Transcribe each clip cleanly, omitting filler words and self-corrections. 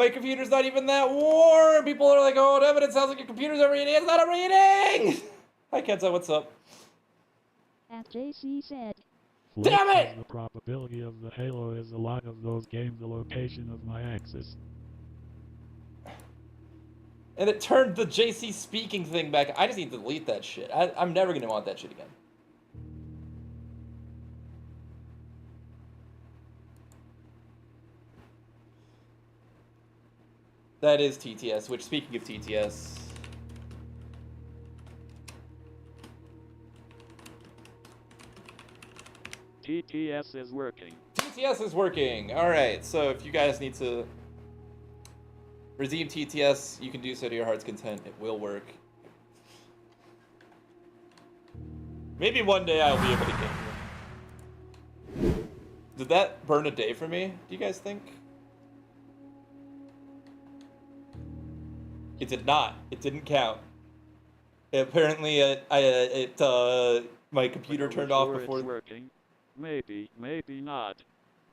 My computer's not even that warm. People are like, oh, Devin, it sounds like your computer's overheating. It's not overheating! Hi, Kenta, what's up? At JC said. Damn it! The probability of the Halo is a lot of those games the location of my axis. And it turned the JC speaking thing back. I just need to delete that shit. I'm never going to want that shit again. That is TTS, which, speaking of TTS... TTS is working. TTS is working! Alright, so if you guys need to redeem TTS, you can do so to your heart's content. It will work. Maybe one day I'll be able to get here. Did that burn a day for me, do you guys think? It did not. It didn't count. Apparently, my computer turned off before. It's working. Maybe not.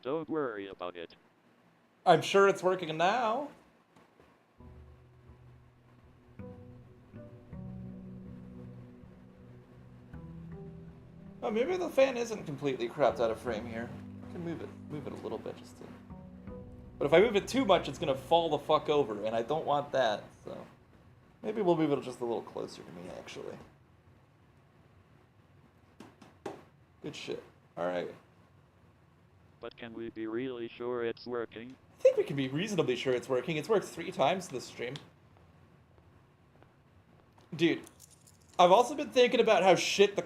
Don't worry about it. I'm sure it's working now. Oh, maybe the fan isn't completely cropped out of frame here. I can move it a little bit just to... But if I move it too much, it's gonna fall the fuck over, and I don't want that, so... Maybe we'll move it just a little closer to me, actually. Good shit. Alright. But can we be really sure it's working? I think we can be reasonably sure it's working. It's worked 3 times this stream. Dude, I've also been thinking about how shit the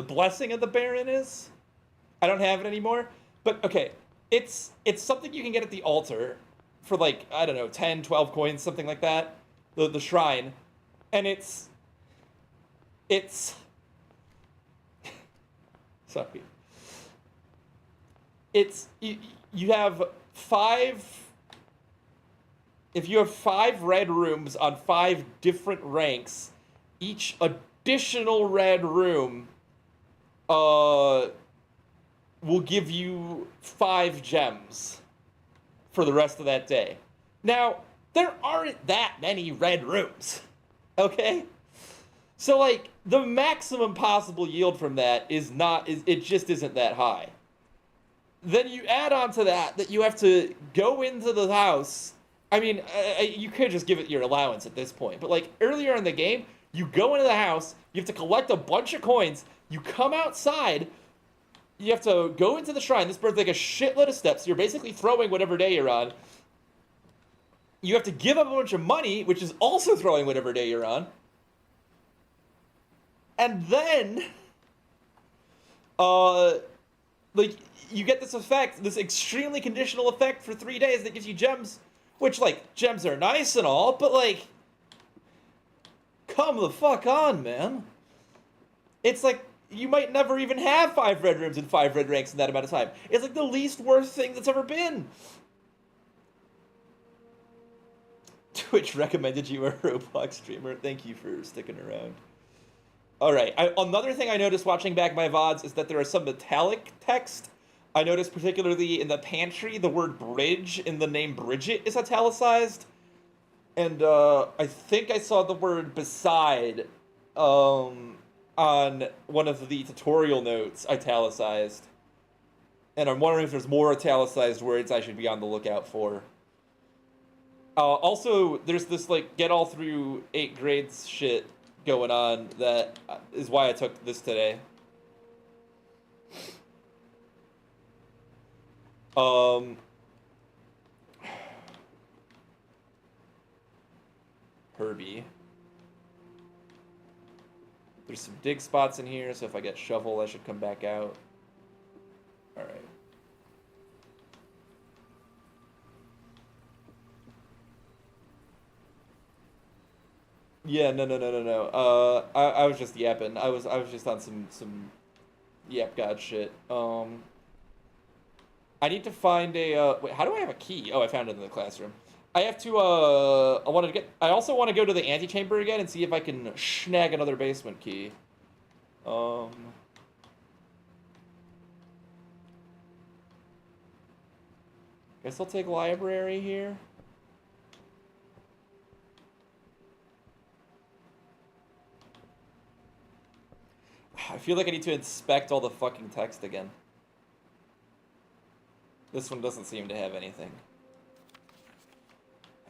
Blessing of the Baron is. I don't have it anymore. But, okay, it's something you can get at the altar for, like, I don't know, 10, 12 coins, something like that. The shrine. And it's... Sorry. You have 5... If you have 5 red rooms on 5 different ranks, each additional red room will give you 5 gems for the rest of that day. Now, there aren't that many red rooms, okay? So, like, the maximum possible yield from that it just isn't that high. Then you add on to that you have to go into the house. I mean, you could just give it your allowance at this point, but, like, earlier in the game, you go into the house, you have to collect a bunch of coins, you come outside, you have to go into the shrine. This burns like a shitload of steps. You're basically throwing whatever day you're on. You have to give up a bunch of money, which is also throwing whatever day you're on. And then, like, you get this effect, this extremely conditional effect for 3 days that gives you gems, which, like, gems are nice and all, but, like, come the fuck on, man. It's like, you might never even have 5 red rooms and 5 red ranks in that amount of time. It's like the least worst thing that's ever been. Twitch recommended you a Roblox streamer. Thank you for sticking around. Alright, another thing I noticed watching back my VODs is that there is some metallic text. I noticed particularly in the pantry, the word bridge in the name Bridget is italicized. And I think I saw the word beside on one of the tutorial notes italicized. And I'm wondering if there's more italicized words I should be on the lookout for. Also, there's this, like, get all through 8 grades shit going on that is why I took this today. Herbie. There's some dig spots in here, so if I get shovel, I should come back out. Alright. Yeah, no. I was just yapping. I was just on some yap god shit. I need to find a wait, how do I have a key? Oh, I found it in the classroom. I have to I also want to go to the antechamber again and see if I can snag another basement key. Guess I'll take library here. I feel like I need to inspect all the fucking text again. This one doesn't seem to have anything.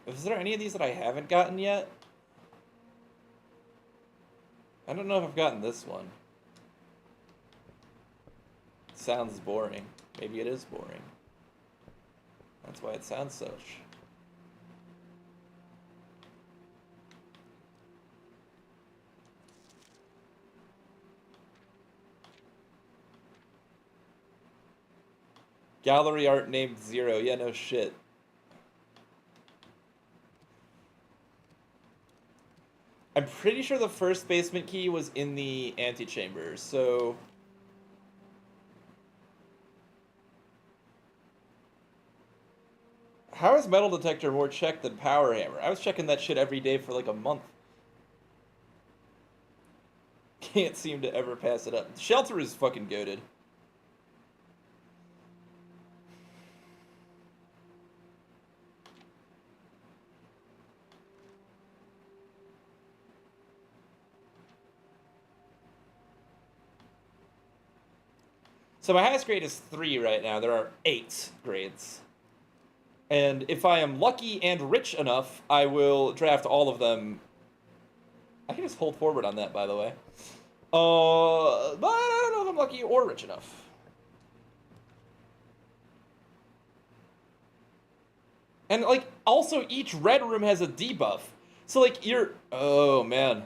Is there any of these that I haven't gotten yet? I don't know if I've gotten this one. Sounds boring. Maybe it is boring. That's why it sounds such. Gallery art named Zero. Yeah, no shit. I'm pretty sure the first basement key was in the antechamber, so... How is metal detector more checked than power hammer? I was checking that shit every day for like a month. Can't seem to ever pass it up. Shelter is fucking goated. So my highest grade is 3 right now. There are 8 grades. And if I am lucky and rich enough, I will draft all of them. I can just hold forward on that, by the way. But I don't know if I'm lucky or rich enough. And, like, also each red room has a debuff. So, like, you're... Oh, man.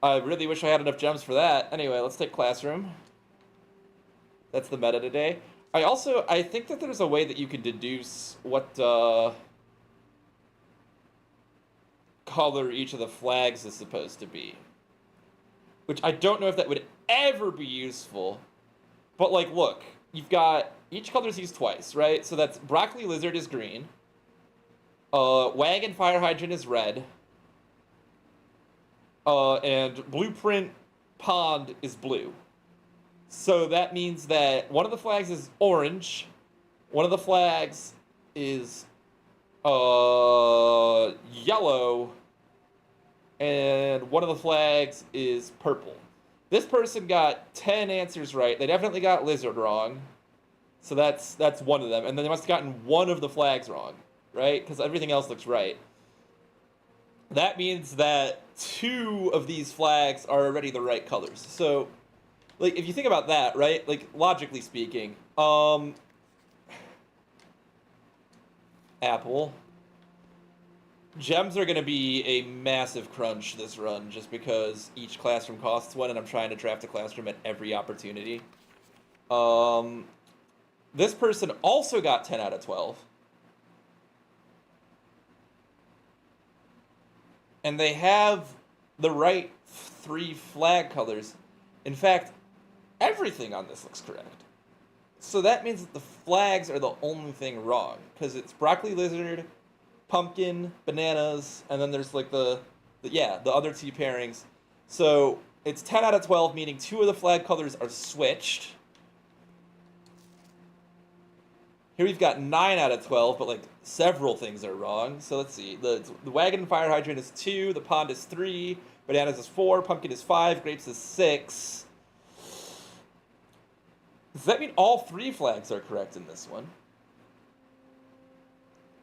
I really wish I had enough gems for that. Anyway, let's take classroom. That's the meta today. I think that there's a way that you can deduce what color each of the flags is supposed to be. Which I don't know if that would ever be useful. But, like, look. You've got... Each color's used twice, right? So that's broccoli lizard is green. Wagon fire hydrant is red. And blueprint pond is blue. So that means that one of the flags is orange, one of the flags is yellow, and one of the flags is purple. This person got 10 answers right. They definitely got lizard wrong. So that's one of them. And then they must have gotten one of the flags wrong, right? Because everything else looks right. That means that 2 of these flags are already the right colors. So... Like, if you think about that, right? Like, logically speaking, Apple. Gems are going to be a massive crunch this run, just because each classroom costs 1, and I'm trying to draft a classroom at every opportunity. This person also got 10 out of 12. And they have the right 3 flag colors. In fact... Everything on this looks correct. So that means that the flags are the only thing wrong. Because it's broccoli lizard, pumpkin, bananas, and then there's like the other 2 pairings. So it's 10 out of 12, meaning 2 of the flag colors are switched. Here we've got 9 out of 12, but like several things are wrong. So let's see. The wagon and fire hydrant is 2, the pond is 3, bananas is 4, pumpkin is 5, grapes is 6. Does that mean all 3 flags are correct in this one?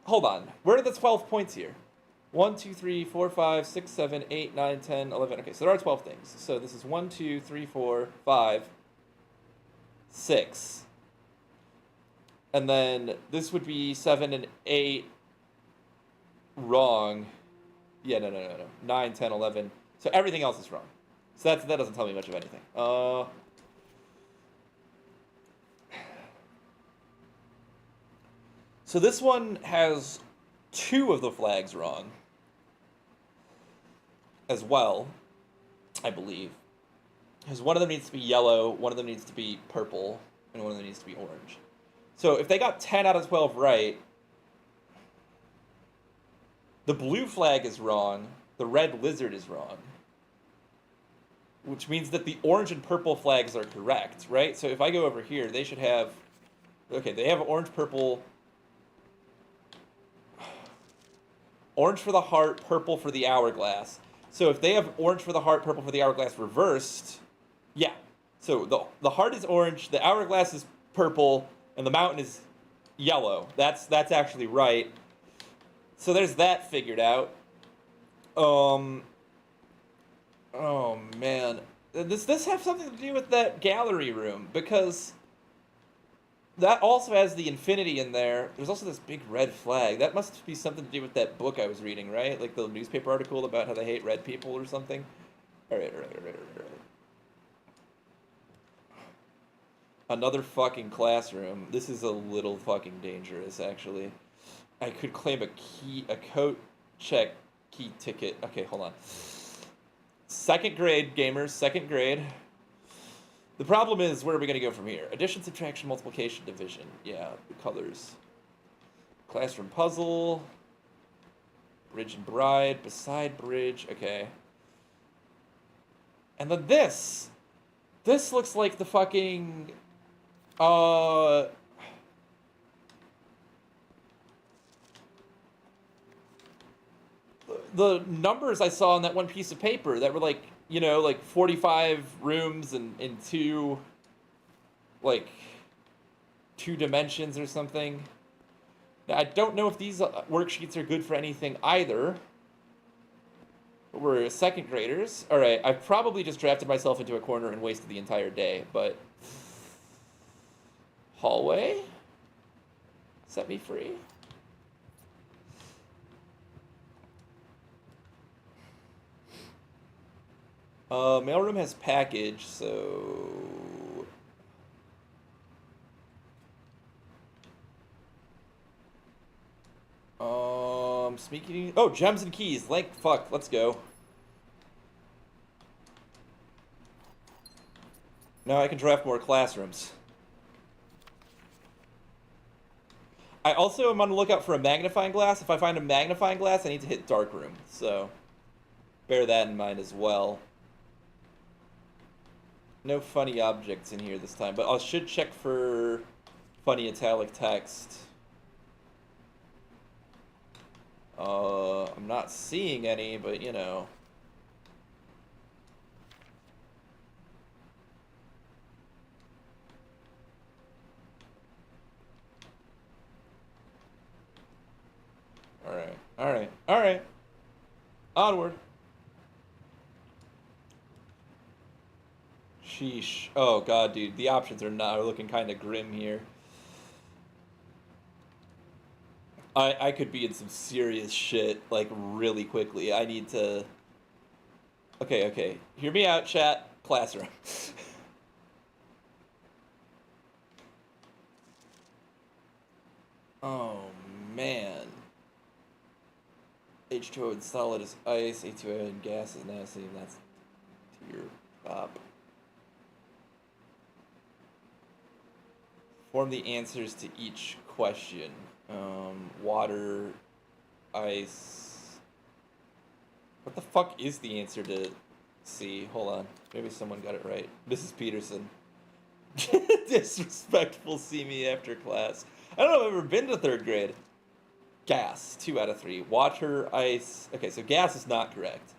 Hold on. Where are the 12 points here? 1, 2, 3, 4, 5, 6, 7, 8, 9, 10, 11. Okay, so there are 12 things. So this is 1, 2, 3, 4, 5, 6. And then this would be 7 and 8 wrong. Yeah, no. 9, 10, 11. So everything else is wrong. So that doesn't tell me much of anything. So this one has 2 of the flags wrong as well, I believe. Because one of them needs to be yellow, one of them needs to be purple, and one of them needs to be orange. So if they got 10 out of 12 right, the blue flag is wrong, the red lizard is wrong. Which means that the orange and purple flags are correct, right? So if I go over here, they should have... Okay, they have orange, purple... orange for the heart, purple for the hourglass. So if they have orange for the heart, purple for the hourglass reversed, yeah. So the heart is orange, the hourglass is purple, and the mountain is yellow. That's actually right. So there's that figured out. Oh man, does this have something to do with that gallery room? Because that also has the infinity in there. There's also this big red flag. That must be something to do with that book I was reading, right? Like the newspaper article about how they hate red people or something. All right. Another fucking classroom. This is a little fucking dangerous, actually. I could claim a coat check key ticket. Okay, hold on. Second grade, gamers, second grade. The problem is, where are we going to go from here? Addition, subtraction, multiplication, division. Yeah, the colors. Classroom puzzle. Bridge and bride. Beside bridge. Okay. And then this. This looks like the fucking... the numbers I saw on that one piece of paper that were like, you know, like 45 rooms and in two dimensions or something. Now, I don't know if these worksheets are good for anything either. But we're second graders. All right, I've probably just drafted myself into a corner and wasted the entire day, but... Hallway? Set me free. Mailroom has package, so... Sneaky... Oh, gems and keys. Like, fuck, let's go. Now I can draft more classrooms. I also am on the lookout for a magnifying glass. If I find a magnifying glass, I need to hit dark room, so... bear that in mind as well. No funny objects in here this time, but I should check for funny italic text. I'm not seeing any, but you know. Alright. Onward. Sheesh. Oh god, dude. The options are looking kind of grim here. I could be in some serious shit, like, really quickly. I need to... Okay. Hear me out, chat. Classroom. Oh, man. H2O and solid is ice, A2O and gas is nasty, and that's to your top. Form the answers to each question. Water, ice. What the fuck is the answer to C? Hold on. Maybe someone got it right. Mrs. Peterson. Disrespectful, see me after class. I don't know if I've ever been to third grade. Gas, 2 out of 3. Water, ice. Okay, so gas is not correct.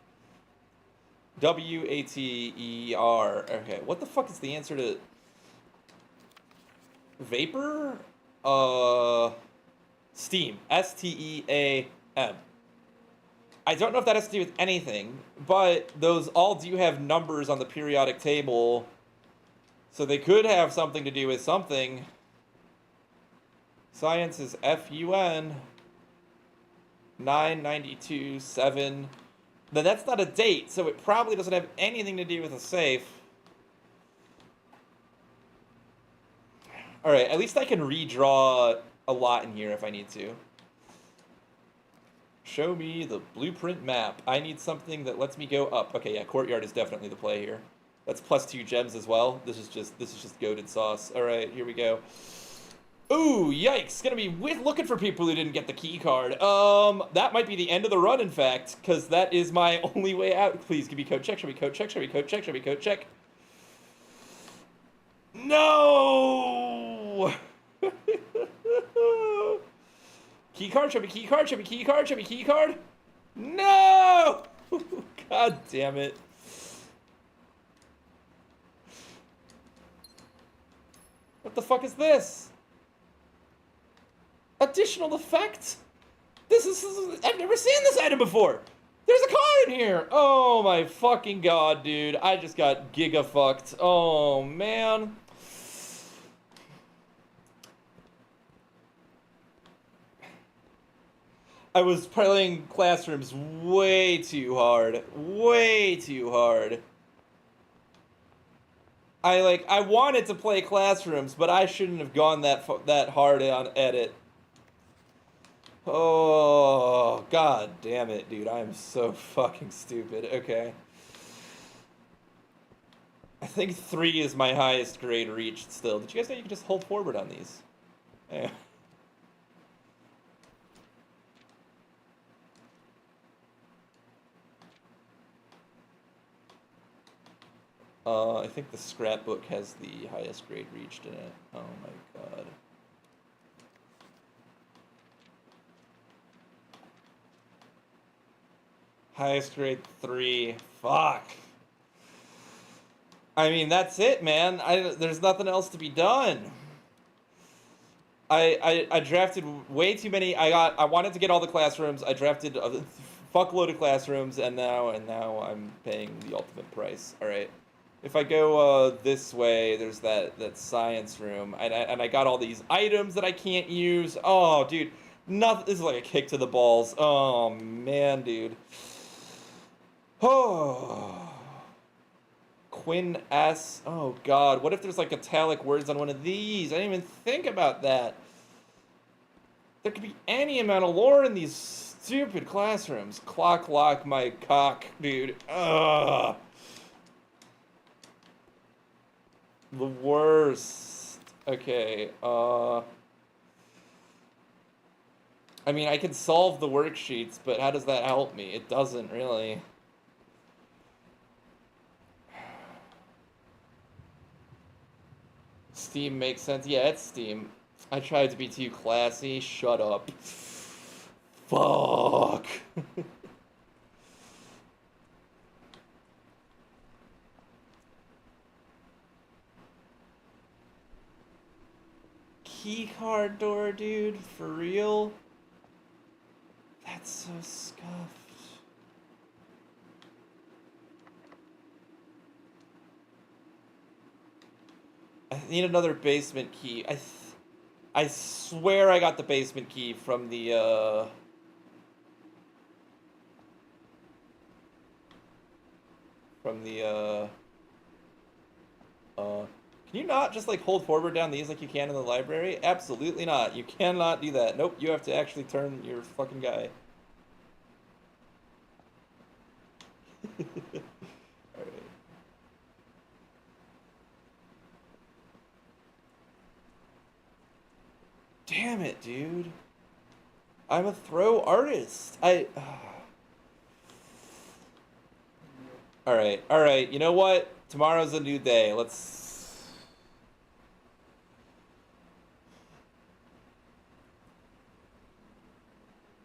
W-A-T-E-R. Okay, what the fuck is the answer to... Vapor? Steam. S-T-E-A-M. I don't know if that has to do with anything, but those all do have numbers on the periodic table, so they could have something to do with something. Science is F-U-N. 992-7. Then that's not a date, so it probably doesn't have anything to do with a safe. Alright, at least I can redraw a lot in here if I need to. Show me the blueprint map. I need something that lets me go up. Okay, yeah, courtyard is definitely the play here. That's +2 gems as well. This is just goated sauce. Alright, here we go. Ooh, yikes. Gonna be looking for people who didn't get the key card. That might be the end of the run, in fact, because that is my only way out. Please give me code check. Show me code check. Show me code check. Show me code check. No! Key card, show me key card, show me key card, show me key card. No! God damn it. What the fuck is this? Additional effect? This is I've never seen this item before. There's a card in here. Oh my fucking god, dude. I just got giga fucked. Oh man. I was playing Classrooms way too hard. Way too hard. I wanted to play Classrooms, but I shouldn't have gone that hard on edit. Oh, god damn it, dude. I am so fucking stupid. Okay. I think 3 is my highest grade reached still. Did you guys know you can just hold forward on these? Yeah. I think the scrapbook has the highest grade reached in it. Oh my god. Highest grade 3. Fuck. I mean, that's it, man. There's nothing else to be done. I drafted way too many. I wanted to get all the Classrooms. I drafted a fuckload of Classrooms, and now I'm paying the ultimate price. All right. If I go this way, there's that science room, and I got all these items that I can't use. Oh, dude, nothing. This is like a kick to the balls. Oh man, dude. Oh. Quinn S. Oh god, what if there's like italic words on one of these? I didn't even think about that. There could be any amount of lore in these stupid Classrooms. Clock lock my cock, dude. Ugh. The worst. Okay, I mean, I can solve the worksheets, but how does that help me? It doesn't really. Steam makes sense. Yeah, it's Steam. I tried to be too classy. Shut up. Fuck. Keycard door, dude? For real? That's so scuffed. I need another basement key. I swear I got the basement key from the, can you not just, like, hold forward down these like you can in the library? Absolutely not. You cannot do that. Nope, you have to actually turn your fucking guy. Alright. Damn it, dude. I'm a throw artist. Alright, you know what? Tomorrow's a new day. Let's...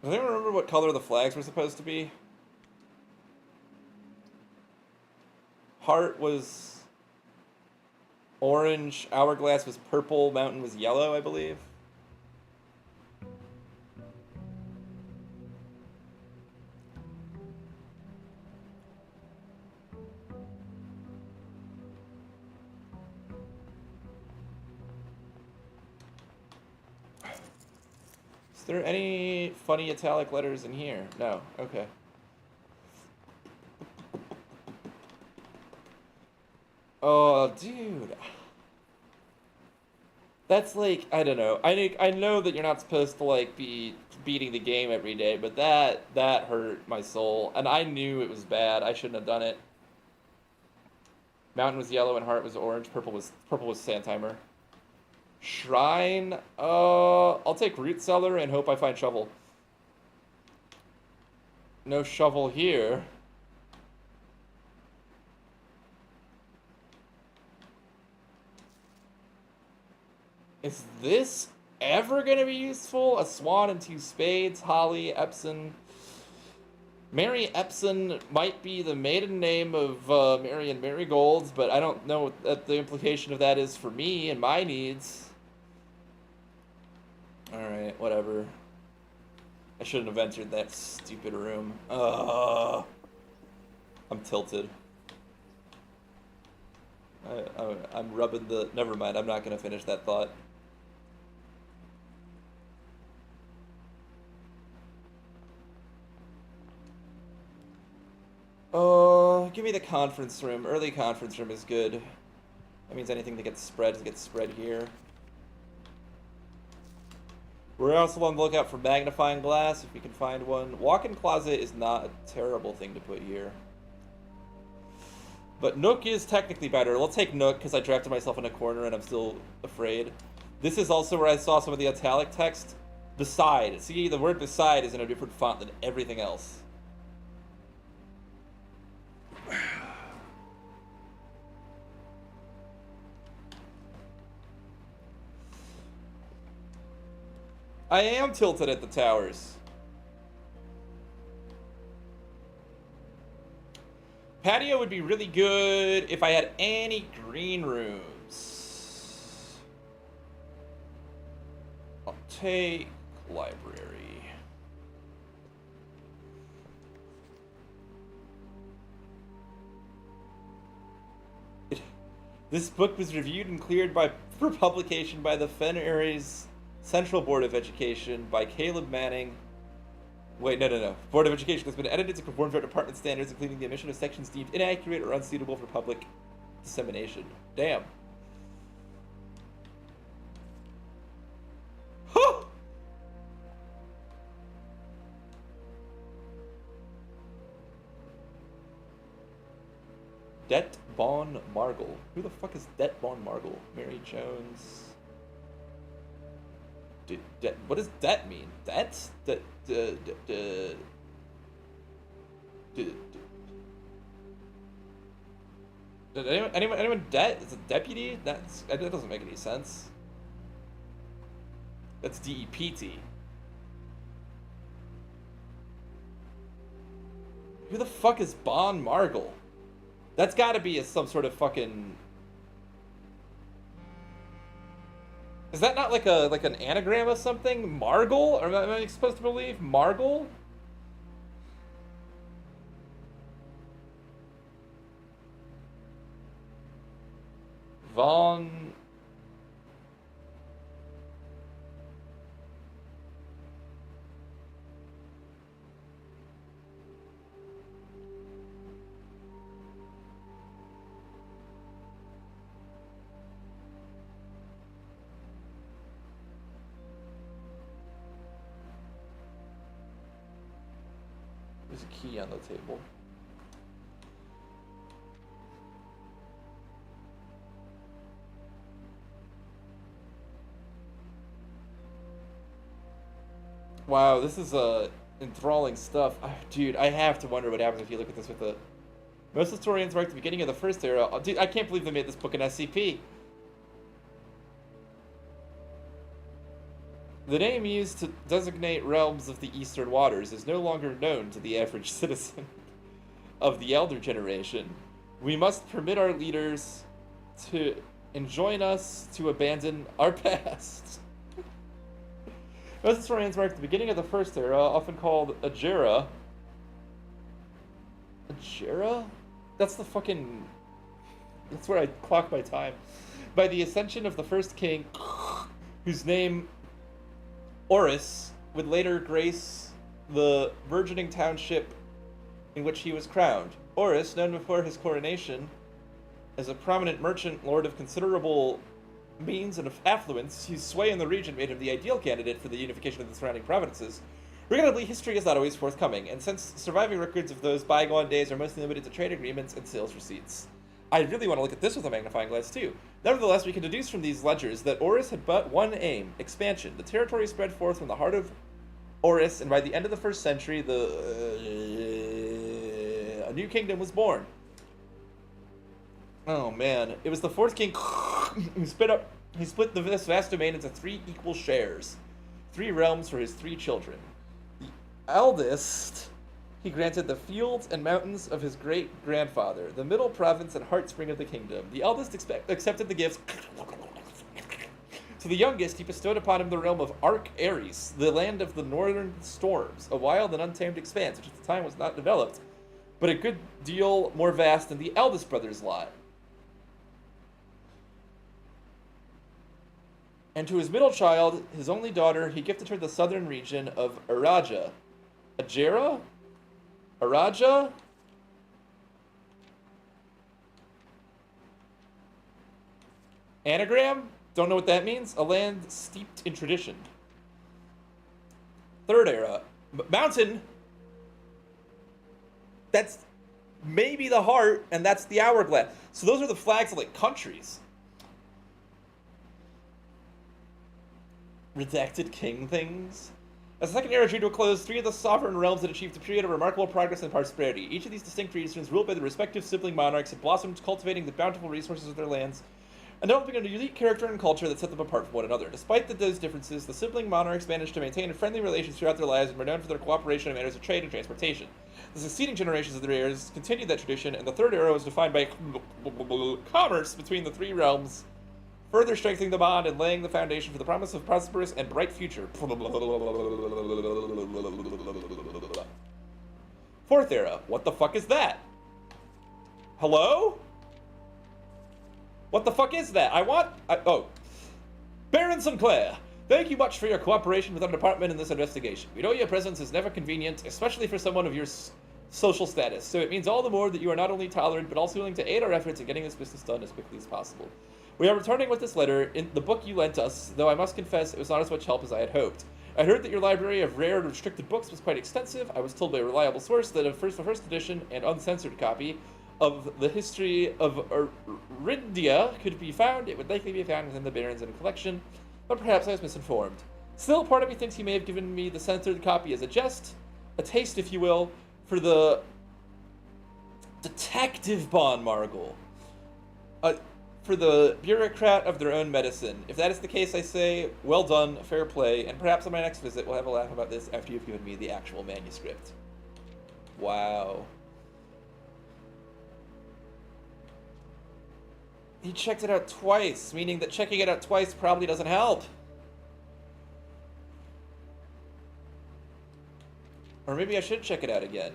Does anyone remember what color the flags were supposed to be? Heart was orange, Hourglass was purple, Mountain was yellow, I believe. Is there any funny italic letters in here? No. Okay. Oh, dude. That's like, I don't know. I know that you're not supposed to like be beating the game every day, but that hurt my soul, and I knew it was bad. I shouldn't have done it. Mountain was yellow and Heart was orange. Purple was Sandtimer. Shrine. I'll take Root Cellar and hope I find Shovel. No shovel here. Is this ever going to be useful. A swan and 2 spades, Holly, Epson. Mary Epson might be the maiden name of Marion Marigold, but I don't know what the implication of that is for me and my needs. Alright, whatever. I shouldn't have entered that stupid room. I'm tilted. I'm rubbing the... Never mind, I'm not going to finish that thought. Give me the conference room. Early conference room is good. That means anything that gets spread here. We're also on the lookout for magnifying glass, if we can find one. Walk-in closet is not a terrible thing to put here. But Nook is technically better. We'll take Nook, because I drafted myself in a corner and I'm still afraid. This is also where I saw some of the italic text. Beside. See, the word beside is in a different font than everything else. I am tilted at the towers. Patio would be really good if I had any green rooms. I'll take library. This book was reviewed and cleared for publication by the Fen Aries Central Board of Education by Caleb Manning. Wait, no. Board of Education has been edited to conform to our department standards, including the omission of sections deemed inaccurate or unsuitable for public dissemination. Damn. Huh! Det Bon Margle. Who the fuck is Det Bon Margle? Mary Jones. What does that mean? That's did anyone debt? Is a deputy? That doesn't make any sense. That's DEPT. Who the fuck is Bon Margle? That's got to be some sort of fucking. Is that not like an anagram of something? Margle? Or am I supposed to believe Margle? Von. There's a key on the table. Wow, this is enthralling stuff. Dude, I have to wonder what happens if you look at this with a... Most historians mark the beginning of the First Era. Dude, I can't believe they made this book an SCP. The name used to designate realms of the Eastern Waters is no longer known to the average citizen of the elder generation. We must permit our leaders to enjoin us to abandon our past. Most historians mark the beginning of the First Era, often called Agera. Agera? That's the fucking... That's where I clock my time. By the ascension of the first king, whose name... Oris would later grace the burgeoning township in which he was crowned. Oris, known before his coronation as a prominent merchant lord of considerable means and of affluence, whose sway in the region made him the ideal candidate for the unification of the surrounding provinces. Regrettably, history is not always forthcoming, and since surviving records of those bygone days are mostly limited to trade agreements and sales receipts. I really want to look at this with a magnifying glass too. Nevertheless, we can deduce from these ledgers that Oris had but one aim: expansion. The territory spread forth from the heart of Oris, and by the end of the first century, a new kingdom was born. Oh man, it was the fourth king who split up He split this vast domain into 3 equal shares, 3 realms for his 3 children. The eldest he granted the fields and mountains of his great-grandfather, the middle province and heartspring of the kingdom. The eldest accepted the gifts. To the youngest, he bestowed upon him the realm of Arc Ares, the land of the northern storms, a wild and untamed expanse, which at the time was not developed, but a good deal more vast than the eldest brother's lot. And to his middle child, his only daughter, he gifted her the southern region of Araja. Ajera? Araja? Anagram? Don't know what that means. A land steeped in tradition. Third era. Mountain. That's maybe the heart, and that's the hourglass. So those are the flags of, like, countries. Redacted king things. As the second era drew to a close, 3 of the sovereign realms had achieved a period of remarkable progress and prosperity. Each of these distinct regions, ruled by the respective sibling monarchs, had blossomed, cultivating the bountiful resources of their lands, and developing a unique character and culture that set them apart from one another. Despite those differences, the sibling monarchs managed to maintain friendly relations throughout their lives and were known for their cooperation in matters of trade and transportation. The succeeding generations of their heirs continued that tradition, and the third era was defined by commerce between the 3 realms, further strengthening the bond and laying the foundation for the promise of prosperous and bright future. Fourth era. What the fuck is that? Hello? What the fuck is that? Oh. Baron Sinclair, thank you much for your cooperation with our department in this investigation. We know your presence is never convenient, especially for someone of your social status, so it means all the more that you are not only tolerant, but also willing to aid our efforts in getting this business done as quickly as possible. We are returning with this letter, in the book you lent us, though I must confess it was not as much help as I had hoped. I heard that your library of rare and restricted books was quite extensive. I was told by a reliable source that the first edition and uncensored copy of the history of Arindia could be found. It would likely be found within the Baron's Inn collection, but perhaps I was misinformed. Still, part of me thinks he may have given me the censored copy as a jest, a taste, if you will, for the detective Bon Margul. For the bureaucrat of their own medicine. If that is the case, I say, well done, fair play, and perhaps on my next visit we'll have a laugh about this after you've given me the actual manuscript. Wow. He checked it out twice, meaning that checking it out twice probably doesn't help. Or maybe I should check it out again.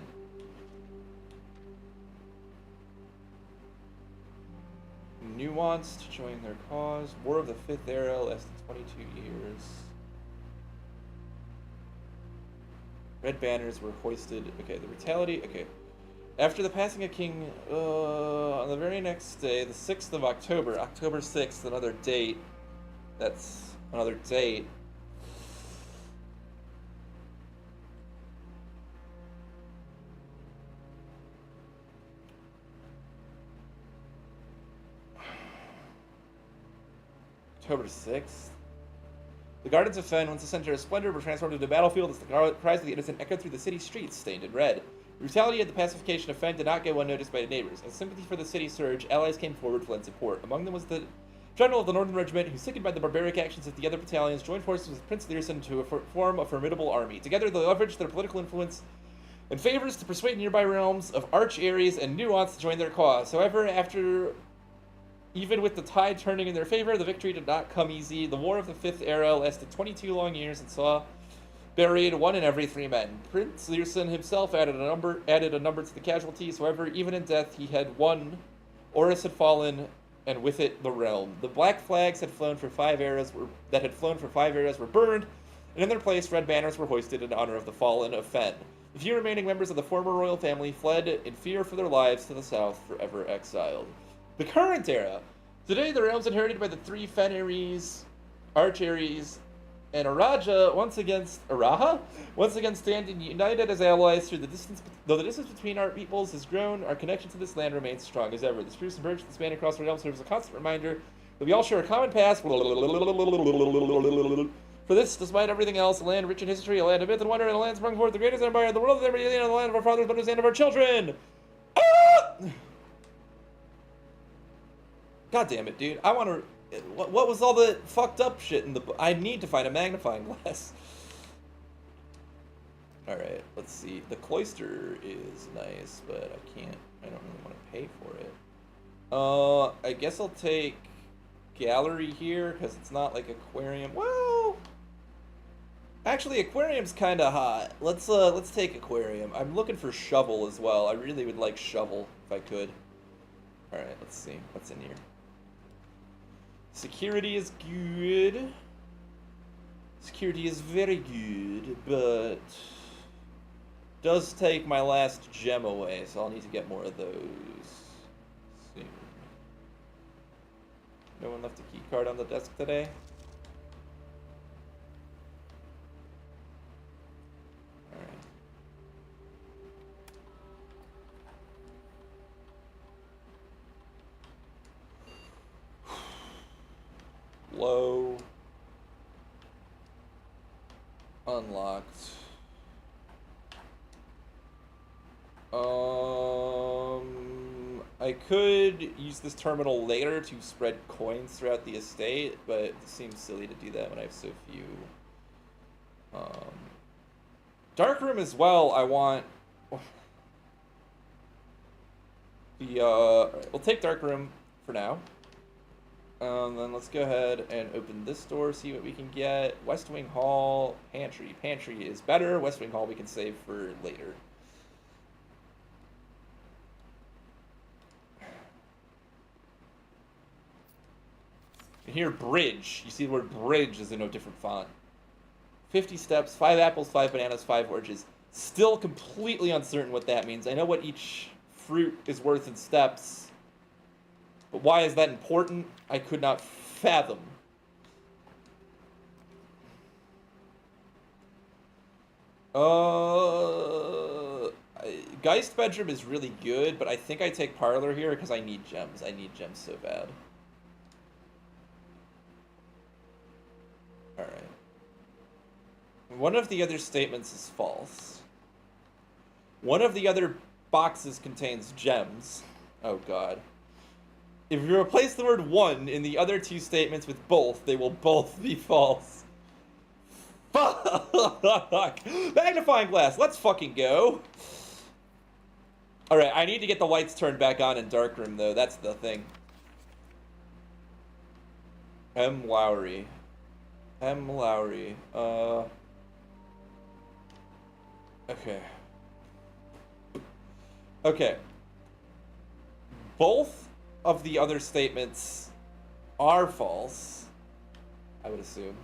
Nuanced, join their cause. War of the Fifth Era lasted 22 years. Red banners were hoisted. Okay, the brutality. Okay. After the passing of King, on the very next day, the 6th of October, October 6th, another date. That's another date. October 6th. The Gardens of Fen, once a center of splendor, were transformed into a battlefield as the cries of the innocent echoed through the city streets, stained in red. The brutality of the pacification of Fen did not go unnoticed by the neighbors. As sympathy for the city surged, allies came forward to lend support. Among them was the general of the Northern Regiment, who, sickened by the barbaric actions of the other battalions, joined forces with Prince Learson to form a formidable army. Together, they leveraged their political influence and favors to persuade nearby realms of Arch Ares and Nuance to join their cause. However, even with the tide turning in their favor, the victory did not come easy. The War of the Fifth Era lasted 22 long years and saw buried 1 in every 3 men. Prince Learson himself added a number to the casualties. However, even in death, he had won. Oris had fallen, and with it, the realm. The black flags had flown for 5 eras were burned, and in their place, red banners were hoisted in honor of the fallen of Fen. The few remaining members of the former royal family fled in fear for their lives to the south, forever exiled. The current era. Today, the realms inherited by the 3 Fen Ares, Arch Ares, and Araja once again standing united as allies through the distance. Though the distance between our peoples has grown, our connection to this land remains strong as ever. The spruce and birch that span across the realm serves as a constant reminder that we all share a common past. For this, despite everything else, a land rich in history, a land of myth and wonder, and a land sprung forth the greatest empire in the world, and the land of our fathers, but the land of our children. Ah! God damn it, dude. I want to What was all the fucked up shit in the book? I need to find a magnifying glass. Alright, let's see. The cloister is nice, but I don't really want to pay for it. I guess I'll take gallery here, because it's not like aquarium. Well, actually, aquarium's kind of hot. Let's take aquarium. I'm looking for shovel as well. I really would like shovel if I could. Alright, let's see. What's in here? Security is good. Security is very good, but does take my last gem away, so I'll need to get more of those soon. No one left a key card on the desk today? Alright. Low. Unlocked. I could use this terminal later to spread coins throughout the estate, but it seems silly to do that when I have so few. Dark room as well, I want... we'll take dark room for now. Then let's go ahead and open this door, see what we can get. West Wing Hall, Pantry. Pantry is better. West Wing Hall we can save for later. And here, bridge. You see the word bridge is in a different font. 50 steps, 5 apples, 5 bananas, 5 oranges. Still completely uncertain what that means. I know what each fruit is worth in steps. But why is that important? I could not fathom. Geist bedroom is really good, but I think I take parlor here because I need gems. I need gems so bad. Alright. One of the other statements is false. One of the other boxes contains gems. Oh god. If you replace the word one in the other two statements with both, they will both be false. Fuck! Magnifying glass, let's fucking go! Alright, I need to get the lights turned back on in darkroom though, that's the thing. M. Lowry. M. Lowry. Okay. Okay. Both of the other statements are false, I would assume.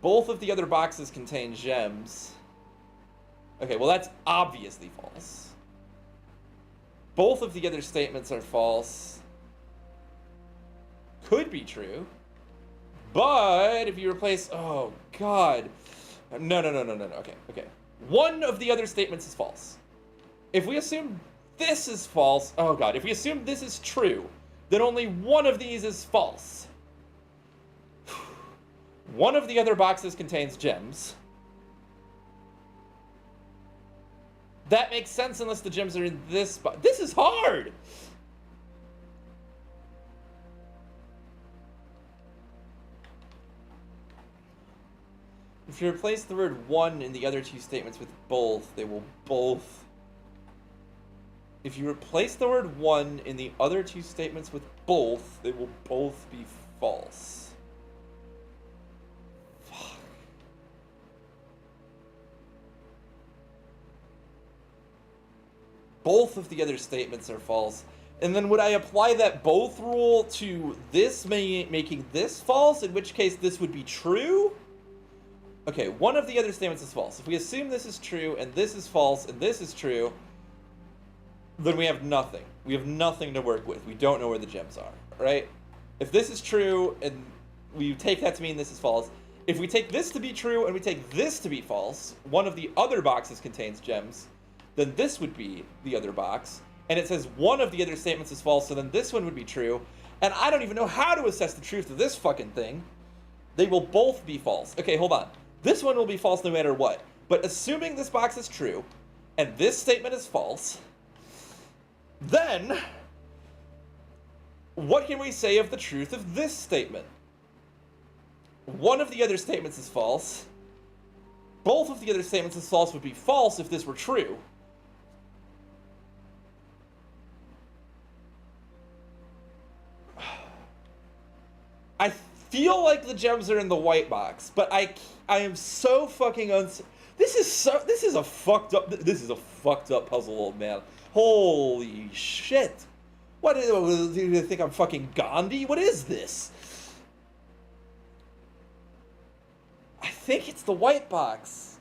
Both of the other boxes contain gems. Okay, well that's obviously false. Both of the other statements are false. Could be true. But if you replace... Oh, God. No. Okay. One of the other statements is false. If we assume this is false... Oh, God. If we assume this is true, then only one of these is false. One of the other boxes contains gems. That makes sense unless the gems are in this box. This is hard! If you replace the word one in the other two statements with both, they will both... If you replace the word one in the other two statements with both, they will both be false. Fuck. Both of the other statements are false. And then would I apply that both rule to this, making this false, in which case this would be true? Okay, one of the other statements is false. If we assume this is true, and this is false, and this is true, then we have nothing. We have nothing to work with. We don't know where the gems are, right? If this is true, and we take that to mean this is false, if we take this to be true, and we take this to be false, one of the other boxes contains gems, then this would be the other box, and it says one of the other statements is false, so then this one would be true, and I don't even know how to assess the truth of this fucking thing. They will both be false. Okay, hold on. This one will be false no matter what. But assuming this box is true, and this statement is false, then what can we say of the truth of this statement? One of the other statements is false. Both of the other statements is false would be false if this were true. I feel like the gems are in the white box, but I am so fucking this is a fucked up puzzle, old man. Holy shit. What do you think I'm fucking Gandhi? What is this? I think it's the white box.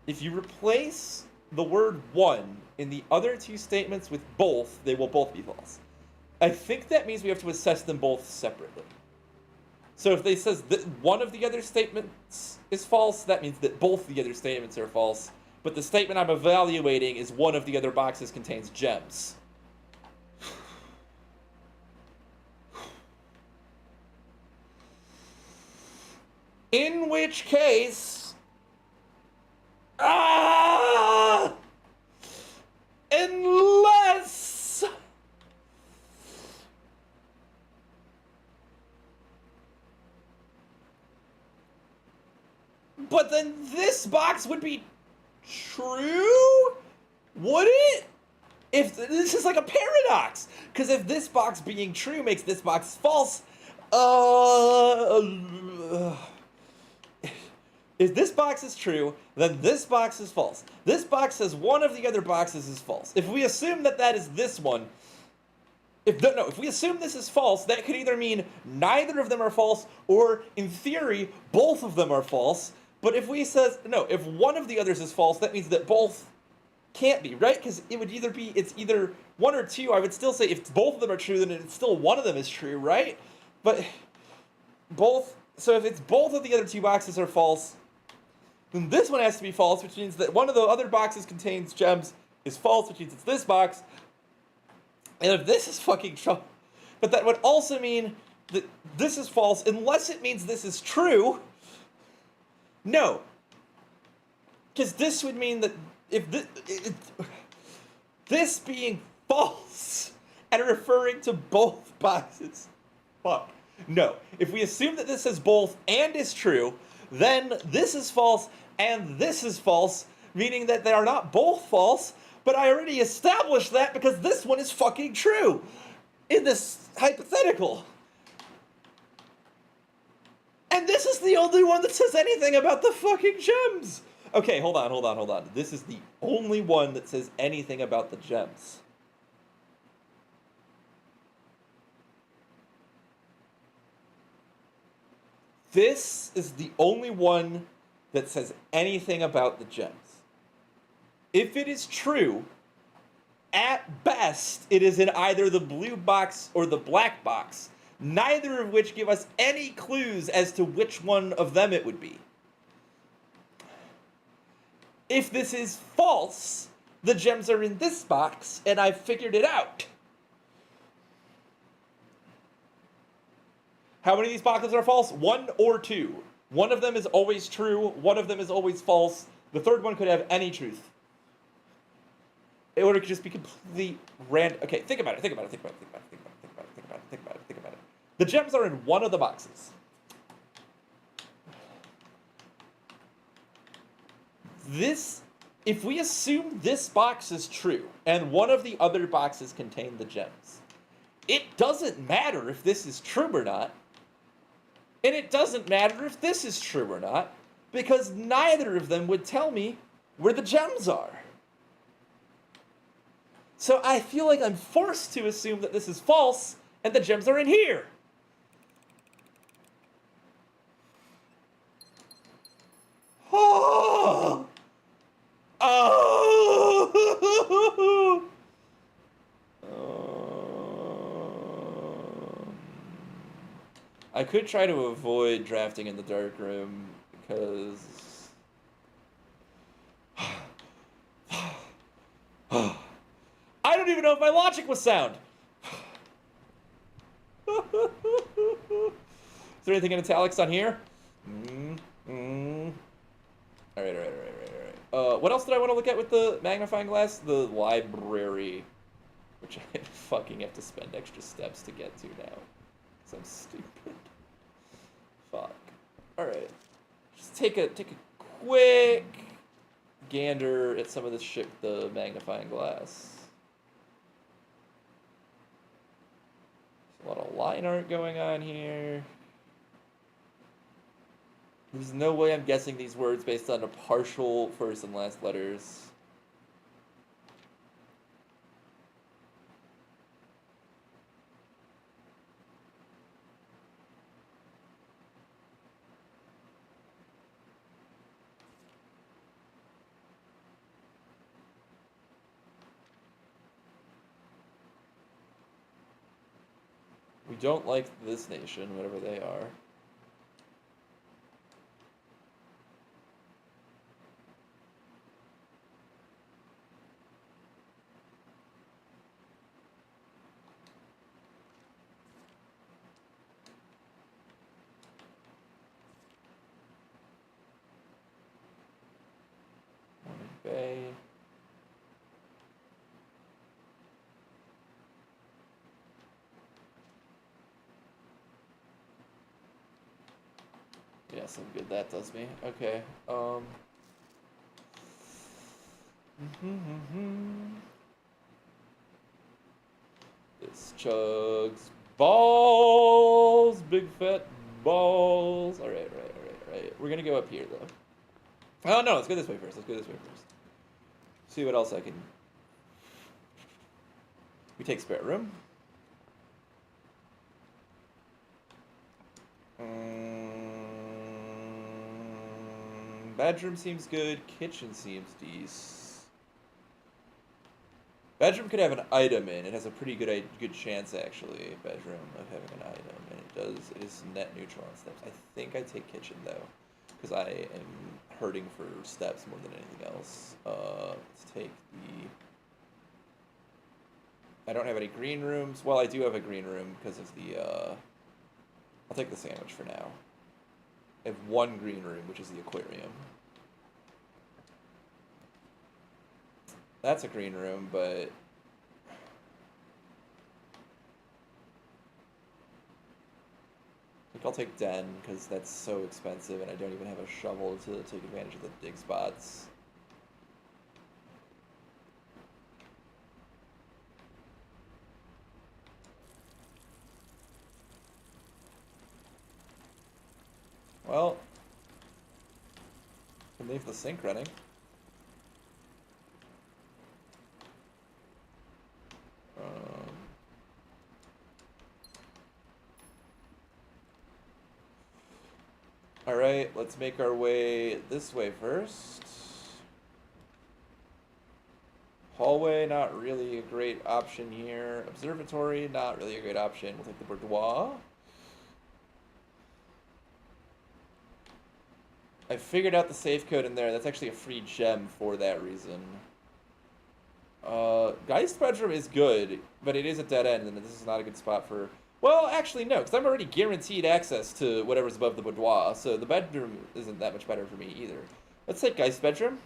If you replace the word one in the other two statements with both, they will both be false. I think that means we have to assess them both separately. So if they says that one of the other statements is false, that means that both the other statements are false. But the statement I'm evaluating is one of the other boxes contains gems. In which case, unless but then this box would be true? Would it? If this is like a paradox, because if this box being true makes this box false, if this box is true, then this box is false. This box says one of the other boxes is false. If we assume that that is this one, if we assume this is false, that could either mean neither of them are false, or in theory, both of them are false. But if we says, no, if one of the others is false, that means that both can't be, right? Because it would either be, it's either one or two. I would still say if both of them are true, then it's still one of them is true, right? But so if it's both of the other two boxes are false, then this one has to be false, which means that one of the other boxes contains gems is false, which means it's this box. And if this is fucking true, but that would also mean that this is false, unless it means this is true. No. Because this would mean that if this being false and referring to both boxes, fuck. No. If we assume that this is both and is true, then this is false and this is false, meaning that they are not both false, but I already established that because this one is fucking true in this hypothetical. And this is the only one that says anything about the fucking gems. Okay, hold on. This is the only one that says anything about the gems. This is the only one that says anything about the gems. If it is true, at best, it is in either the blue box or the black box, neither of which give us any clues as to which one of them it would be. If this is false, the gems are in this box, and I've figured it out. How many of these boxes are false? One or two. One of them is always true, one of them is always false. The third one could have any truth. Or it could just be completely random. Okay, think about it. The gems are in one of the boxes. If we assume this box is true, and one of the other boxes contain the gems, it doesn't matter if this is true or not, and it doesn't matter if this is true or not, because neither of them would tell me where the gems are. So I feel like I'm forced to assume that this is false, and the gems are in here. Oh! Oh! I could try to avoid drafting in the dark room because I don't even know if my logic was sound. Is there anything in italics on here? All right. What else did I want to look at with the magnifying glass? The library. which I fucking have to spend extra steps to get to now, because I'm stupid. Fuck. Alright. Just take a quick gander at some of this shit with the magnifying glass. There's a lot of line art going on here. There's no way I'm guessing these words based on a partial first and last letters. We don't like this nation, whatever they are. Bay. Yes, I'm good. That does me. Okay. This chugs balls, big fat balls. All right. We're gonna go up here though. Oh no, let's go this way first. See what else I can. We take spare room. Bedroom seems good. Kitchen seems decent. Bedroom could have an item in. It has a pretty good chance actually. Bedroom of having an item, and it does. It is net neutral on steps. I think I take kitchen though, because I am hurting for steps more than anything else. Let's take the. I don't have any green rooms. Well, I do have a green room because of the. I'll take the sandwich for now. I have one green room, which is the aquarium. That's a green room, but I think I'll take den because that's so expensive and I don't even have a shovel to take advantage of the dig spots. Well, can leave the sink running. Alright, let's make our way this way first. Hallway, not really a great option here. Observatory, not really a great option. We'll take the boudoir. I figured out the safe code in there. That's actually a free gem for that reason. Geist bedroom is good, but it is a dead end, and this is not a good spot for... Well, actually, no, because I'm already guaranteed access to whatever's above the boudoir, so the bedroom isn't that much better for me either. Let's take Geist bedroom.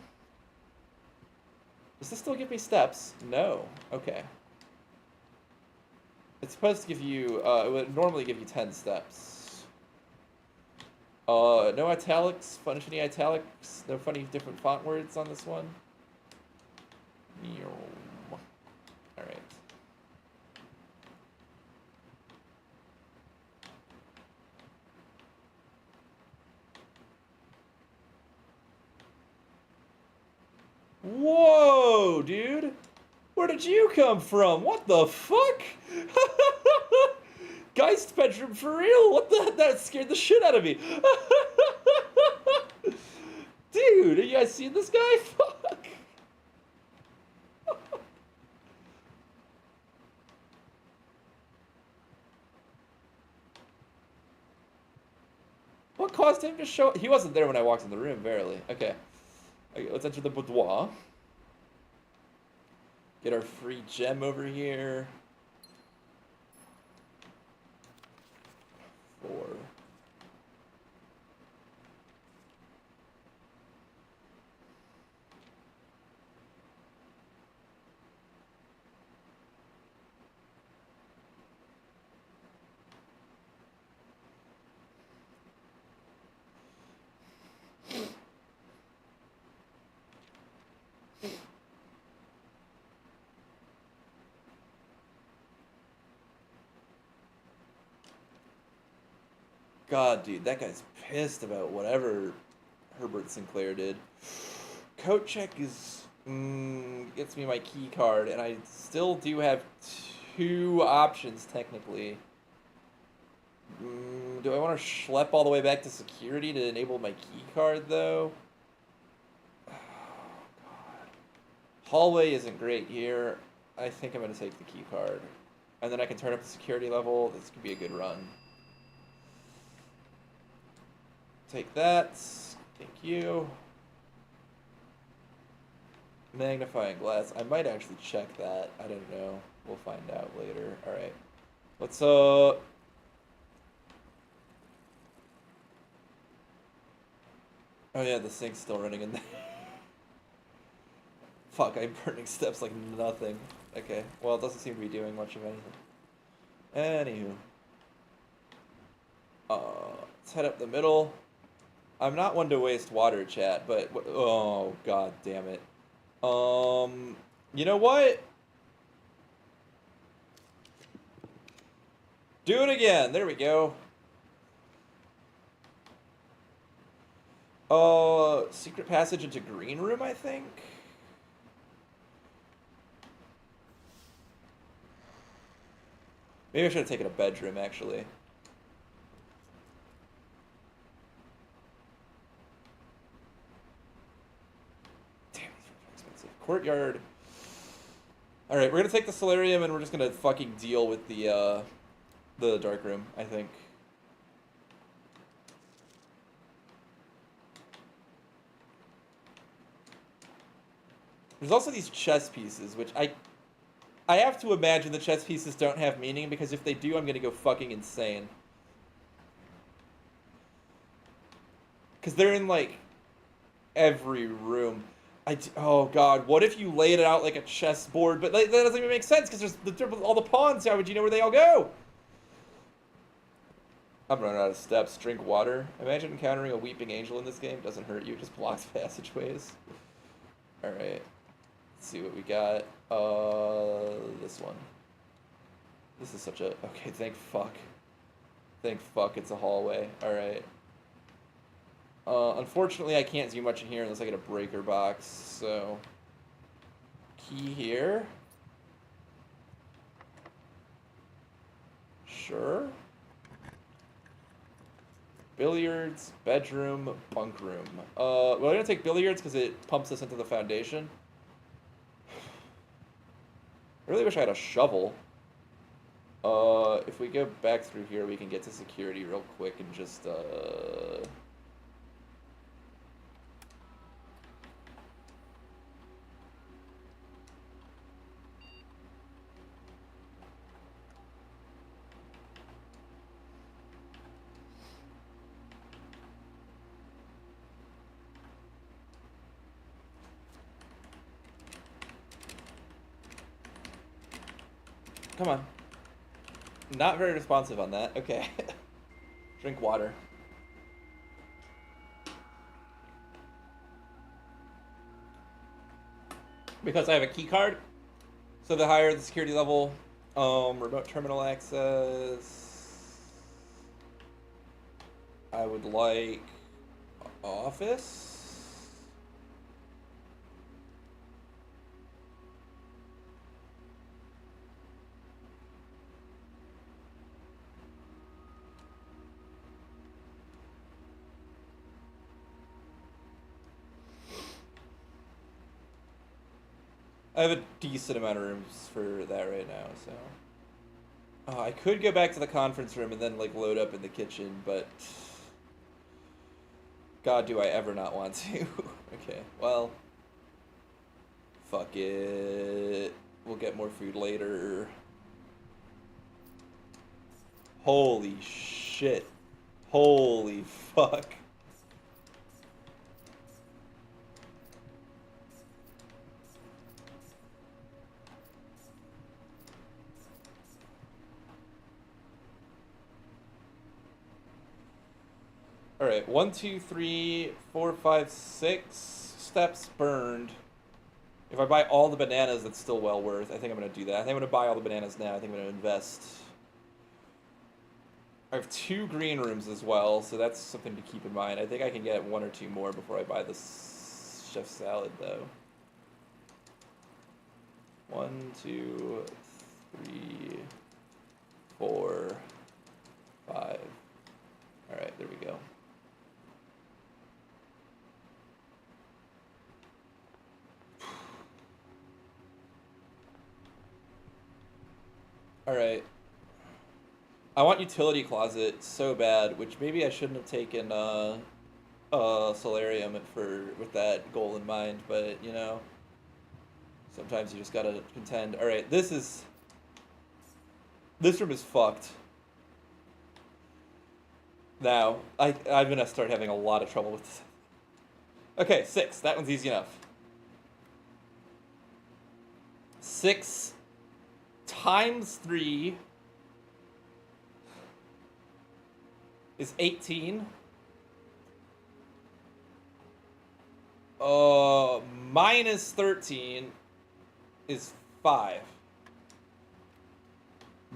Does this still give me steps? No. Okay. It's supposed to give you, it would normally give you 10 steps. No italics, funny italics, no funny different font words on this one. Alright. Whoa, dude! Where did you come from? What the fuck? Geist bedroom for real? What the? That scared the shit out of me. Dude, have you guys seen this guy? Fuck. What caused him to show? He wasn't there when I walked in the room, barely. Okay. Okay, let's enter the boudoir. Get our free gem over here. 4. God, dude, that guy's pissed about whatever Herbert Sinclair did. Coat check is gets me my key card, and I still do have two options technically. Do I want to schlep all the way back to security to enable my key card though? Oh, God. Hallway isn't great here. I think I'm gonna take the key card, and then I can turn up the security level. This could be a good run. Take that. Thank you. Magnifying glass. I might actually check that. I don't know. We'll find out later. Alright. Let's, Oh yeah, the sink's still running in there. Fuck, I'm burning steps like nothing. Okay. Well, it doesn't seem to be doing much of anything. Anywho. Let's head up the middle. I'm not one to waste water, chat, but oh god damn it. You know what? Do it again. There we go. Secret passage into green room, I think. Maybe I should have taken a bedroom actually. Courtyard. Alright, we're gonna take the solarium and we're just gonna fucking deal with the dark room, I think. There's also these chess pieces, which I have to imagine the chess pieces don't have meaning, because if they do, I'm gonna go fucking insane. Because they're in, like, every room. Oh god, what if you laid it out like a chessboard? But that doesn't even make sense because there's all the pawns. How would you know where they all go? I'm running out of steps. Drink water. Imagine encountering a weeping angel in this game. Doesn't hurt you, it just blocks passageways. Alright. Let's see what we got. This one. This is such a... Okay, thank fuck. Thank fuck it's a hallway. Alright. Unfortunately, I can't do much in here unless I get a breaker box, so... Key here? Sure. Billiards, bedroom, bunk room. Well, I'm gonna take billiards because it pumps us into the foundation. I really wish I had a shovel. If we go back through here, we can get to security real quick and just, Come on. Not very responsive on that. Okay. Drink water. Because I have a key card, so the higher the security level, remote terminal access. I would like office. I have a decent amount of rooms for that right now, so... Oh, I could go back to the conference room and then, like, load up in the kitchen, but... God, do I ever not want to. Okay, well... Fuck it. We'll get more food later. Holy shit. Holy fuck. Alright, 1, 2, 3, 4, 5, 6 steps burned. If I buy all the bananas, it's still well worth. I think I'm going to do that. I think I'm going to buy all the bananas now. I think I'm going to invest. I have 2 green rooms as well, so that's something to keep in mind. I think I can get 1 or 2 more before I buy this chef salad, though. 1, 2, 3, 4, 5. Alright, there we go. Alright. I want utility closet so bad, which maybe I shouldn't have taken solarium with that goal in mind, but you know, sometimes you just gotta contend. Alright, this room is fucked. Now, I'm gonna start having a lot of trouble with this. Okay, 6. That one's easy enough. 6 times 3 is 18. Minus 13 is 5.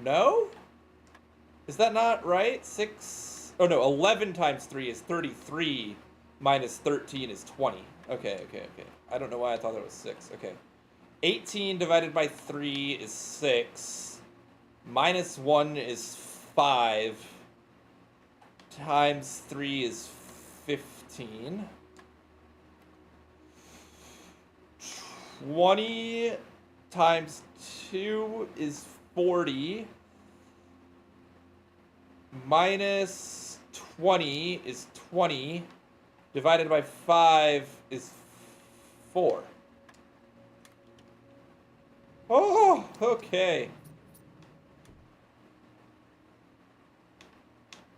No? Is that not right? 6... Oh no, 11 times 3 is 33. Minus 13 is 20. Okay. I don't know why I thought that was 6. Okay. 18 divided by 3 is 6. Minus 1 is 5. Times 3 is 15. 20 times 2 is 40. Minus 20 is 20. Divided by 5 is 4. Oh, okay.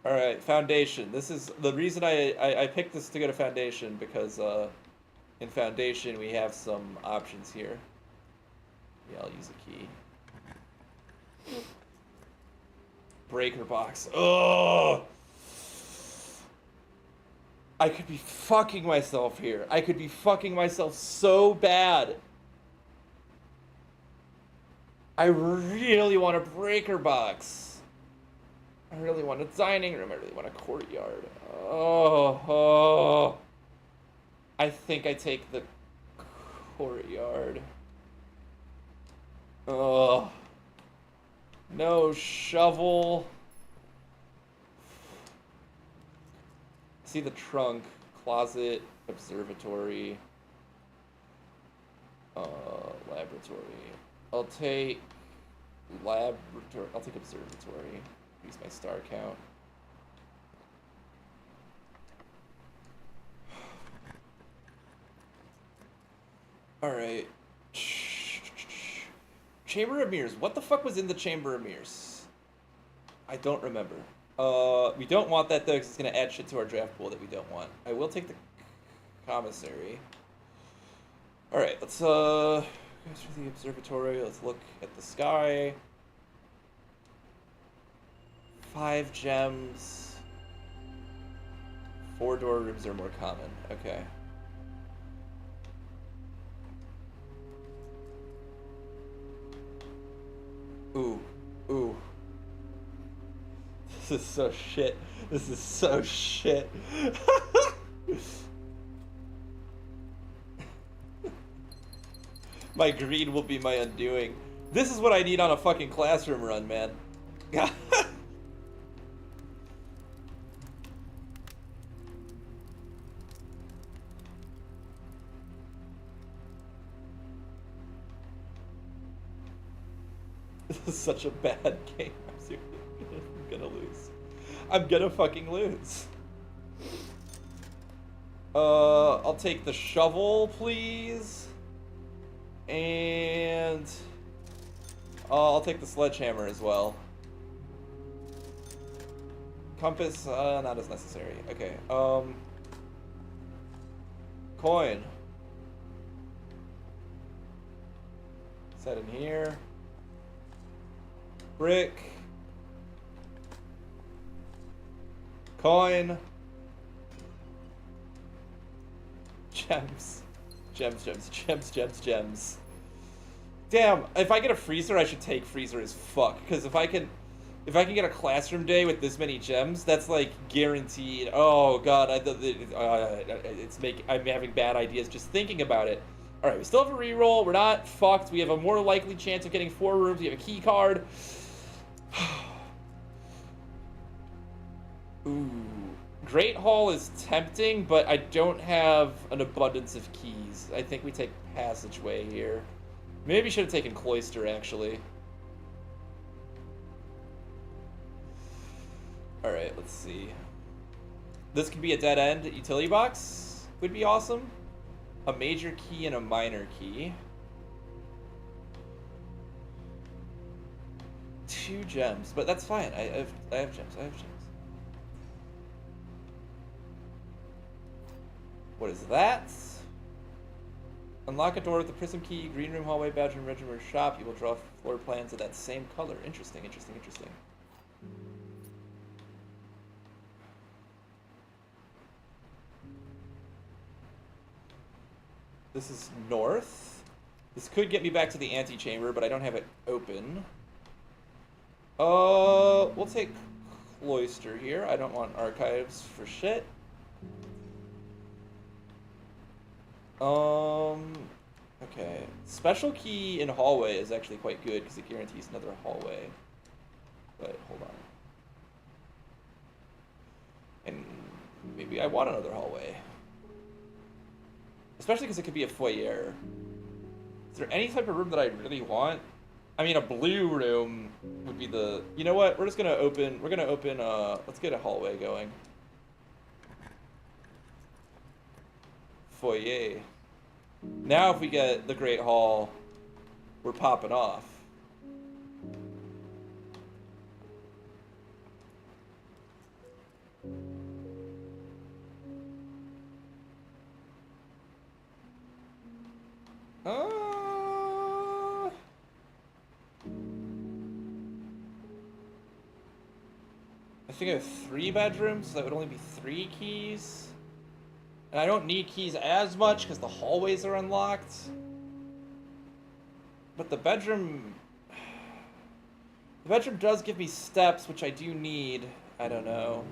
Alright, foundation. This is the reason I picked this to go to foundation, because in foundation we have some options here. Yeah, I'll use a key. Breaker box. Ugh! I could be fucking myself here. I could be fucking myself so bad. I really want a breaker box. I really want a dining room. I really want a courtyard. Oh. I think I take the courtyard. Oh. No shovel. See the trunk, closet, observatory, laboratory. I'll take laboratory. I'll take observatory. Use my star count. All right. Chamber of Mirrors. What the fuck was in the Chamber of Mirrors? I don't remember. We don't want that though, because it's gonna add shit to our draft pool that we don't want. I will take the commissary. All right, let's go through the observatory. Let's look at the sky. 5 gems. 4 door rooms are more common. Okay. Ooh. This is so shit. This is so shit. My greed will be my undoing. This is what I need on a fucking classroom run, man. This is such a bad game. I'm seriously gonna lose. I'm gonna fucking lose. I'll take the shovel, please. And I'll take the sledgehammer as well. Compass, not as necessary. Okay, coin. Set in here. Brick. Coin. Gems. Gems, gems, gems, gems, gems. Damn, if I get a freezer, I should take freezer as fuck. Because if I can get a classroom day with this many gems, that's like guaranteed. Oh god, I'm having bad ideas just thinking about it. All right, we still have a reroll. We're not fucked. We have a more likely chance of getting 4 rooms. We have a key card. Ooh, Great Hall is tempting, but I don't have an abundance of keys. I think we take Passageway here. Maybe we should have taken Cloister, actually. Alright, let's see. This could be a dead end utility box. Would be awesome. A major key and a minor key. 2 gems, but that's fine. I have gems. I have gems. What is that? Unlock a door with the prism key, green room, hallway, bedroom, or shop. You will draw floor plans of that same color. Interesting, interesting, interesting. This is north. This could get me back to the antechamber, but I don't have it open. We'll take Cloister here. I don't want archives for shit. Okay. Special key in hallway is actually quite good because it guarantees another hallway. But hold on. And maybe I want another hallway. Especially because it could be a foyer. Is there any type of room that I really want? I mean, a blue room would be the... You know what? We're just gonna open... let's get a hallway going. Foyer. Now if we get the Great Hall, we're popping off. I think I have 3 bedrooms, so that would only be 3 keys. And I don't need keys as much because the hallways are unlocked. But the bedroom does give me steps, which I do need. I don't know.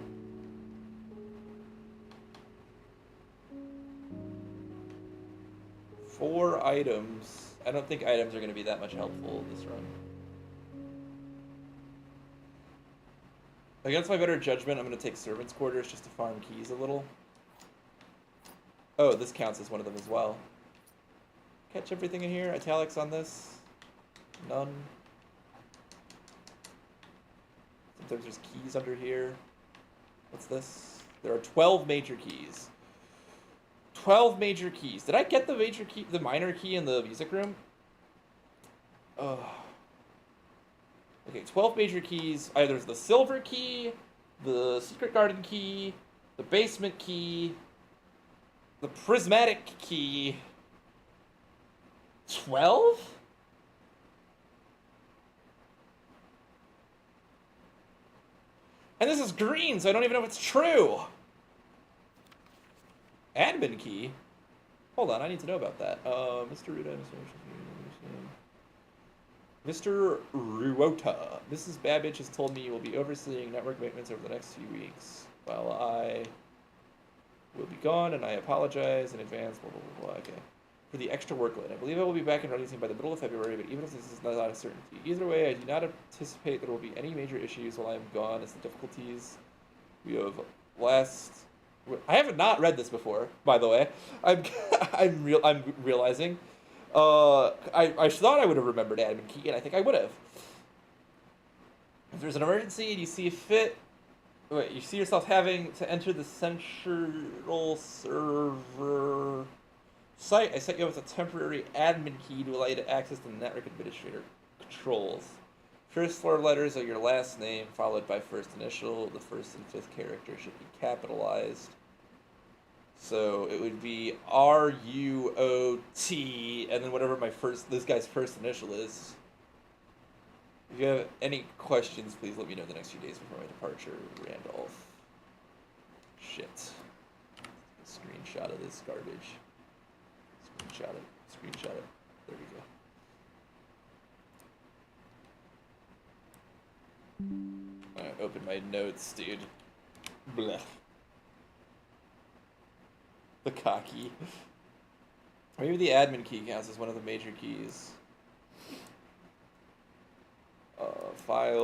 Four items. I don't think items are going to be that much helpful in this run. Against my better judgment, I'm going to take servants' quarters just to farm keys a little. Oh, this counts as one of them as well. Catch everything in here. Italics on this. None. Sometimes there's keys under here. What's this? There are 12 major keys. 12 major keys. Did I get the major key, the minor key in the music room? Ugh. Okay, 12 major keys. Either the silver key, the secret garden key, the basement key, the prismatic key. 12? And this is green, so I don't even know if it's true. Admin key? Hold on, I need to know about that. Mr. Ruta, Mr. Ruota. Mrs. Babbage has told me you will be overseeing network maintenance over the next few weeks while I will be gone, and I apologize in advance, blah, blah, blah, blah. Okay. For the extra workload. I believe I will be back and running soon by the middle of February, but even if this is not a certainty. Either way, I do not anticipate there will be any major issues while I am gone, as the difficulties we have last... I have not read this before, by the way. I'm realizing. I thought I would have remembered admin key, and I think I would have. If there's an emergency and you see fit... Wait, you see yourself having to enter the central server site, I set you up with a temporary admin key to allow you to access the network administrator controls. First 4 letters are your last name, followed by first initial. The first and fifth character should be capitalized. So it would be R-U-O-T, and then whatever this guy's first initial is. If you have any questions, please let me know the next few days before my departure, Randolph. Shit. Screenshot of this garbage. Screenshot it. Screenshot it. There we go. Alright, open my notes, dude. Blech. The cocky. Maybe the admin key counts as one of the major keys. File.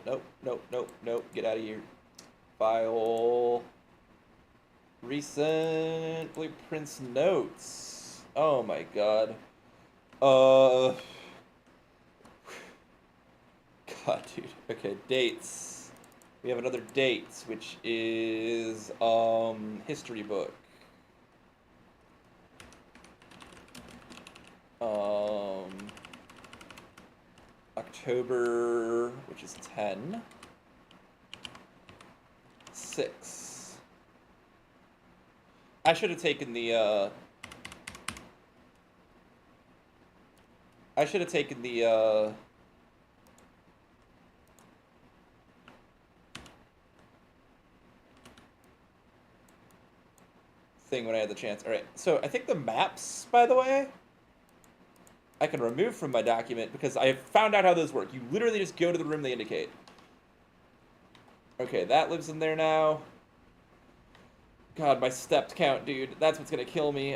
Nope, nope, nope, nope. Get out of here. File. Recent blueprints notes. Oh my god. God, dude. Okay, dates. We have another date, which is history book. October, which is 10. 6. I should have taken the thing when I had the chance. Alright, so I think the maps, by the way, I can remove from my document because I found out how those work. You literally just go to the room they indicate. Okay, that lives in there now. God, my stepped count, dude. That's what's gonna kill me.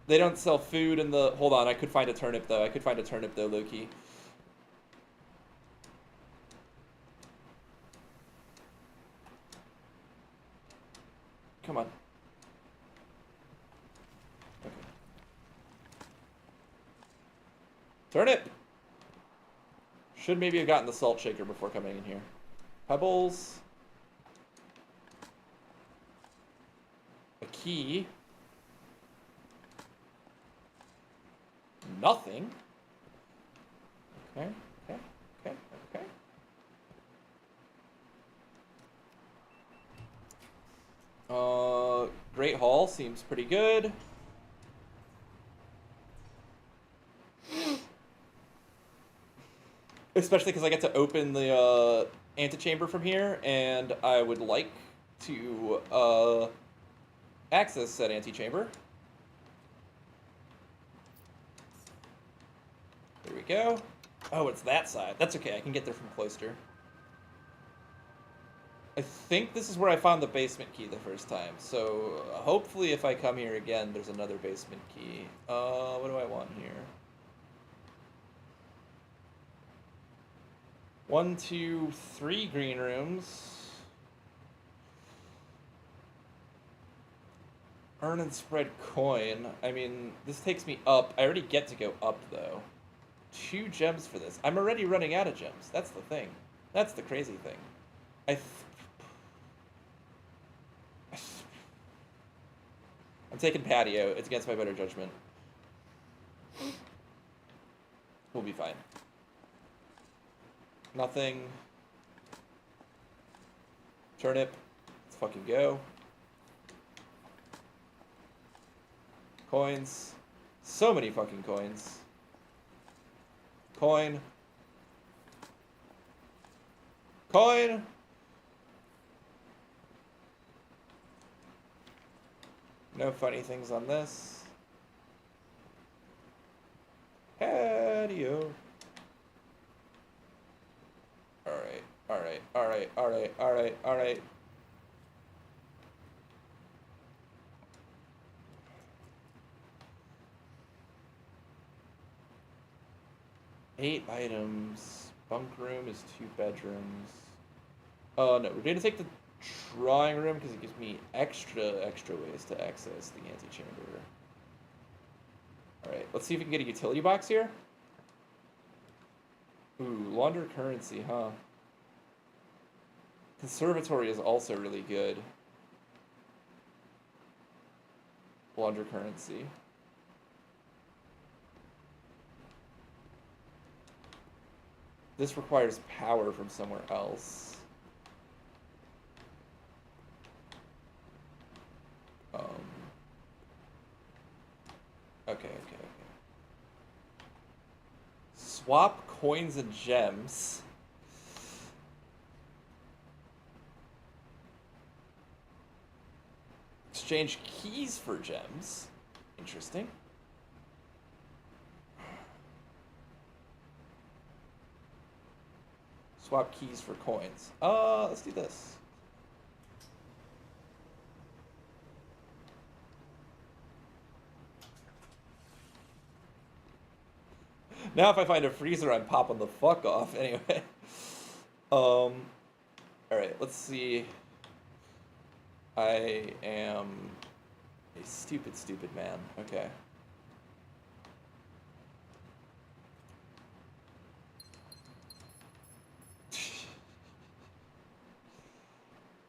They don't sell food in the... Hold on, I could find a turnip, though. Loki. Come on. Okay. Turnip! Should maybe have gotten the salt shaker before coming in here. Pebbles. A key. Nothing. Okay, okay, okay, okay. Great Hall seems pretty good. Especially because I get to open the antechamber from here, and I would like to access said antechamber. There we go. Oh, it's that side. That's okay, I can get there from Cloister. I think this is where I found the basement key the first time, so hopefully if I come here again, there's another basement key. What do I want here? 1, 2, 3 green rooms. Earn and spread coin. I mean, this takes me up. I already get to go up, though. 2 gems for this. I'm already running out of gems. That's the thing. That's the crazy thing. I'm taking patio. It's against my better judgment. We'll be fine. Nothing. Turnip. Let's fucking go. Coins. So many fucking coins. Coin. Coin. No funny things on this. Patio. Alright, alright, alright, alright, alright, alright. Eight items. Bunk room is 2 bedrooms. Oh no, we're gonna take the drawing room because it gives me extra ways to access the antechamber. Alright, let's see if we can get a utility box here. Ooh, launder currency, huh? Conservatory is also really good. Launder currency. This requires power from somewhere else. Okay. Swap coins and gems. Exchange keys for gems. Interesting. Swap keys for coins. Let's do this. Now if I find a freezer, I'm popping the fuck off. Anyway. Alright, let's see. I am a stupid, stupid man. Okay.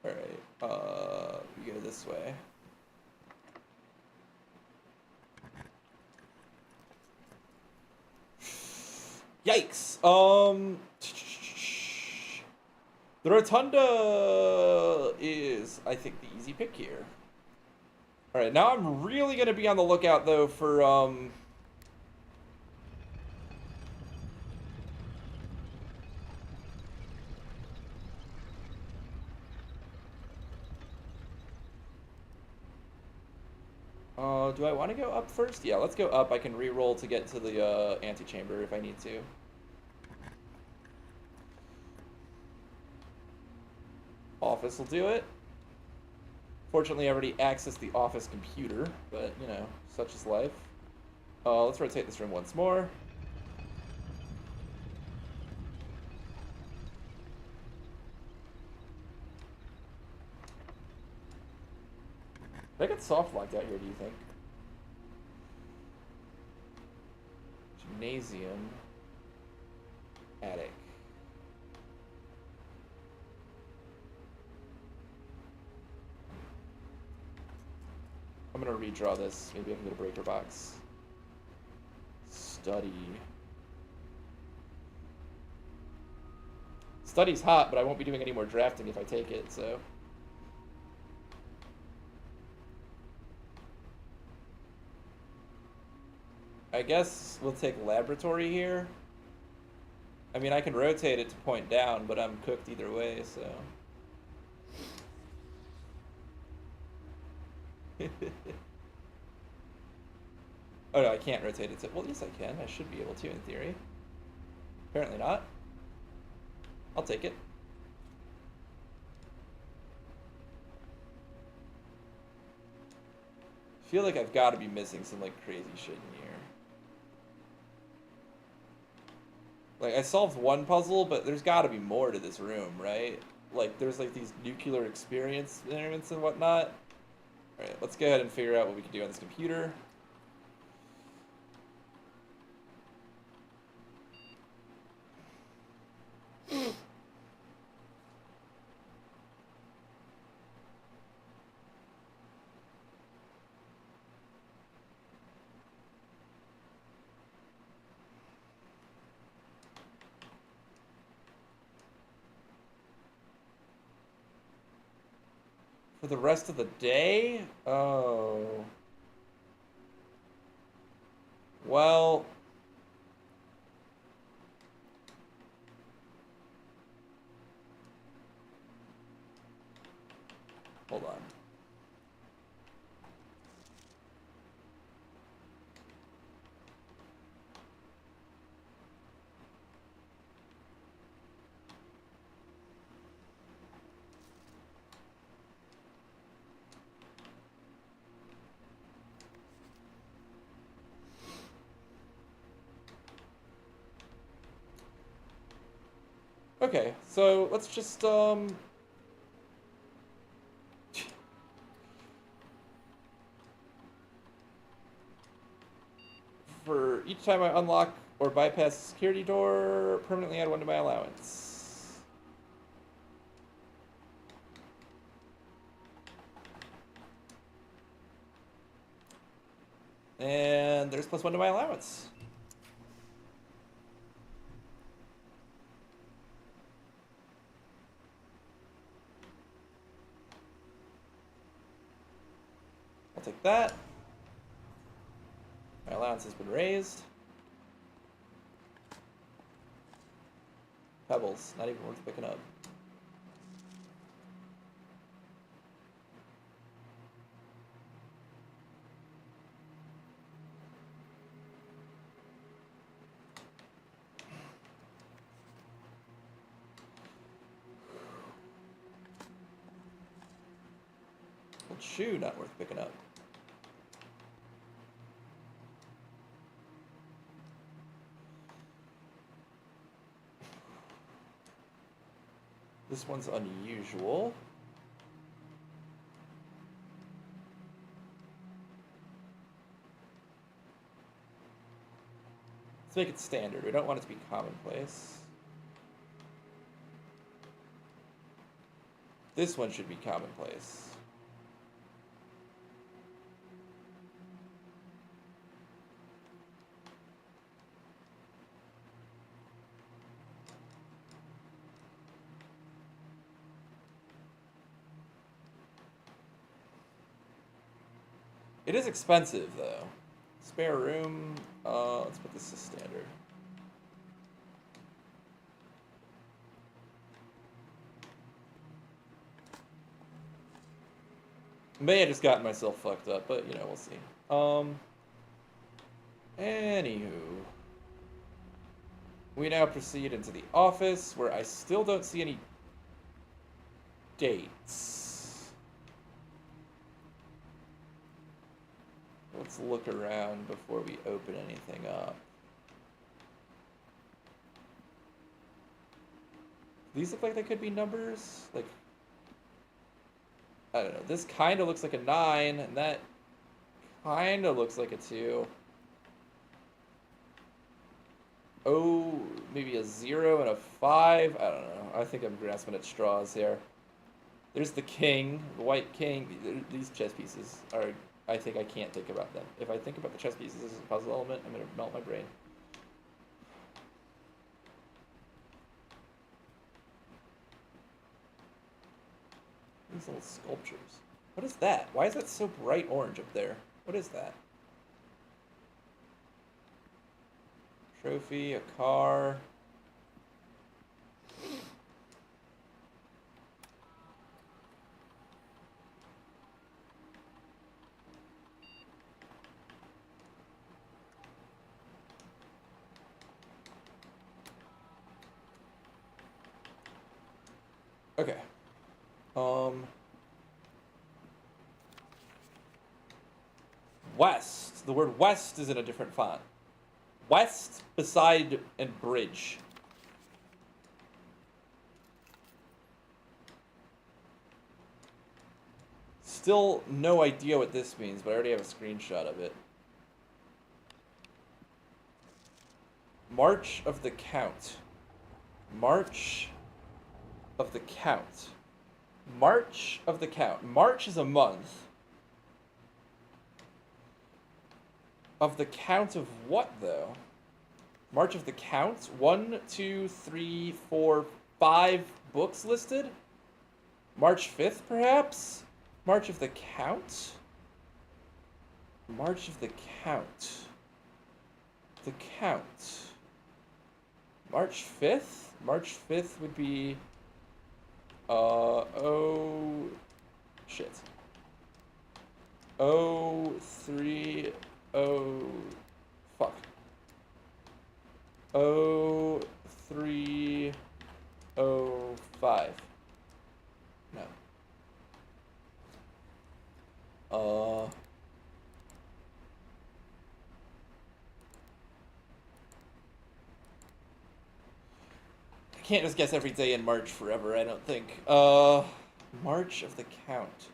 Alright, we go this way. Yikes! The Rotunda is, I think, the easy pick here. Alright, now I'm really gonna be on the lookout, though, for, do I want to go up first? Yeah, let's go up. I can re-roll to get to the, antechamber if I need to. Office will do it. Fortunately, I already accessed the office computer, but, you know, such is life. Let's rotate this room once more. Did I get soft locked out here, do you think? Gymnasium. Attic. I'm gonna redraw this. Maybe I can get a breaker box. Study. Study's hot, but I won't be doing any more drafting if I take it, so. I guess we'll take laboratory here. I mean, I can rotate it to point down, but I'm cooked either way, so. Oh no, I can't rotate it to, well, yes I can. I should be able to in theory. Apparently not. I'll take it. I feel like I've got to be missing some like crazy shit in here. Like, I solved one puzzle, but there's got to be more to this room, right? Like, there's like these nuclear experiments and whatnot. Alright, let's go ahead and figure out what we can do on this computer. For the rest of the day? Oh. Well. Hold on. Okay, so let's just, for each time I unlock or bypass a security door, permanently add 1 to my allowance. And there's +1 to my allowance. I'll take that. My allowance has been raised. Pebbles, not even worth picking up. Old shoe, not worth picking up. This one's unusual. Let's make it standard. We don't want it to be commonplace. This one should be commonplace. It is expensive, though. Spare room. Let's put this as standard. May have just gotten myself fucked up, but you know, we'll see. Anywho. We now proceed into the office, where I still don't see any dates. Let's look around before we open anything up. These look like they could be numbers? Like, I don't know. This kind of looks like a 9, and that kind of looks like a 2. Oh, maybe a 0 and a 5? I don't know. I think I'm grasping at straws here. There's the king, the white king. These chess pieces are... I think I can't think about them. If I think about the chess pieces as a puzzle element, I'm going to melt my brain. These little sculptures. What is that? Why is that so bright orange up there? What is that? Trophy, a car. Okay. West. The word west is in a different font. West, beside, and bridge. Still no idea what this means, but I already have a screenshot of it. March of the Count. March of the Count. March of the Count. March is a month. Of the count of what, though? March of the Count? 1, 2, 3, 4, 5 books listed? March 5th, perhaps? March of the Count? March of the Count. The Count. March 5th? March 5th would be... oh... Shit. Oh, 3... Oh, fuck. Oh, 3, oh, 5. No. I can't just guess every day in March forever, I don't think. March of the Count.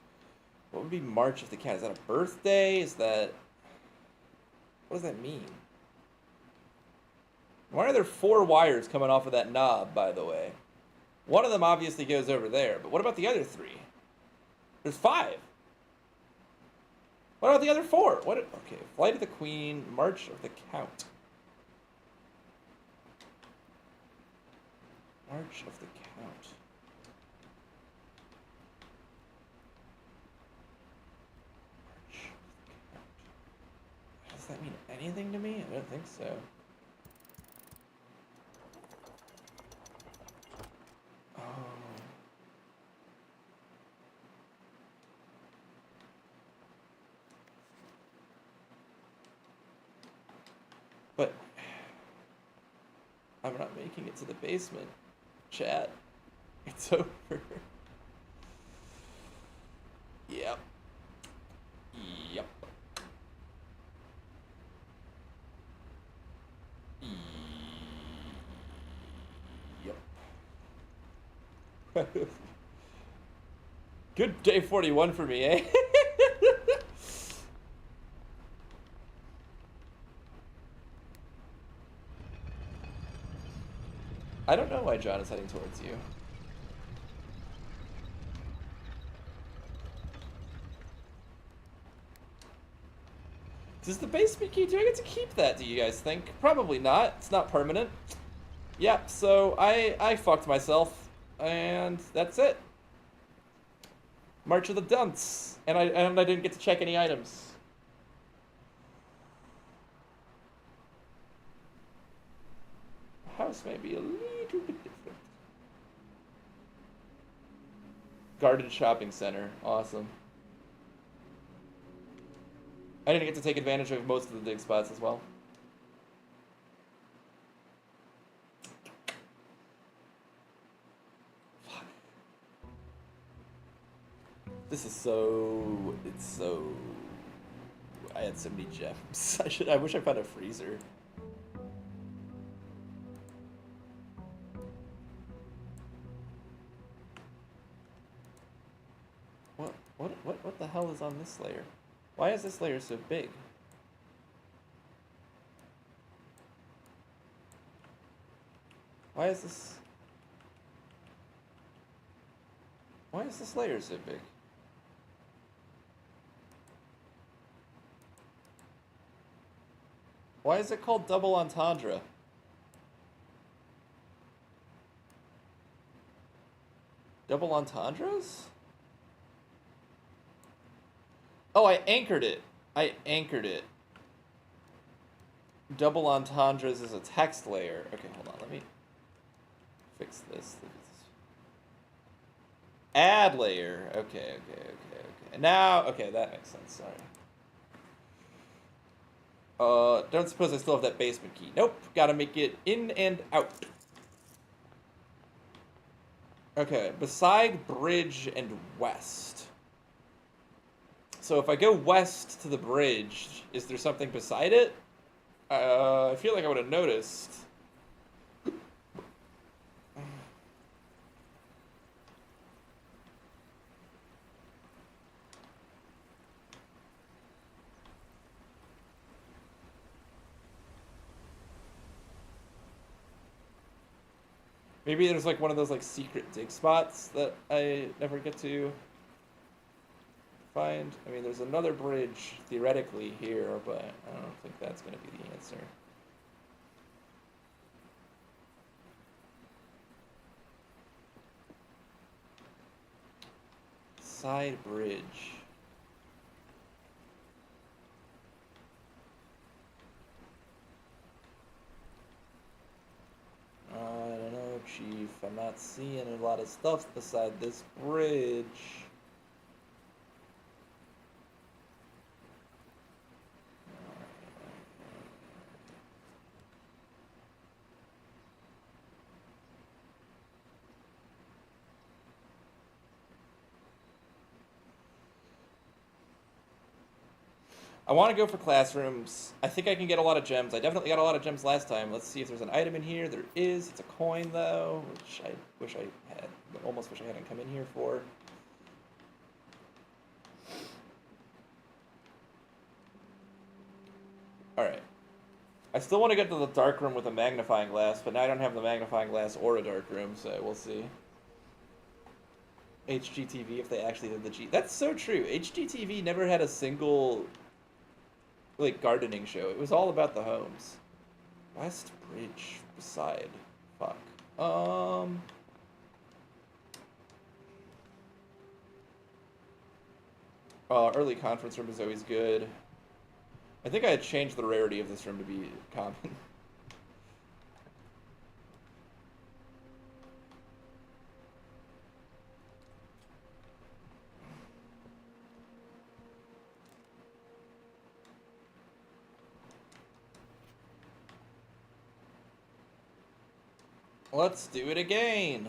What would be March of the Count? Is that a birthday? Is that... What does that mean? Why are there 4 wires coming off of that knob, by the way? One of them obviously goes over there, but what about the other 3? There's 5. What about the other 4? What? Okay, Flight of the Queen, March of the Count. March of the Count. Does that mean anything to me? I don't think so. Oh. But I'm not making it to the basement, chat. It's over. Yep. Good day 41 for me, eh? I don't know why John is heading towards you. Does the basement key, do I get to keep that, do you guys think? Probably not. It's not permanent. Yeah, so I fucked myself, and that's it. March of the Dunce. And I didn't get to check any items. The house may be a little bit different. Garden Shopping Center. Awesome. I didn't get to take advantage of most of the dig spots as well. Fuck. This is so... It's so... I had so many gems. I wish I found a freezer. What the hell is on this layer? Why is this layer so big? Why is this layer so big? Why is it called double entendre? Double entendres? Oh, I anchored it. Double entendres is a text layer. Okay, hold on. Let me fix this. Add layer. Okay. Now, okay, that makes sense. Sorry. Don't suppose I still have that basement key. Nope. Gotta make it in and out. Okay, beside bridge and west. So if I go west to the bridge, is there something beside it? I feel like I would have noticed. Maybe there's like one of those like secret dig spots that I never get to find. I mean, there's another bridge theoretically here, but I don't think that's going to be the answer. Side bridge. I don't know, Chief. I'm not seeing a lot of stuff beside this bridge. I want to go for classrooms. I think I can get a lot of gems. I definitely got a lot of gems last time. Let's see if there's an item in here. There is. It's a coin, though, which I wish I had. Almost wish I hadn't come in here for. Alright. I still want to get to the dark room with a magnifying glass, but now I don't have the magnifying glass or a dark room, so we'll see. HGTV, if they actually did the G... That's so true. HGTV never had a single... like gardening show. It was all about the homes. West Bridge beside. Fuck. Early conference room is always good. I think I had changed the rarity of this room to be common. Let's do it again.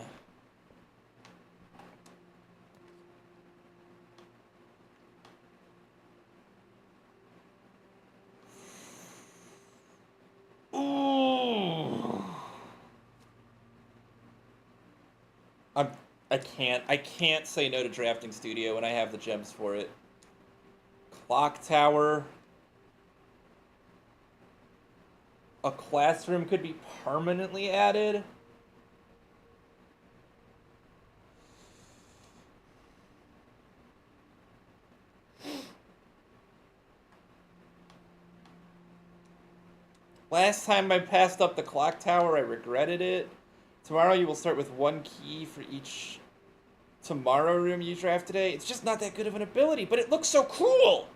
Ooh. I can't say no to Drafting Studio when I have the gems for it. Clock Tower. A classroom could be permanently added. Last time I passed up the clock tower, I regretted it. Tomorrow you will start with 1 key for each tomorrow room you draft today. It's just not that good of an ability, but it looks so cool!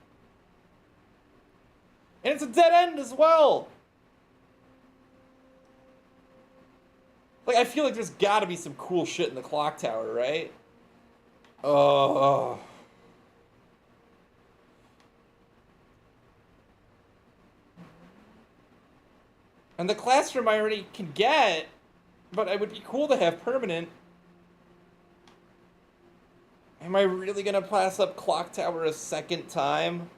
And it's a dead end as well! Like, I feel like there's gotta be some cool shit in the clock tower, right? Oh. And the classroom I already can get, but it would be cool to have permanent. Am I really gonna pass up Clock Tower a second time?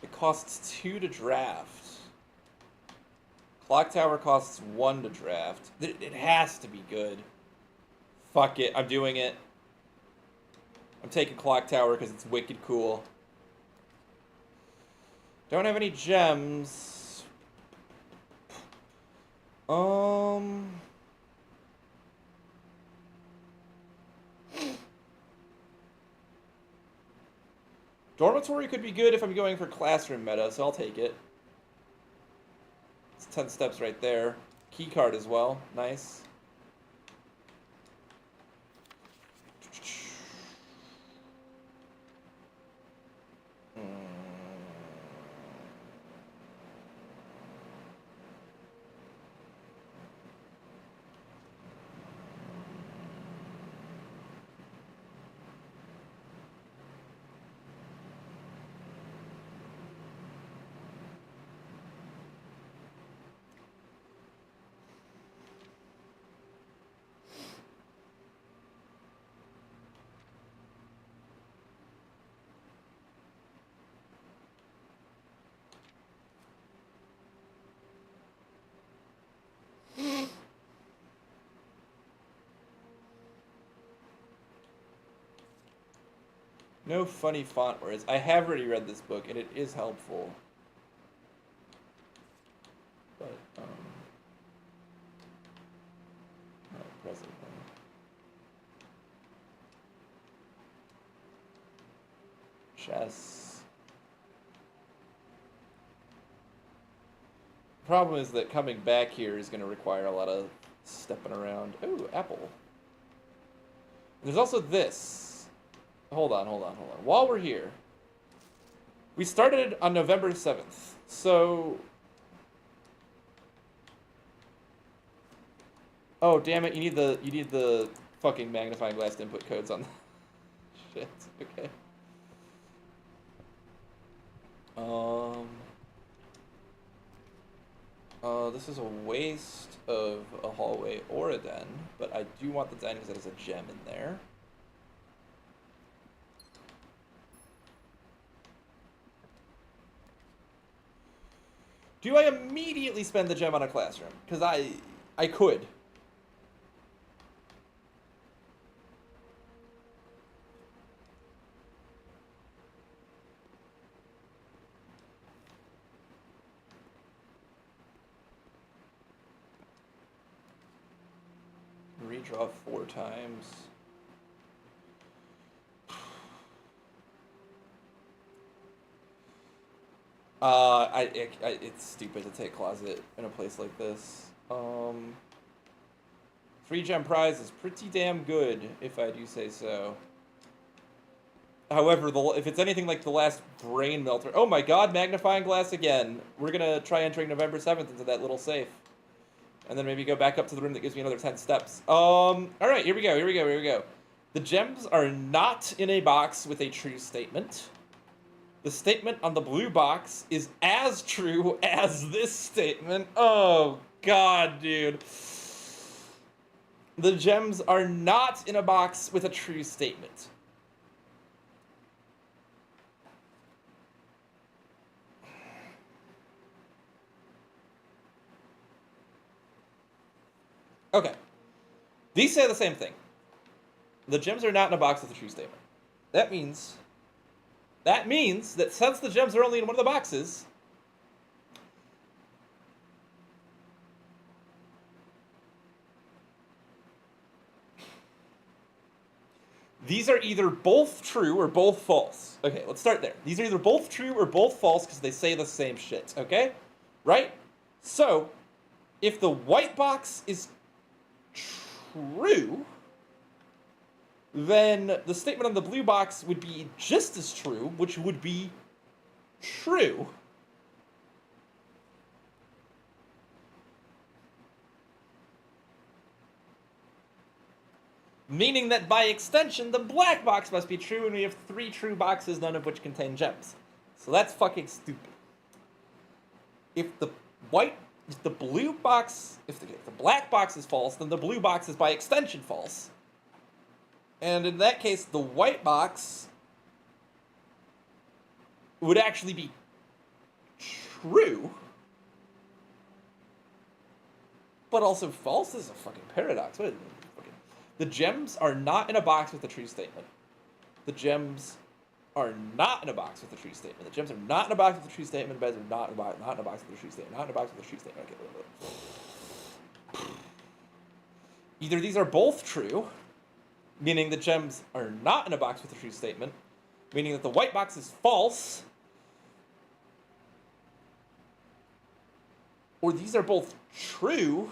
It costs 2 to draft. Clock Tower costs 1 to draft. It has to be good. Fuck it, I'm doing it. I'm taking Clock Tower because it's wicked cool. Don't have any gems. Dormitory could be good if I'm going for classroom meta, so I'll take it. It's 10 steps right there. Key card as well. Nice. No funny font words. I have already read this book, and it is helpful. But, not presently. Chess. Problem is that coming back here is going to require a lot of stepping around. Oh, apple. There's also this. Hold on. While we're here, we started on November 7th, so... Oh, damn it, you need the fucking magnifying glass input codes on the... Shit, okay. This is a waste of a hallway or a den, but I do want the den because it has a gem in there. Do I immediately spend the gem on a classroom? Because I could. Redraw 4 times. It's stupid to take Closet in a place like this. 3 gem prize is pretty damn good, if I do say so. However, if it's anything like the last Brain Melter... Oh my god, magnifying glass again. We're gonna try entering November 7th into that little safe. And then maybe go back up to the room that gives me another 10 steps. Alright, here we go. The gems are not in a box with a true statement. The statement on the blue box is as true as this statement. Oh, God, dude. The gems are not in a box with a true statement. Okay. These say the same thing. The gems are not in a box with a true statement. That means that since the gems are only in one of the boxes, these are either both true or both false. Okay, let's start there. These are either both true or both false because they say the same shit, okay? Right? So, if the white box is true, then the statement on the blue box would be just as true, which would be true. Meaning that by extension, the black box must be true, and we have 3 true boxes, none of which contain gems. So that's fucking stupid. If the black box is false, then the blue box is by extension false. And in that case, the white box would actually be true, but also false. This is a fucking paradox. What is it? The gems are not in a box with a true statement. The gems are not in a box with a true statement. The gems are not in a box with a true statement. The gems are not in a box with a true statement. Not in a box with a true statement. Okay. Either these are both true, meaning the gems are not in a box with a true statement, meaning that the white box is false, or these are both true.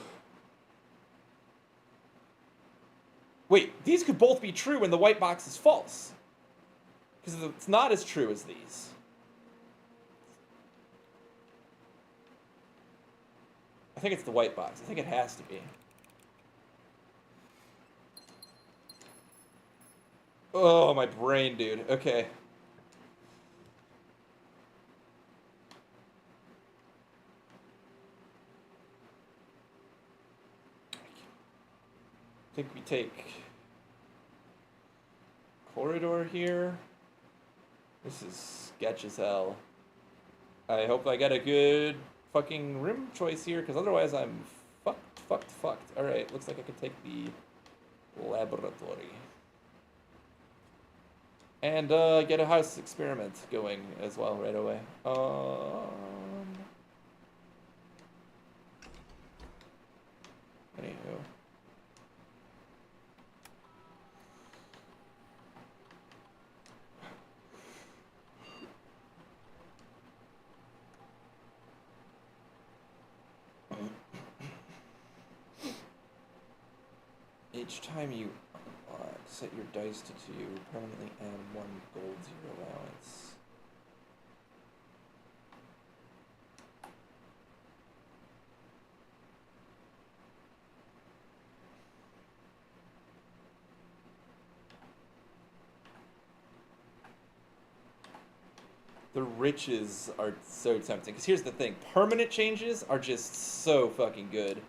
Wait, these could both be true and the white box is false. Because it's not as true as these. I think it's the white box. I think it has to be. Oh, my brain, dude. Okay. I think we take corridor here. This is sketch as hell. I hope I get a good fucking room choice here, because otherwise I'm fucked. Alright, looks like I could take the laboratory. And get a house experiment going as well right away. Anywho. Each time you set your dice to 2, permanently add 1 gold to your allowance. The riches are so tempting. Because here's the thing. Permanent changes are just so fucking good.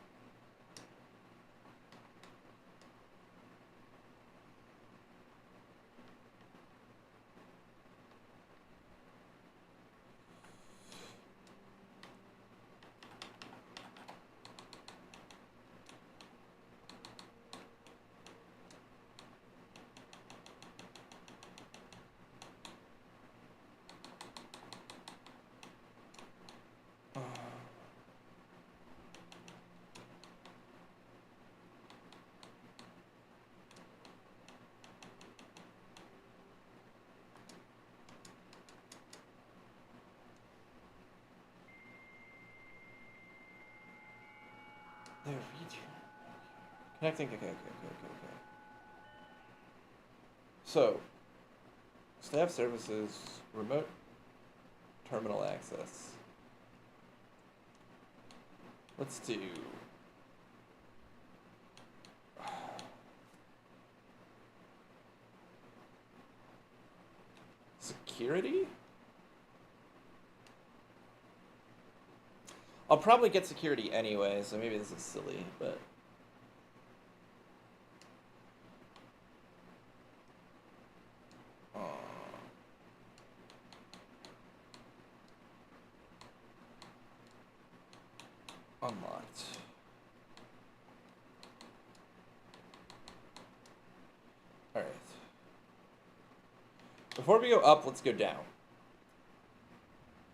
There, connecting. Okay. So, staff services, remote terminal access. Let's do security. I'll probably get security anyway, so maybe this is silly, but unlocked. Alright. Before we go up, let's go down.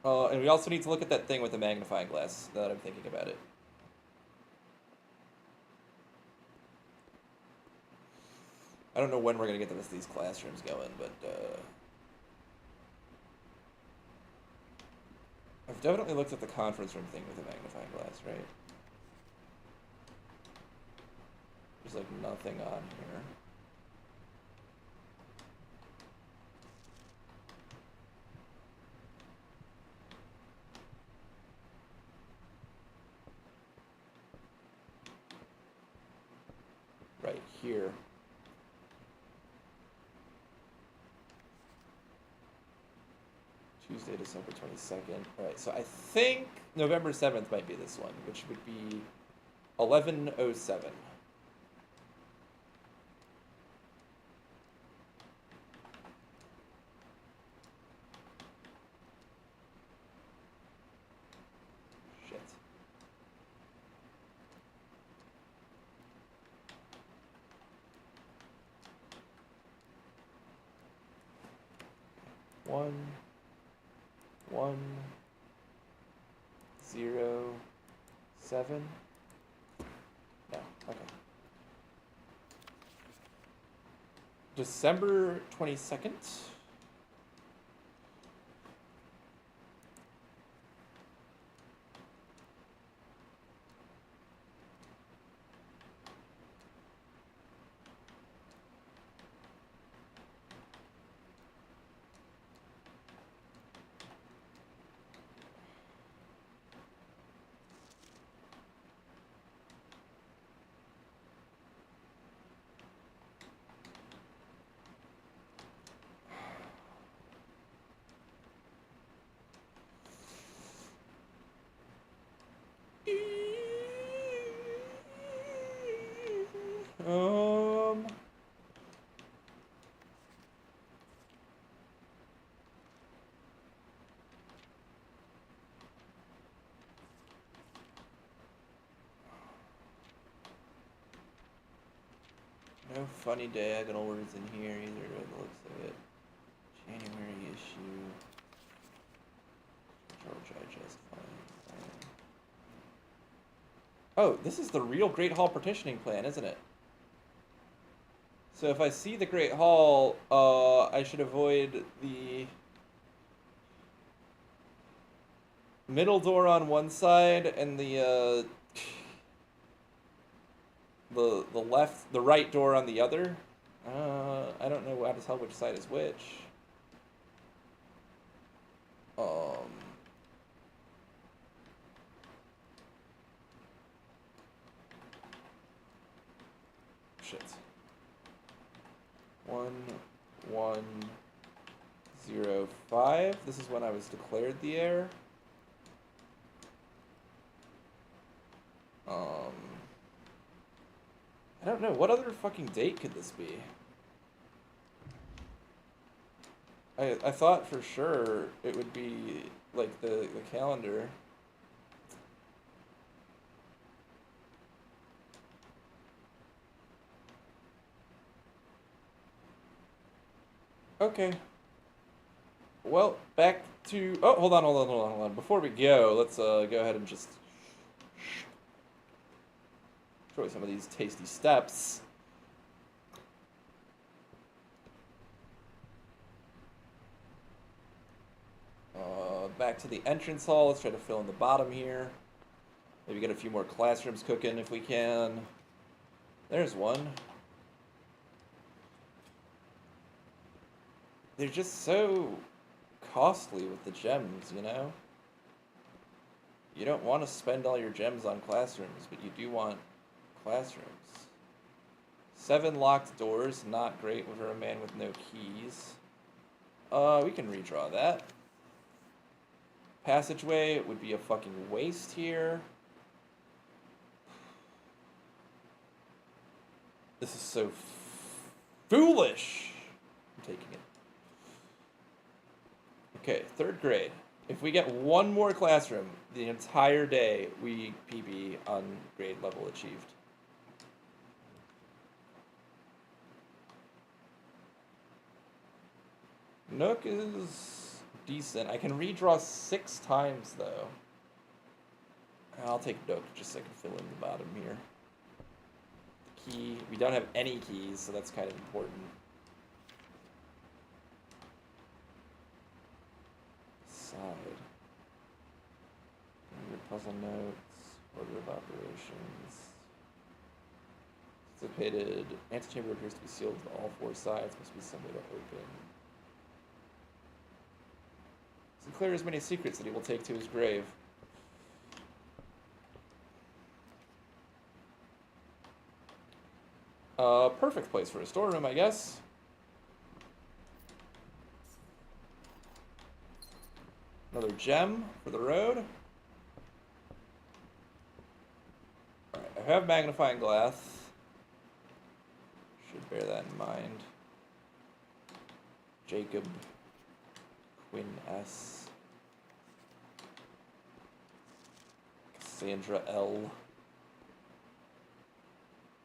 And we also need to look at that thing with the magnifying glass, now that I'm thinking about it. I don't know when we're going to get the rest of these classrooms going, but I've definitely looked at the conference room thing with the magnifying glass, right? There's like nothing on here. Right here. Tuesday, December 22nd. Alright, so I think November 7th might be this one, which would be 11:07. Shit. One, 7. No, okay. December 22nd. No funny diagonal words in here either, by the looks of it. January issue. Georgia just fine. Oh, this is the real Great Hall partitioning plan, isn't it? So if I see the Great Hall, I should avoid the middle door on one side and the right door on the other. I don't know how to tell which side is which. Shit. 1105. This is when I was declared the heir. I don't know. What other fucking date could this be? I thought for sure it would be like the calendar. Okay. Well, back to... Oh, hold on. Before we go, let's go ahead and just show you some of these tasty steps. Back to the entrance hall. Let's try to fill in the bottom here. Maybe get a few more classrooms cooking if we can. There's one. They're just so costly with the gems, you know? You don't want to spend all your gems on classrooms, but you do want classrooms. 7 locked doors, not great for a man with no keys. We can redraw that. Passageway would be a fucking waste here. This is so foolish. I'm taking it. Okay, 3rd grade. If we get one more classroom, the entire day we PB on grade level achieved. Nook is decent. I can redraw 6 times, though. I'll take Nook just so I can fill in the bottom here. Key. We don't have any keys, so that's kind of important. Side. Your puzzle notes. Order of operations. Anticipated. Antechamber appears to be sealed with all 4 sides. Must be some way to open. Sinclair has many secrets that he will take to his grave. Perfect place for a storeroom, I guess. Another gem for the road. Alright, I have magnifying glass. Should bear that in mind. Jacob Quinn S. Cassandra L.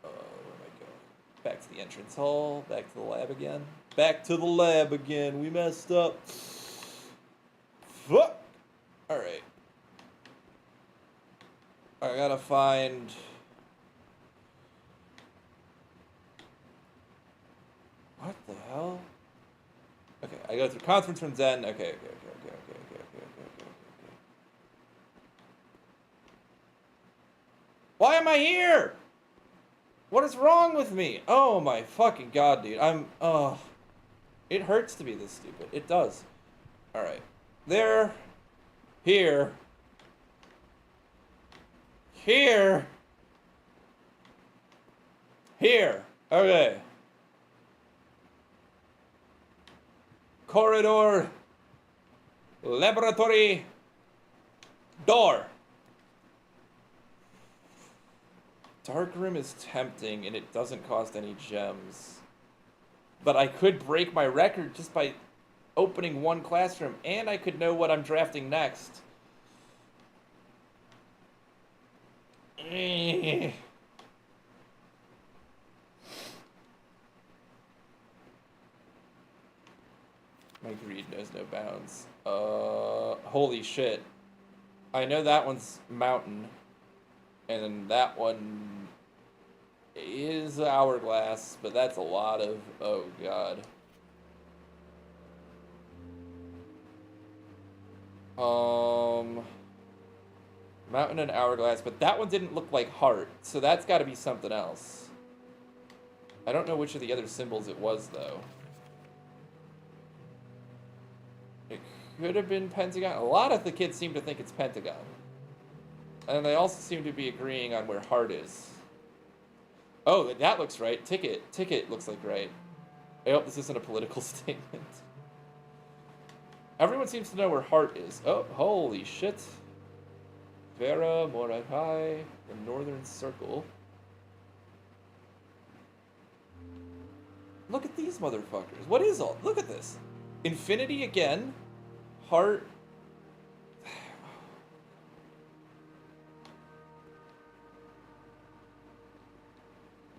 Where am I going? Back to the entrance hall. Back to the lab again. Back to the lab again. We messed up. Fuck! Alright. I gotta find... What the hell? Okay, I go through conference room Zen. Okay. Why am I here? What is wrong with me? Oh my fucking god, dude. It hurts to be this stupid. It does. Alright. There. Here. Here. Here. Okay. Corridor. Laboratory. Door. Dark room is tempting and it doesn't cost any gems. But I could break my record just by opening one classroom, and I could know what I'm drafting next. My greed knows no bounds. Holy shit. I know that one's mountain. And then that one is hourglass, but that's a lot of... Oh, God. Mountain and hourglass, but that one didn't look like heart, so that's got to be something else. I don't know which of the other symbols it was, though. It could have been pentagon. A lot of the kids seem to think it's pentagon. And they also seem to be agreeing on where heart is. Oh, that looks right. Ticket looks like right. I hope this isn't a political statement. Everyone seems to know where heart is. Oh, holy shit. Vera, Morakai, the Northern Circle. Look at these motherfuckers. What is all? Look at this. Infinity again. Heart.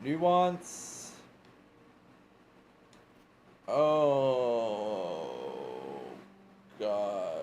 Nuance. Oh, God.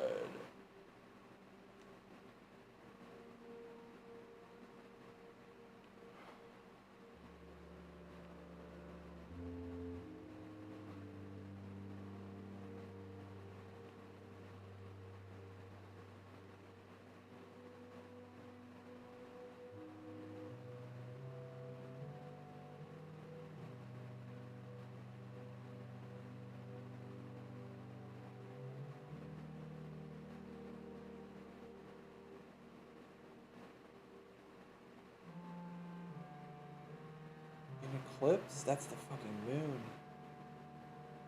Eclipse? That's the fucking moon.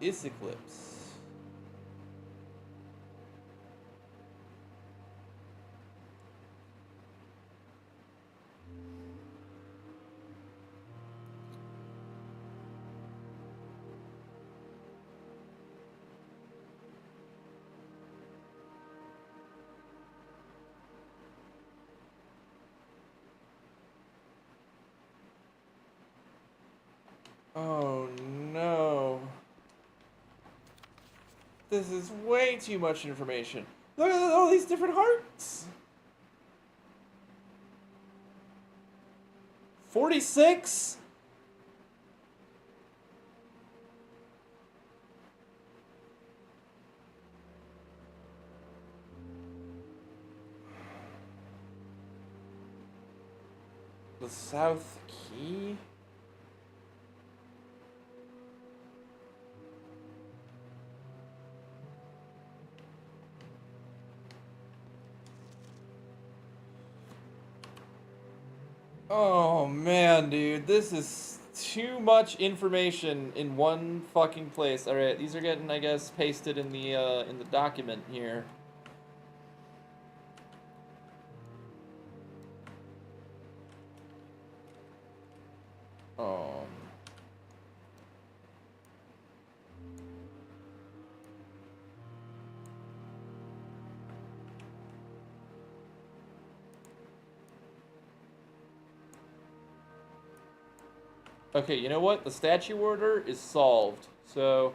Is eclipse. Oh no. This is way too much information. Look at all these different hearts. 46? The South Key? Oh man, dude, this is too much information in one fucking place. All right, these are getting, I guess, pasted in the document here. Um. Okay, you know what? The statue order is solved. So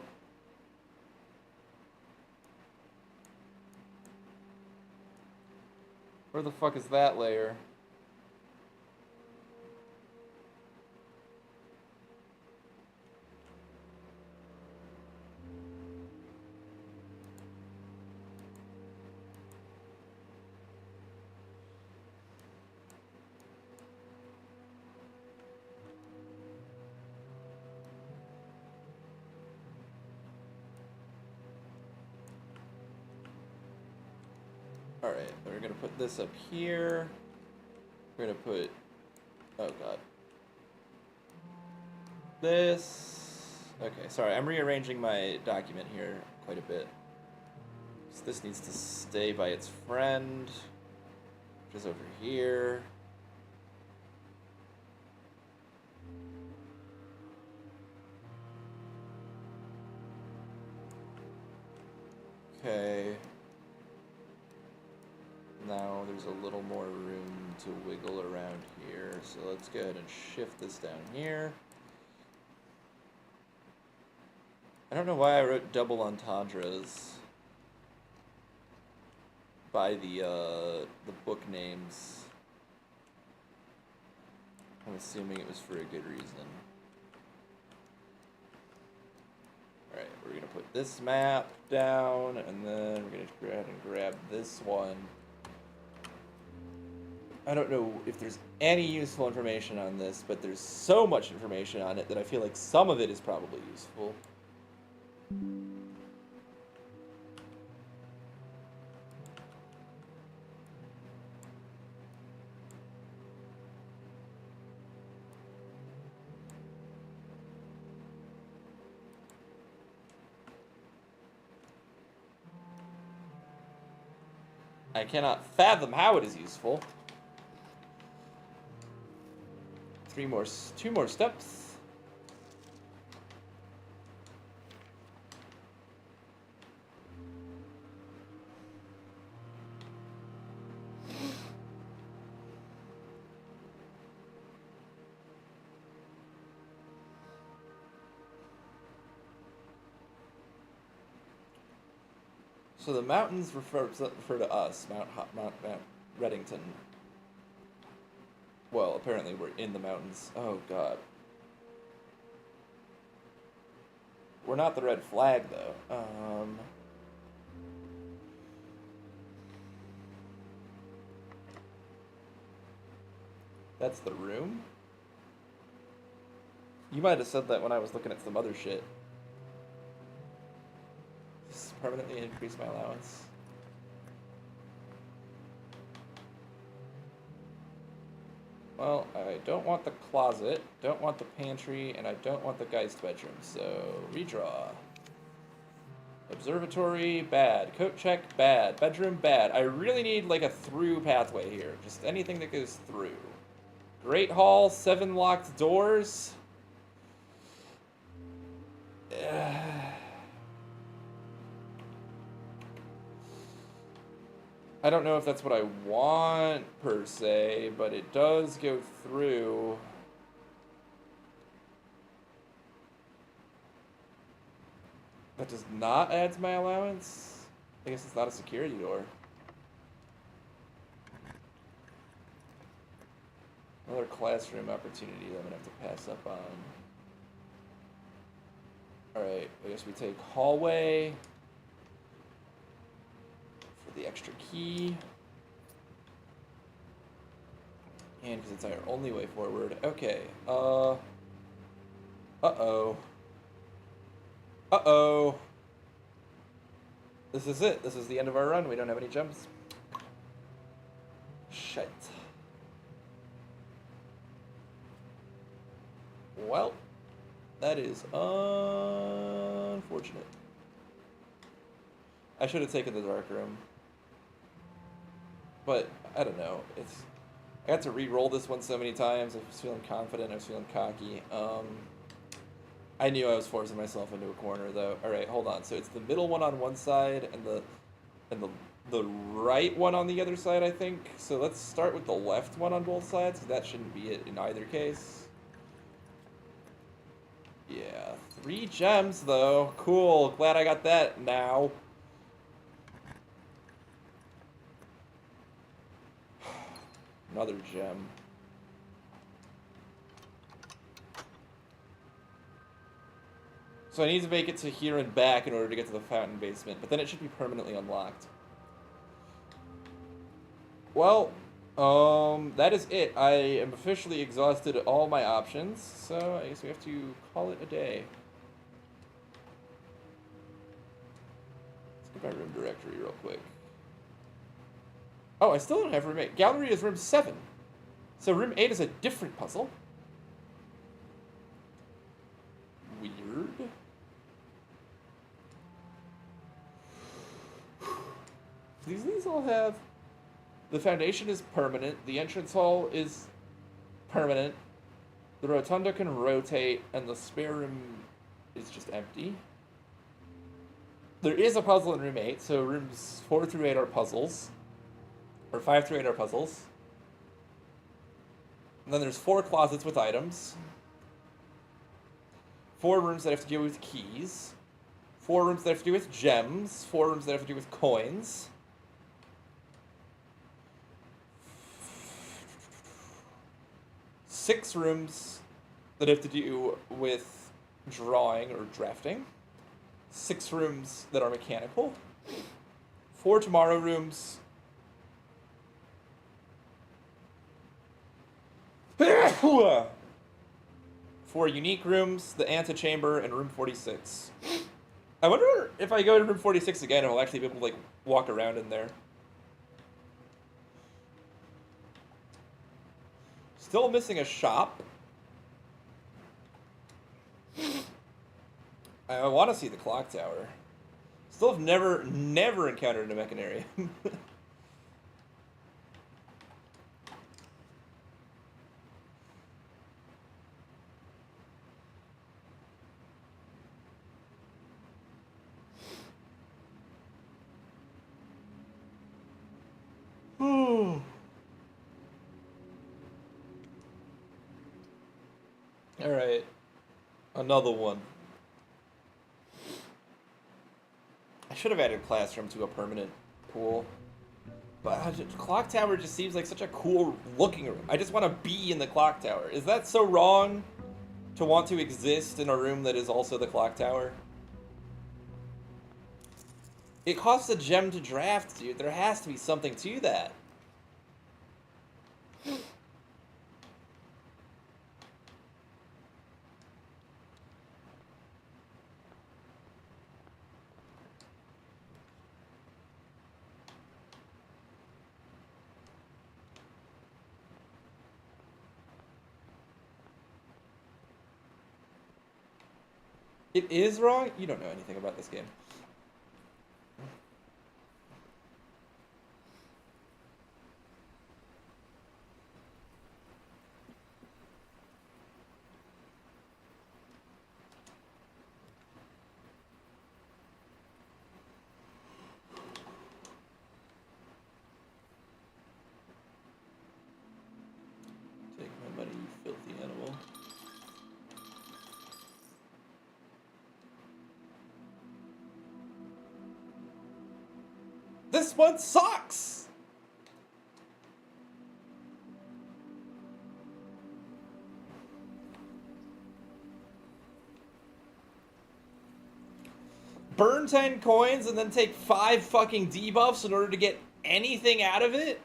where the fuck is that layer? Alright, we're gonna put this up here. We're gonna put, oh god. This, okay, sorry, I'm rearranging my document here quite a bit. So this needs to stay by its friend, which is over here. Okay. Now there's a little more room to wiggle around here, so let's go ahead and shift this down here. I don't know why I wrote double entendres by the book names. I'm assuming it was for a good reason. Alright, we're gonna put this map down, and then we're gonna go ahead and grab this one. I don't know if there's any useful information on this, but there's so much information on it that I feel like some of it is probably useful. I cannot fathom how it is useful. Two more steps. So the mountains refer to us, Mount Reddington. Well, apparently we're in the mountains. Oh, God. We're not the red flag, though. That's the room? You might have said that when I was looking at some other shit. Just permanently increase my allowance. Well, I don't want the closet, don't want the pantry, and I don't want the Geist bedroom, so redraw. Observatory, bad. Coat check, bad. Bedroom, bad. I really need like a through pathway here. Just anything that goes through. Great Hall, 7 locked doors. I don't know if that's what I want, per se, but it does go through. That does not add to my allowance. I guess it's not a security door. Another classroom opportunity that I'm gonna have to pass up on. Alright, I guess we take hallway for the extra key. And because it's our only way forward. Okay, uh-oh. Uh-oh. This is it. This is the end of our run. We don't have any jumps. Shit. Well, that is unfortunate. I should have taken the dark room. But, I don't know. I got to re-roll this one so many times. I was feeling confident. I was feeling cocky. I knew I was forcing myself into a corner, though. All right, hold on. So it's the middle one on one side and the right one on the other side, I think. So let's start with the left one on both sides, because that shouldn't be it in either case. Yeah, 3 gems, though. Cool. Glad I got that now. Another gem. So I need to make it to here and back in order to get to the fountain basement, but then it should be permanently unlocked. Well, that is it. I am officially exhausted all my options, so I guess we have to call it a day. Let's get my room directory real quick. Oh, I still don't have room 8. Gallery is room 7. So room 8 is a different puzzle. Weird. These all have... The foundation is permanent. The entrance hall is permanent. The rotunda can rotate, and the spare room is just empty. There is a puzzle in room 8, so rooms 4 through 8 are puzzles. Or 5 through 8 are puzzles. And then there's 4 closets with items. 4 rooms that have to do with keys. 4 rooms that have to do with gems. 4 rooms that have to do with coins. 6 rooms that have to do with drawing or drafting. 6 rooms that are mechanical. 4 tomorrow rooms. 4 unique rooms, the antechamber, and room 46. I wonder if I go to room 46 again, if I'll actually be able to, like, walk around in there. Still missing a shop. I want to see the clock tower. Still have never encountered a mechanarium. Alright. Another one. I should have added classroom to a permanent pool. But clock tower just seems like such a cool looking room. I just want to be in the clock tower. Is that so wrong to want to exist in a room that is also the clock tower? It costs a gem to draft, dude. There has to be something to that. It is wrong? You don't know anything about this game. Take my money, you filthy animal. This one sucks! Burn 10 coins and then take 5 fucking debuffs in order to get anything out of it?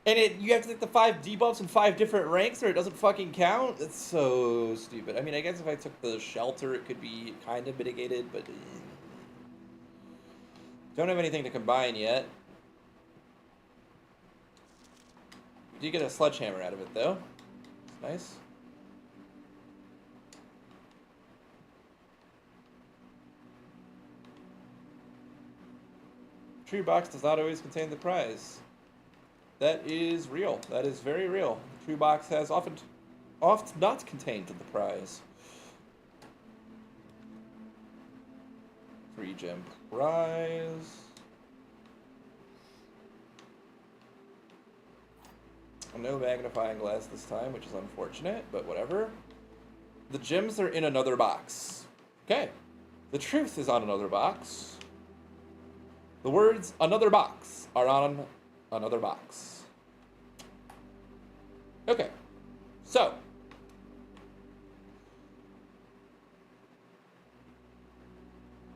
And you have to take the 5 debuffs in 5 different ranks or it doesn't fucking count? It's so stupid. I mean, I guess if I took the shelter, it could be kind of mitigated, but... Don't have anything to combine yet. Do get a sledgehammer out of it, though. It's nice. True box does not always contain the prize. That is real. That is very real. The true box has often not contained the prize. 3 gem prize. No magnifying glass this time, which is unfortunate, but whatever. The gems are in another box. Okay. The truth is on another box. The words another box are on another box. Okay. So.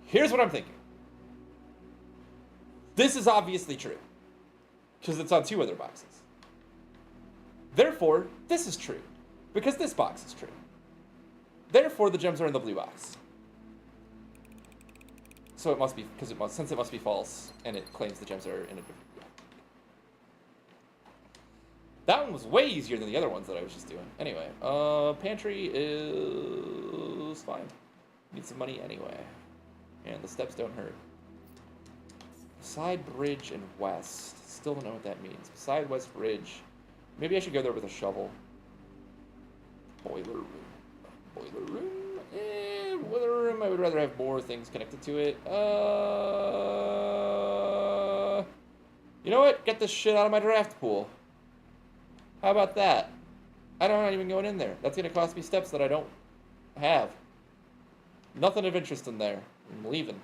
Here's what I'm thinking. This is obviously true. Because it's on 2 other boxes. Therefore, this is true. Because this box is true. Therefore, the gems are in the blue box. So it must be, since it must be false, and it claims the gems are in a different... Yeah. That one was way easier than the other ones that I was just doing. Anyway, pantry is fine. Need some money anyway. And the steps don't hurt. Side bridge and west. Still don't know what that means. Side west bridge. Maybe I should go there with a shovel. Boiler room. Boiler room? Boiler room, I would rather have more things connected to it. You know what? Get this shit out of my draft pool. How about that? I'm not even going in there. That's going to cost me steps that I don't have. Nothing of interest in there. I'm leaving.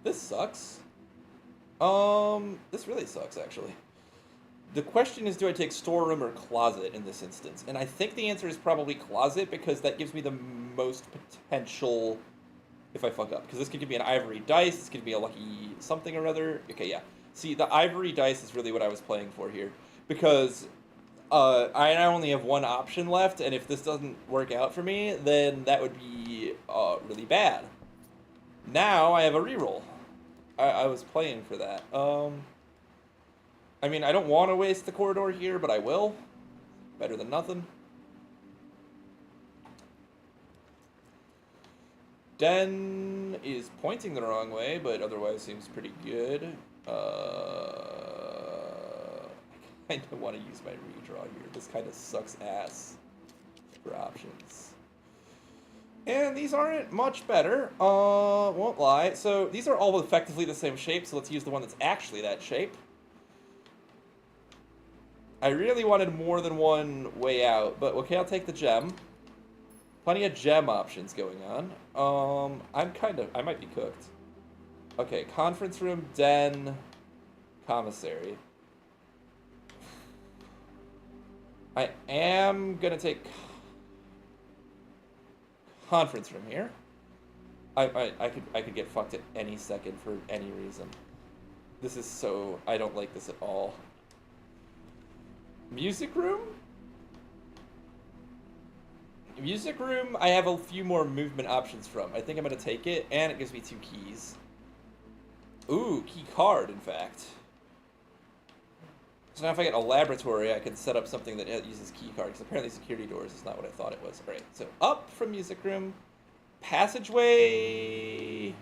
This sucks. This really sucks, actually. The question is, do I take storeroom or closet in this instance? And I think the answer is probably closet, because that gives me the most potential if I fuck up. Because this could give me an ivory dice, this could be a lucky something or other. Okay, yeah. See, the ivory dice is really what I was playing for here. Because I only have one option left, and if this doesn't work out for me, then that would be really bad. Now I have a reroll. I was playing for that. I mean, I don't want to waste the corridor here, but I will. Better than nothing. Den is pointing the wrong way, but otherwise seems pretty good. I kind of want to use my redraw here. This kind of sucks ass for options. And these aren't much better, won't lie. So these are all effectively the same shape, so let's use the one that's actually that shape. I really wanted more than one way out, but okay, I'll take the gem. Plenty of gem options going on. I might be cooked. Okay, conference room, den, commissary. I am gonna take conference room here. I could get fucked at any second for any reason. This is so... I don't like this at all. Music room? Music room, I have a few more movement options from. I think I'm gonna take it, and it gives me 2 keys. Ooh, key card, in fact. So now if I get a laboratory, I can set up something that uses key card, because apparently security doors is not what I thought it was. Alright, so up from music room. Passageway...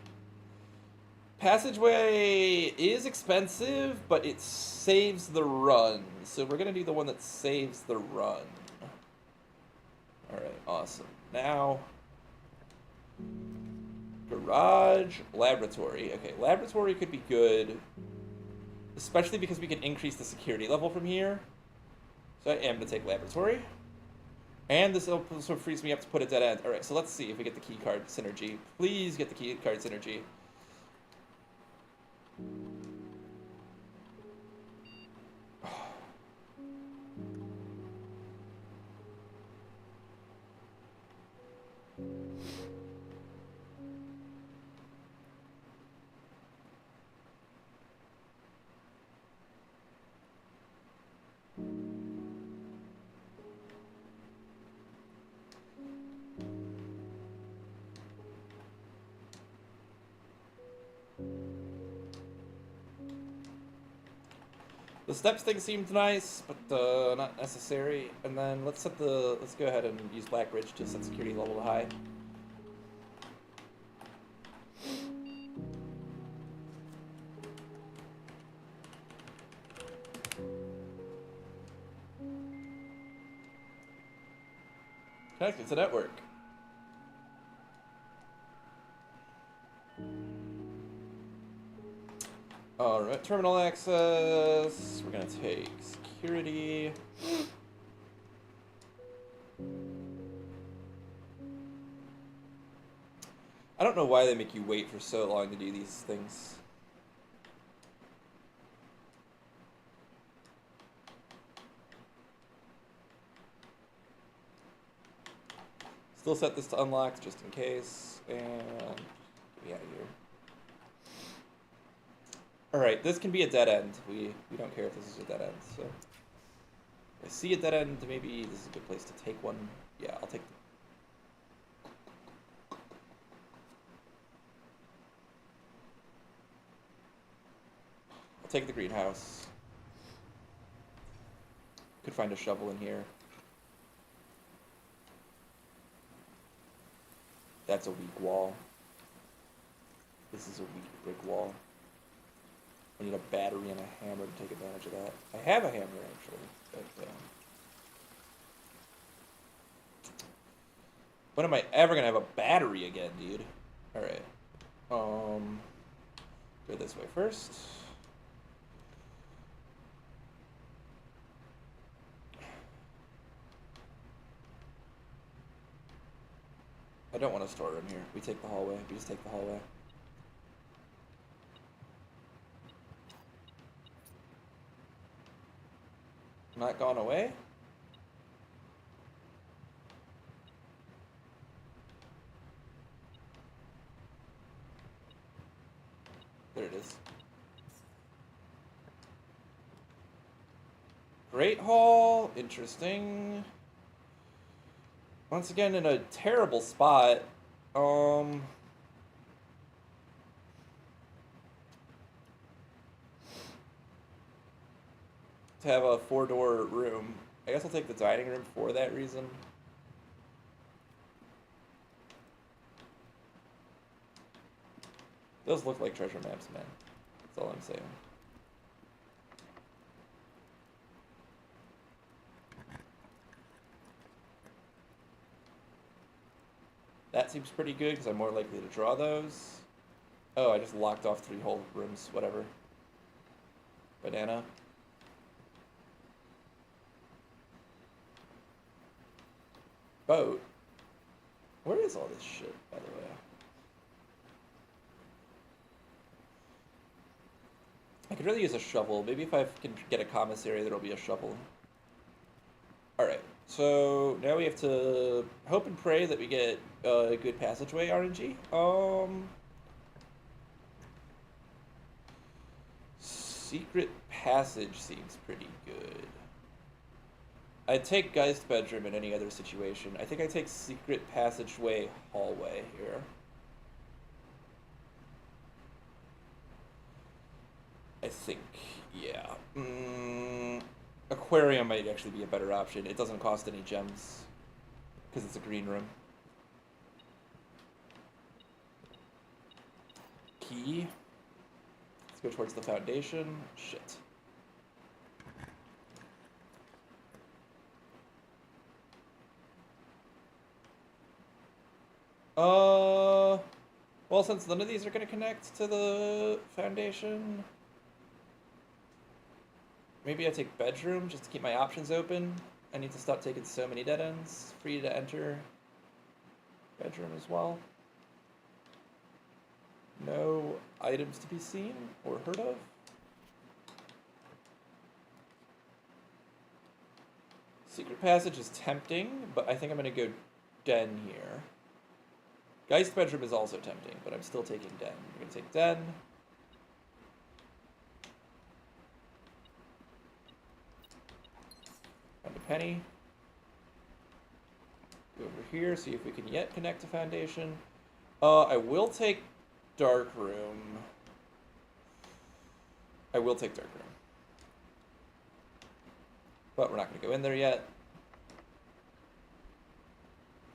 Passageway is expensive, but it saves the run. So we're going to do the one that saves the run. Alright, awesome. Now... Garage, laboratory. Okay, laboratory could be good. Especially because we can increase the security level from here. So I am going to take laboratory. And this also frees me up to put a dead end. Alright, so let's see if we get the key card synergy. Please get the key card synergy. The steps thing seemed nice, but not necessary. And then let's go ahead and use Blackbridge to set security level to high. Connected to network. Alright, terminal access. We're gonna take security. I don't know why they make you wait for so long to do these things. Still set this to unlocked just in case, and get me out of here. Alright, this can be a dead end. We don't care if this is a dead end, so. If I see a dead end, maybe this is a good place to take one. Yeah, I'll take the greenhouse. Could find a shovel in here. That's a weak wall. This is a weak brick wall. I need a battery and a hammer to take advantage of that. I have a hammer, actually. But, when am I ever gonna have a battery again, dude? Alright. Go this way first. I don't want to store room here. We take the hallway. We just take the hallway. Not gone away? There it is. Great Hall. Interesting. Once again, in a terrible spot. To have a 4-door room. I guess I'll take the dining room for that reason. Those look like treasure maps, man. That's all I'm saying. That seems pretty good because I'm more likely to draw those. Oh, I just locked off 3 whole rooms, whatever. Banana. Boat? Where is all this shit, by the way? I could really use a shovel. Maybe if I can get a commissary, there'll be a shovel. Alright, so now we have to hope and pray that we get a good passageway RNG. Secret passage seems pretty good. I'd take Geist bedroom in any other situation. I think I take secret passageway hallway here. I think, yeah. Aquarium might actually be a better option. It doesn't cost any gems because it's a green room. Key. Let's go towards the foundation. Shit. Well, since none of these are going to connect to the foundation, Maybe I take bedroom just to keep my options open. I need to stop taking so many dead ends. Free to enter bedroom as well. No items to be seen or heard of. Secret passage is tempting, but I think I'm going to go den here. Geist bedroom is also tempting, but I'm still taking den. I'm going to take den. Find a penny. Go over here, see if we can yet connect to foundation. I will take dark room. I will take dark room. But we're not going to go in there yet.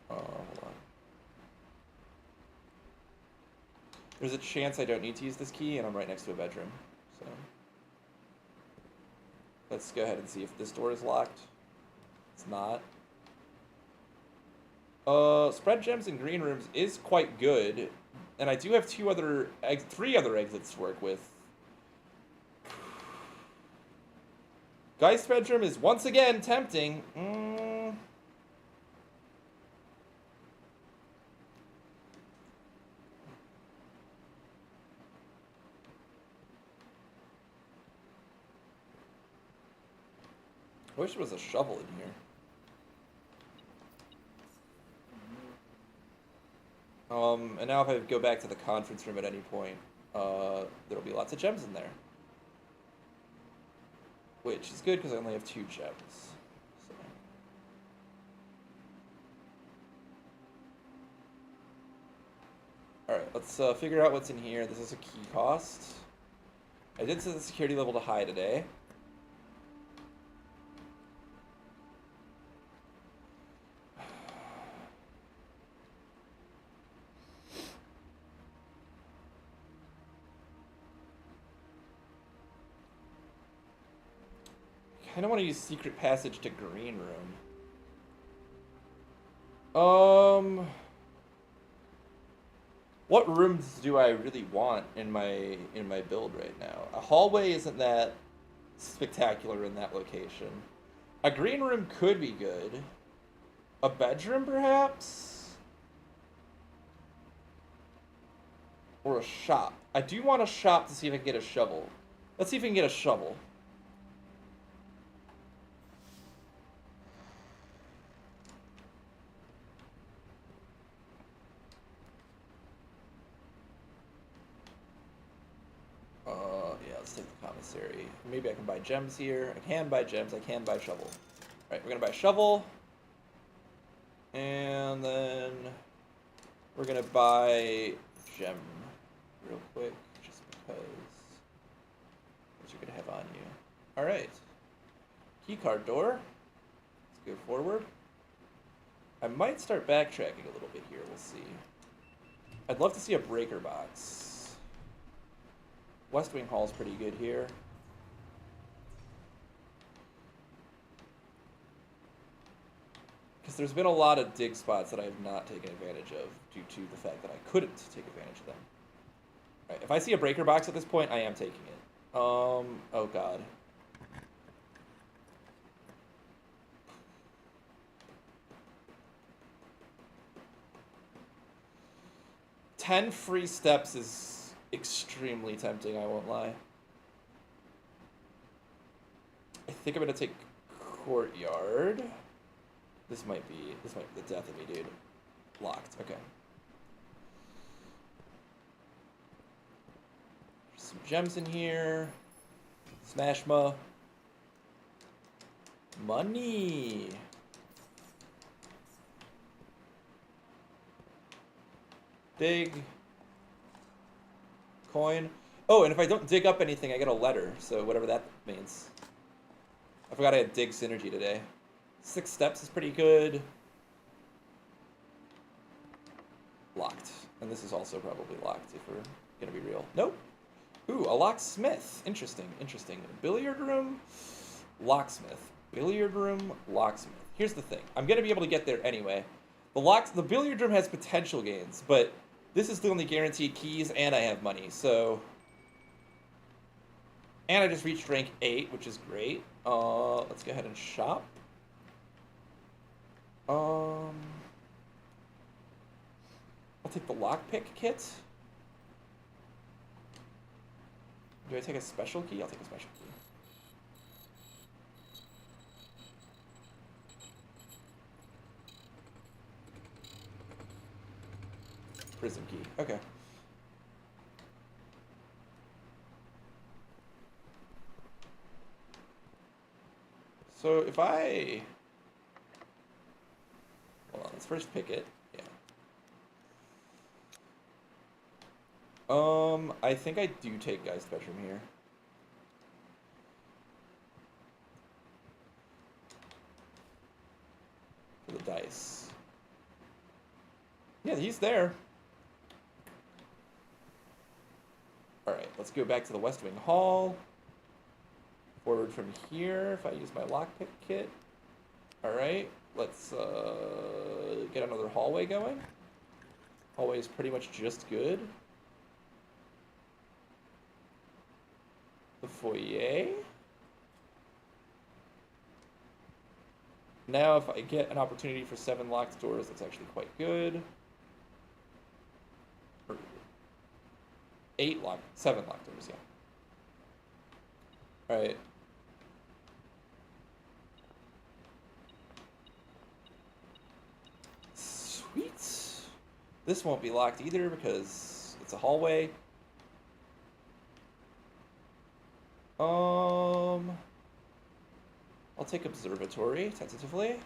Hold on. There's a chance I don't need to use this key, and I'm right next to a bedroom. So let's go ahead and see if this door is locked. It's not. Spread gems in green rooms is quite good, and I do have three other exits to work with. Geist bedroom is once again tempting. I wish there was a shovel in here. And now if I go back to the conference room at any point, there'll be lots of gems in there. Which is good because I only have 2 gems. So. Alright, let's figure out what's in here. This is a key cost. I did set the security level to high today. I don't want to use secret passage to green room. What rooms do I really want in my build right now? A hallway isn't that spectacular in that location. A green room could be good. A bedroom, perhaps? Or a shop. I do want a shop to see if I can get a shovel. Let's see if we can get a shovel. Maybe I can buy gems here. I can buy gems. I can buy shovel. Alright, we're going to buy shovel. And then we're going to buy gem real quick, just because you're going to have on you. Alright. Keycard door. Let's go forward. I might start backtracking a little bit here. We'll see. I'd love to see a breaker box. West Wing Hall is pretty good here. Because there's been a lot of dig spots that I have not taken advantage of due to the fact that I couldn't take advantage of them. Alright, if I see a breaker box at this point, I am taking it. Oh god. $10 free steps is extremely tempting, I won't lie. I think I'm gonna take courtyard. This might be the death of me, dude. Locked. Okay. There's some gems in here. Smashma. Money. Dig. Coin. Oh, and if I don't dig up anything, I get a letter. So whatever that means. I forgot I had dig synergy today. 6 steps is pretty good. Locked. And this is also probably locked if we're gonna be real. Nope. Ooh, a locksmith. Interesting, interesting. Billiard room, locksmith. Billiard room, locksmith. Here's the thing. I'm gonna be able to get there anyway. The billiard room has potential gains, but this is the only guaranteed keys and I have money, so And I just reached rank 8, which is great. Let's go ahead and shop. I'll take the lockpick kit. Do I take a special key? I'll take a special key. Prism key. Okay. So if I... Hold on, let's first pick it. Yeah. I think I do take Geist Bedroom here. For the dice. Yeah, he's there. Alright, let's go back to the West Wing Hall. Forward from here, if I use my lockpick kit. Alright, let's get another hallway going. Hallway is pretty much just good. The foyer. Now if I get an opportunity for 7 locked doors, that's actually quite good. 7 locked doors, yeah. Alright. Sweet. This won't be locked either because it's a hallway. I'll take observatory, tentatively.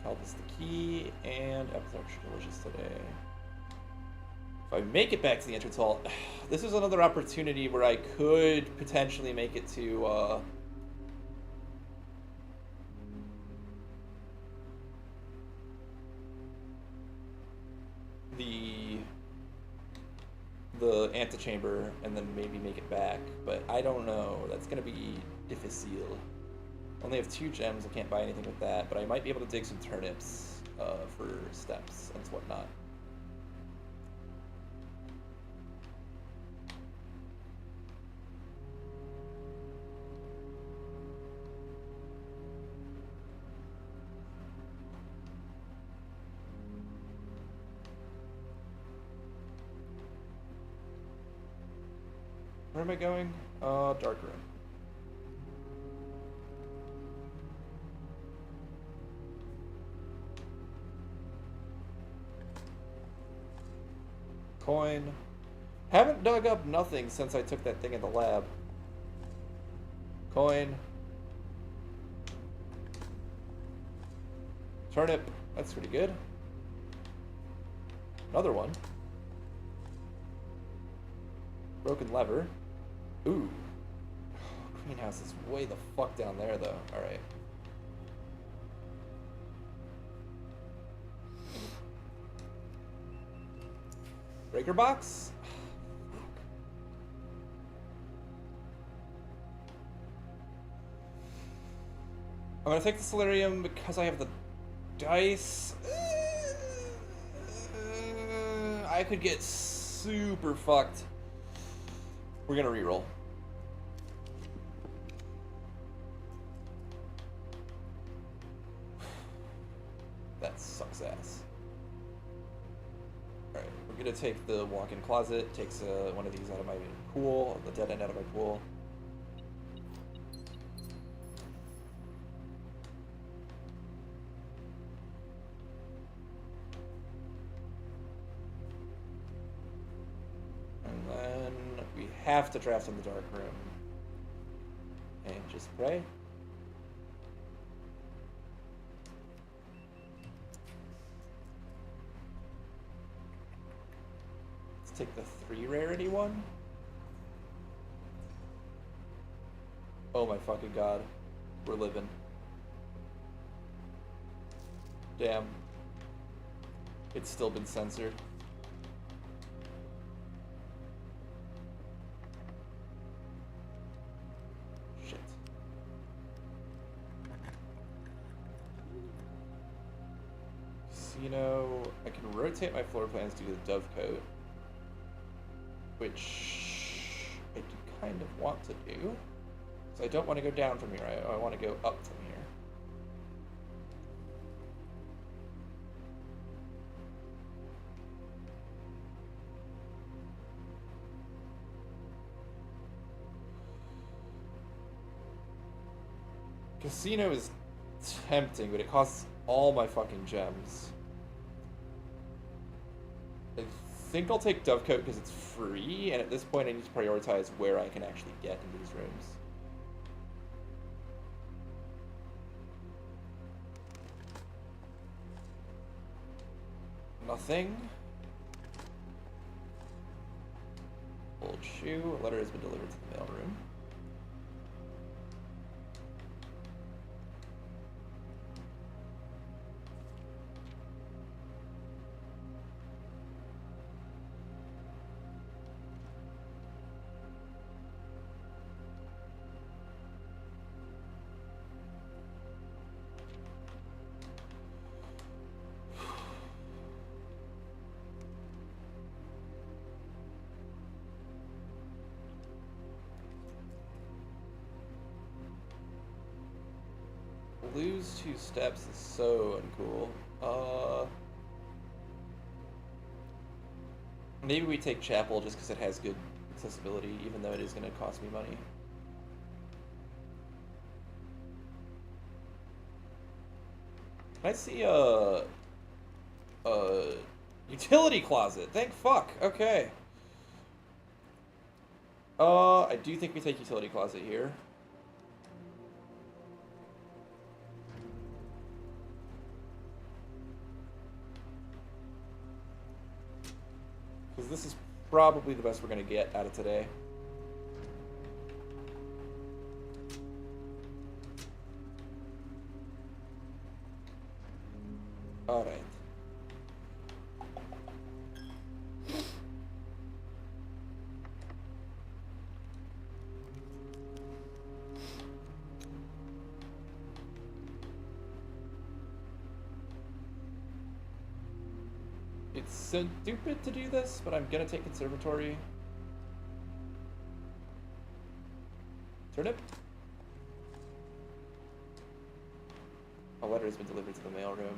Calvis the key, and Epitharch Delicious today. If I make it back to the entrance hall, this is another opportunity where I could potentially make it to, the antechamber and then maybe make it back, but I don't know. That's gonna be difficile. Only have 2 gems. I can't buy anything with that, but I might be able to dig some turnips for steps and whatnot. Where am I going? Dark room. Coin. Haven't dug up nothing since I took that thing in the lab. Coin. Turnip. That's pretty good. Another one. Broken lever. Ooh. Greenhouse is way the fuck down there, though. Alright. Breaker box? I'm gonna take the Solarium because I have the dice. I could get super fucked. We're gonna reroll. That sucks ass. Alright, we're gonna take the walk-in closet, takes one of these out of my pool, the dead end out of my pool. And then we have to draft in the dark room. And just pray. Take the 3 rarity one. Oh my fucking god. We're living. Damn. It's still been censored. Shit. casino. I can rotate my floor plans due to the dovecote, which I do kind of want to do. So I don't want to go down from here. I want to go up from here. Casino is tempting, but it costs all my fucking gems. I think I'll take Dovecote because it's free, and at this point I need to prioritize where I can actually get into these rooms. Nothing. Old shoe. A letter has been delivered to the mailroom. Lose 2 steps is so uncool. Maybe we take Chapel just because it has good accessibility, even though it is going to cost me money. Can I see a utility closet? Thank fuck. Okay. I do think we take utility closet here. Because this is probably the best we're going to get out of today. Alright. It's so stupid to do this, but I'm gonna take Conservatory. Turnip? A letter has been delivered to the mailroom.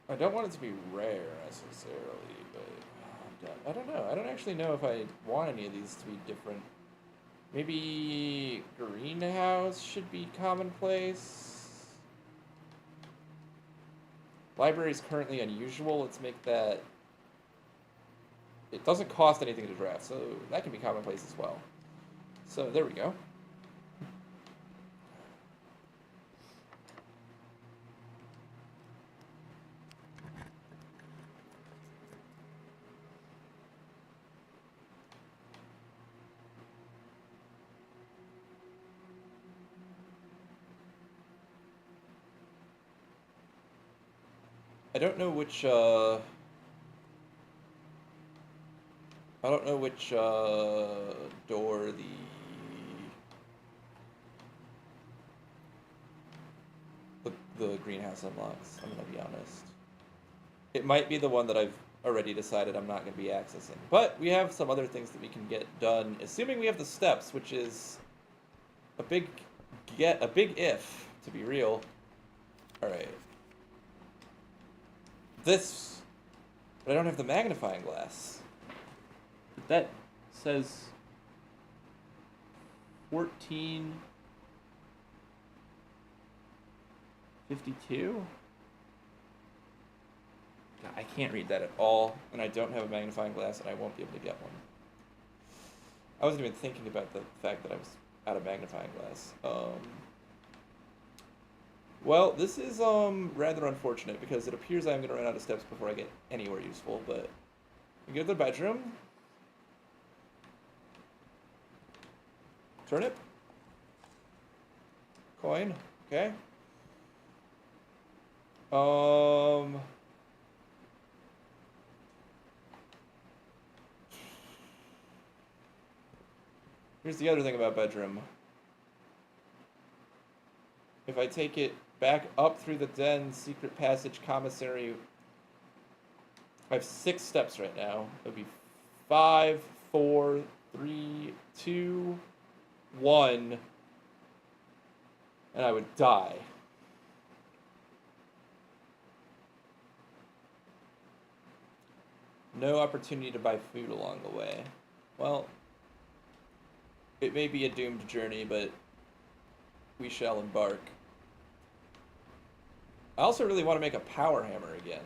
I don't want it to be rare necessarily, but I don't know. I don't actually know if I want any of these to be different. Maybe greenhouse should be commonplace. Library is currently unusual. Let's make that. It doesn't cost anything to draft, so that can be commonplace as well. So there we go. I don't know which door the greenhouse unlocks, I'm gonna be honest. It might be the one that I've already decided I'm not gonna be accessing. But we have some other things that we can get done, assuming we have the steps, which is a big if, to be real. Alright. This, but I don't have the magnifying glass. That says 1452. I can't read that at all, and I don't have a magnifying glass, and I won't be able to get one. I wasn't even thinking about the fact that I was out of magnifying glass. Well, this is rather unfortunate because it appears I'm going to run out of steps before I get anywhere useful, but we go to the bedroom. Turnip. Coin. Okay. Here's the other thing about bedroom. If I take it back up through the den, secret passage, commissary, I have 6 steps right now. It would be 5, 4, 3, 2, 1, and I would die. No opportunity to buy food along the way. Well, it may be a doomed journey, but we shall embark. I also really want to make a power hammer again.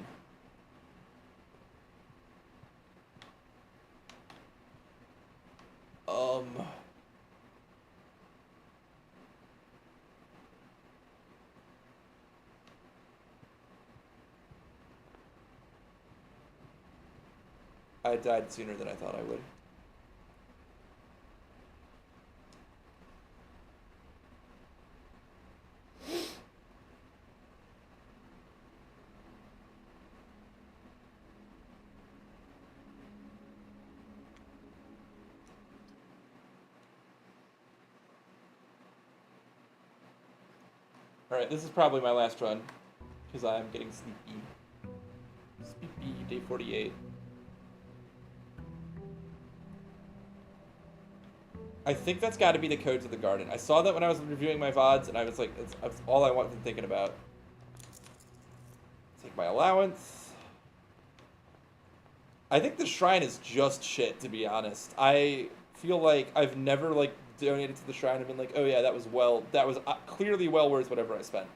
I died sooner than I thought I would. Alright, this is probably my last run, because I'm getting sleepy. Sleepy, day 48. I think that's got to be the code to the garden. I saw that when I was reviewing my VODs, and I was like, that's all I want to thinking about. Take my allowance. I think the shrine is just shit, to be honest. I feel like I've never, like, donated to the shrine and been like, oh yeah, that was clearly well worth whatever I spent.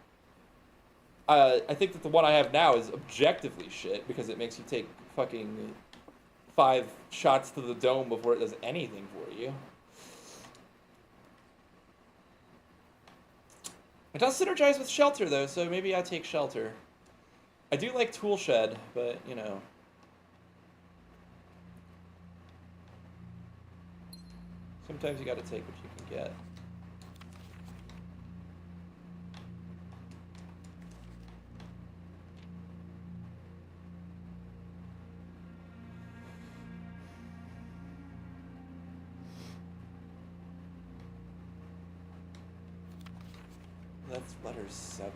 I think that the one I have now is objectively shit, because it makes you take fucking 5 shots to the dome before it does anything for you. It does synergize with shelter, though, so maybe I take shelter. I do like tool shed, but, you know. Sometimes you gotta take what you can get. That's letter 7.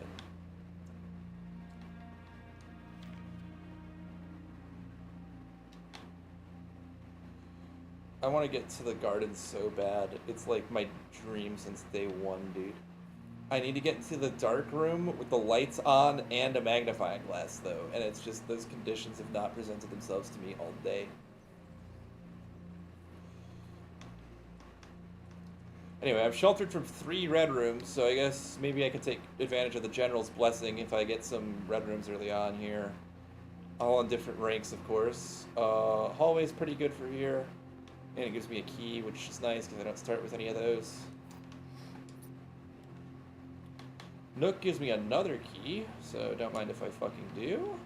I want to get to the garden so bad. It's like my dream since day 1, dude. I need to get into the dark room with the lights on and a magnifying glass, though. And it's just those conditions have not presented themselves to me all day. Anyway, I'm sheltered from 3 red rooms, so I guess maybe I could take advantage of the General's blessing if I get some red rooms early on here. All on different ranks, of course. Hallway's pretty good for here. And it gives me a key, which is nice because I don't start with any of those. Nook gives me another key, so don't mind if I fucking do.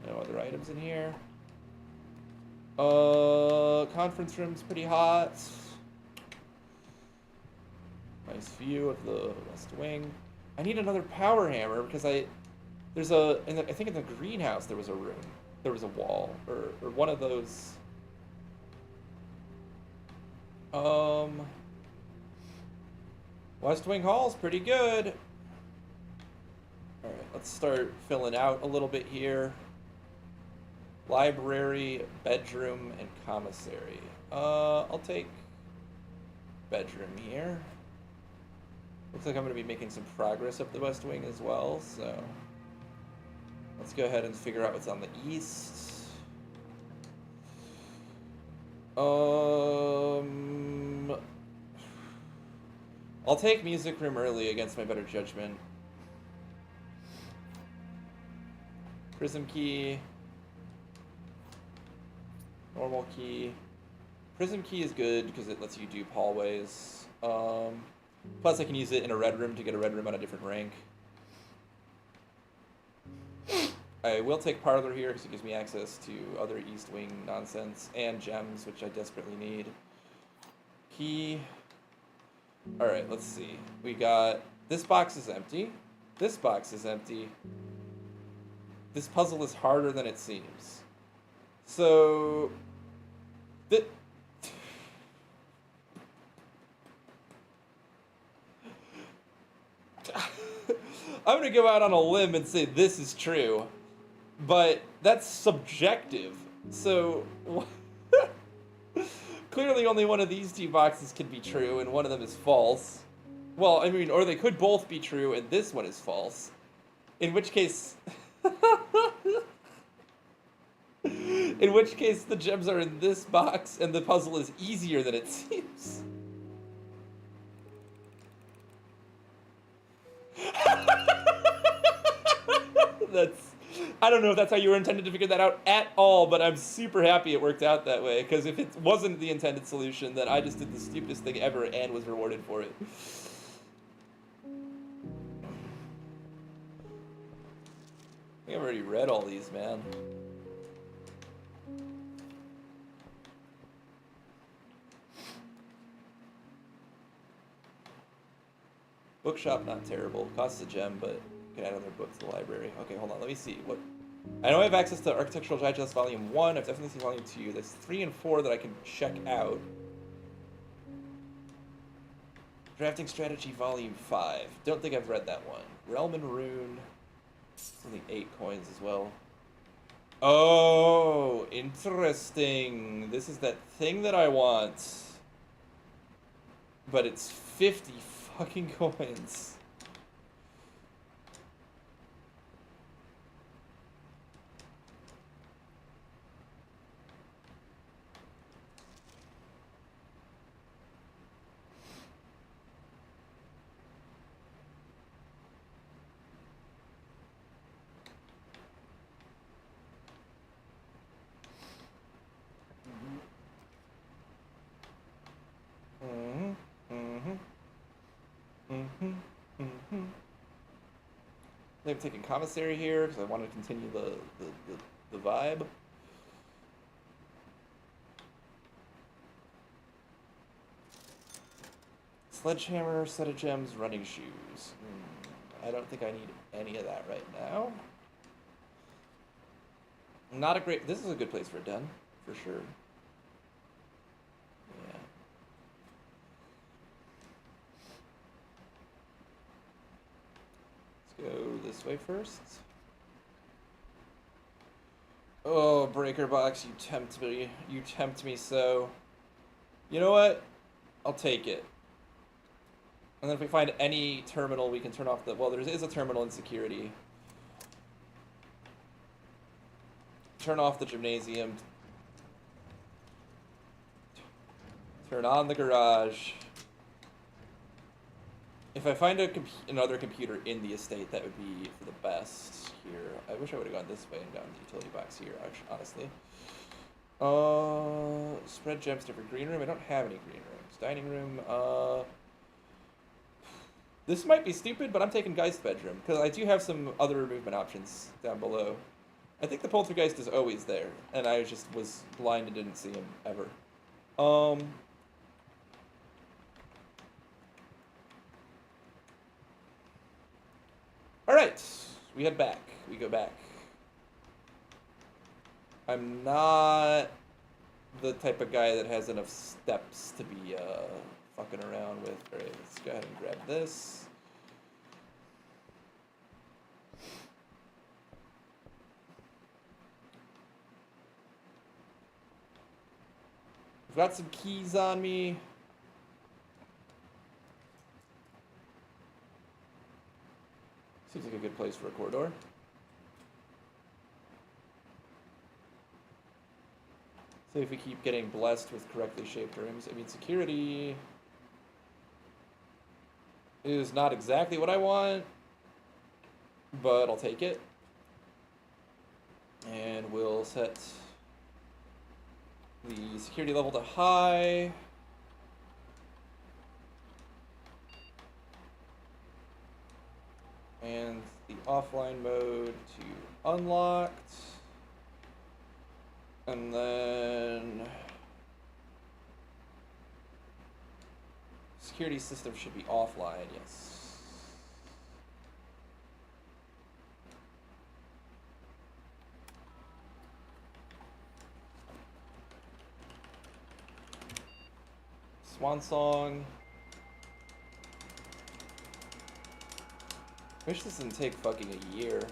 No other items in here. Conference room's pretty hot. Nice view of the West Wing. I need another power hammer because I think in the greenhouse there was a room. There was a wall or one of those. West Wing Hall's pretty good. All right, let's start filling out a little bit here. Library, bedroom, and commissary. I'll take bedroom here. Looks like I'm going to be making some progress up the West Wing as well, so let's go ahead and figure out what's on the east. I'll take music room early against my better judgment. Prism key. Normal key. Prism key is good because it lets you dupe hallways. Plus I can use it in a red room to get a red room on a different rank. I will take Parlor here because it gives me access to other East Wing nonsense and gems, which I desperately need. Key. Alright, let's see. We got... This box is empty. This box is empty. This puzzle is harder than it seems. So... The, I'm gonna go out on a limb and say this is true, but that's subjective. So clearly only one of these two boxes can be true and one of them is false. Well, I mean, or they could both be true and this one is false. In which case in which case the gems are in this box and the puzzle is easier than it seems. That's, I don't know if that's how you were intended to figure that out at all, but I'm super happy it worked out that way, because if it wasn't the intended solution, then I just did the stupidest thing ever and was rewarded for it. I think I've already read all these, man. Bookshop, not terrible. Costs a gem, but you can add other books to the library. Okay, hold on. Let me see. What? I know I have access to Architectural Digest Volume 1. I've definitely seen Volume 2. There's 3 and 4 that I can check out. Drafting Strategy Volume 5. Don't think I've read that one. Realm and Rune. It's only 8 coins as well. Oh, interesting. This is that thing that I want. But it's 50 fucking coins. I'm taking commissary here because I want to continue the vibe. Sledgehammer, set of gems, running shoes. I don't think I need any of that right now. Not a great... This is a good place for a den, for sure. Yeah. Let's go this way first. Oh, Breaker Box, you tempt me. You tempt me so. You know what? I'll take it. And then if we find any terminal, we can turn off the... Well, there is a terminal in security. Turn off the gymnasium. Turn on the garage. If I find another computer in the estate, that would be for the best here. I wish I would have gone this way and gotten the utility box here, actually, honestly. Spread gems different green room. I don't have any green rooms. Dining room. This might be stupid, but I'm taking Geist bedroom because I do have some other movement options down below. I think the poltergeist is always there, and I just was blind and didn't see him ever. All right, we head back. We go back. I'm not the type of guy that has enough steps to be fucking around with. All right, let's go ahead and grab this. I've got some keys on me. Seems like a good place for a corridor. See if we keep getting blessed with correctly shaped rooms. I mean, security is not exactly what I want, but I'll take it. And we'll set the security level to high. And the offline mode to unlocked. And then security system should be offline, yes. Swan Song. Wish this didn't take fucking a year.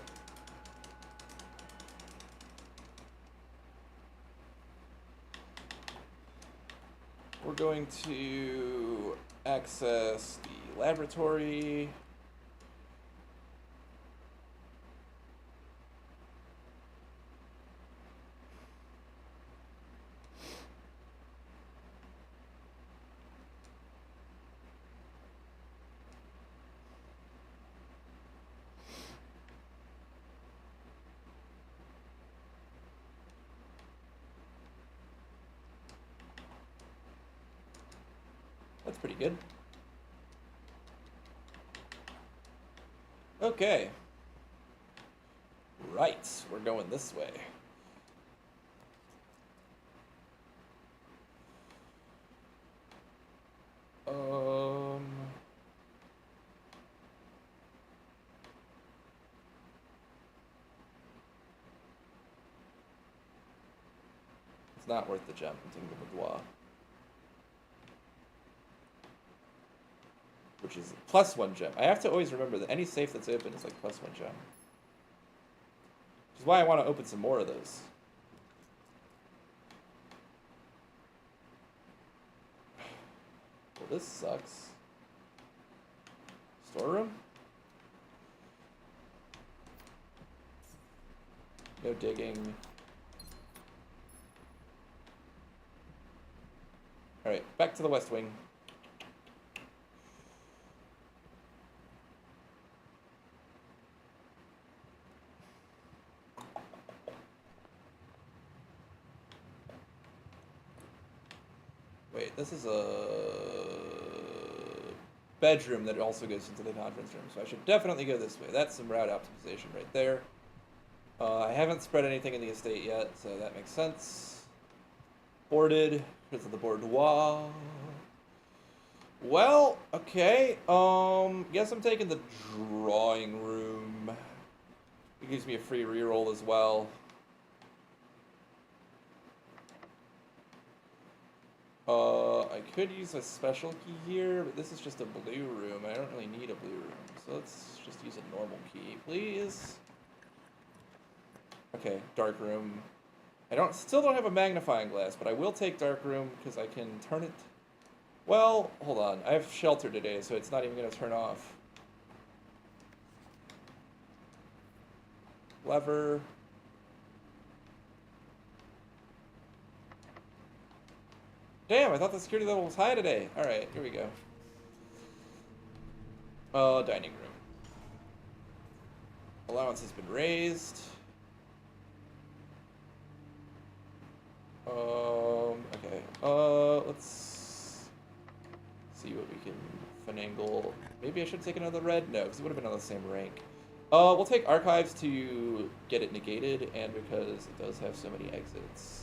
We're going to access the laboratory. That's pretty good. Okay. Right, we're going this way. It's not worth the jump into the Boudoir. Which is +1 gem. I have to always remember that any safe that's open is like +1 gem. Which is why I want to open some more of those. Well, this sucks. Storeroom? No digging. Alright, back to the West Wing. Wait, this is a bedroom that also goes into the conference room, so I should definitely go this way. That's some route optimization right there. I haven't spread anything in the estate yet, so that makes sense. Boarded because of the boudoir. Well, okay. Guess I'm taking the drawing room. It gives me a free reroll as well. I could use a special key here, but this is just a blue room. I don't really need a blue room, so let's just use a normal key, please. Okay, dark room. Still don't have a magnifying glass, but I will take dark room because I can turn it. Well, hold on. I have shelter today, so it's not even going to turn off. Lever. Damn, I thought the security level was high today. Alright, here we go. Dining room. Allowance has been raised. Okay. Let's see what we can finagle. Maybe I should take another red? No, because it would have been on the same rank. We'll take archives to get it negated, and because it does have so many exits.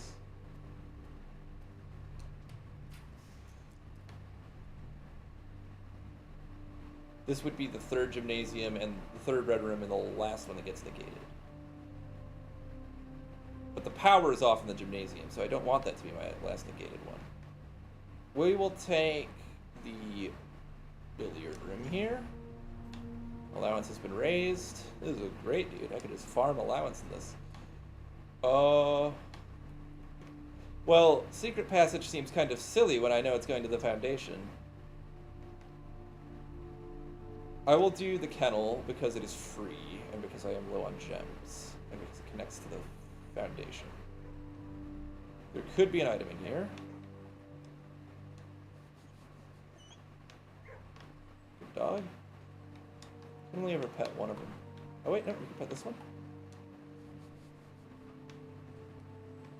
This would be the third gymnasium and the third red room and the last one that gets negated. But the power is off in the gymnasium, so I don't want that to be my last negated one. We will take the billiard room here. Allowance has been raised. This is a great dude. I could just farm allowance in this. Well, secret passage seems kind of silly when I know it's going to the foundation. I will do the kennel because it is free and because I am low on gems and because it connects to the foundation. There could be an item in here. Good dog. I can only ever pet one of them. Oh wait, no, we can pet this one.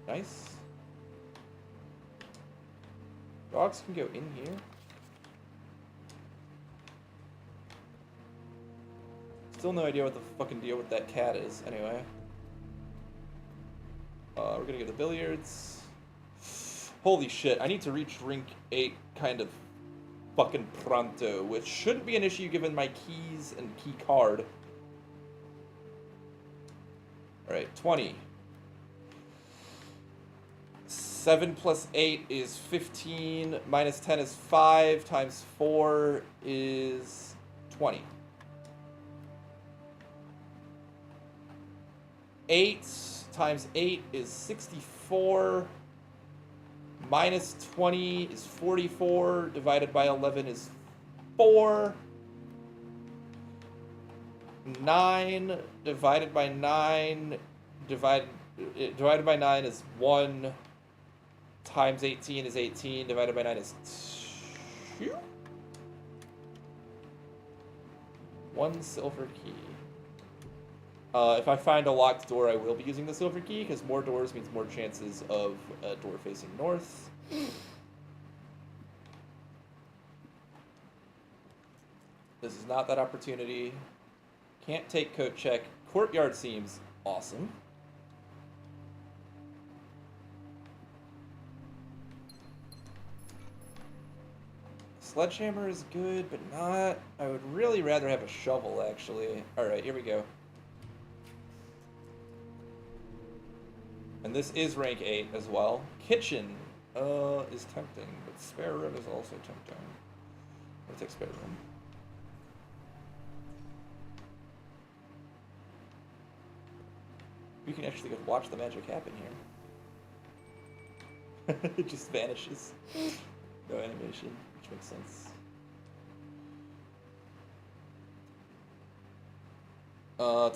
Nice. Dogs can go in here. Still no idea what the fucking deal with that cat is, anyway. We're gonna go to billiards. Holy shit, I need to reach rink 8 kind of fucking pronto, which shouldn't be an issue given my keys and key card. Alright, 20. 7 plus 8 is 15, minus 10 is 5, times 4 is 20. 8 times 8 is 64, minus 20 is 44, divided by 11 is 4. 9 divided by 9 divided by 9 is 1, times 18 is 18, divided by 9 is 2. 1 silver key. If I find a locked door, I will be using the silver key, because more doors means more chances of a door facing north. This is not that opportunity. Can't take coat check. Courtyard seems awesome. Sledgehammer is good, but not... I would really rather have a shovel, actually. Alright, here we go. And this is rank 8 as well. Kitchen is tempting, but spare room is also tempting. I'll take spare room. We can actually go watch the magic happen here. It just vanishes. No animation, which makes sense.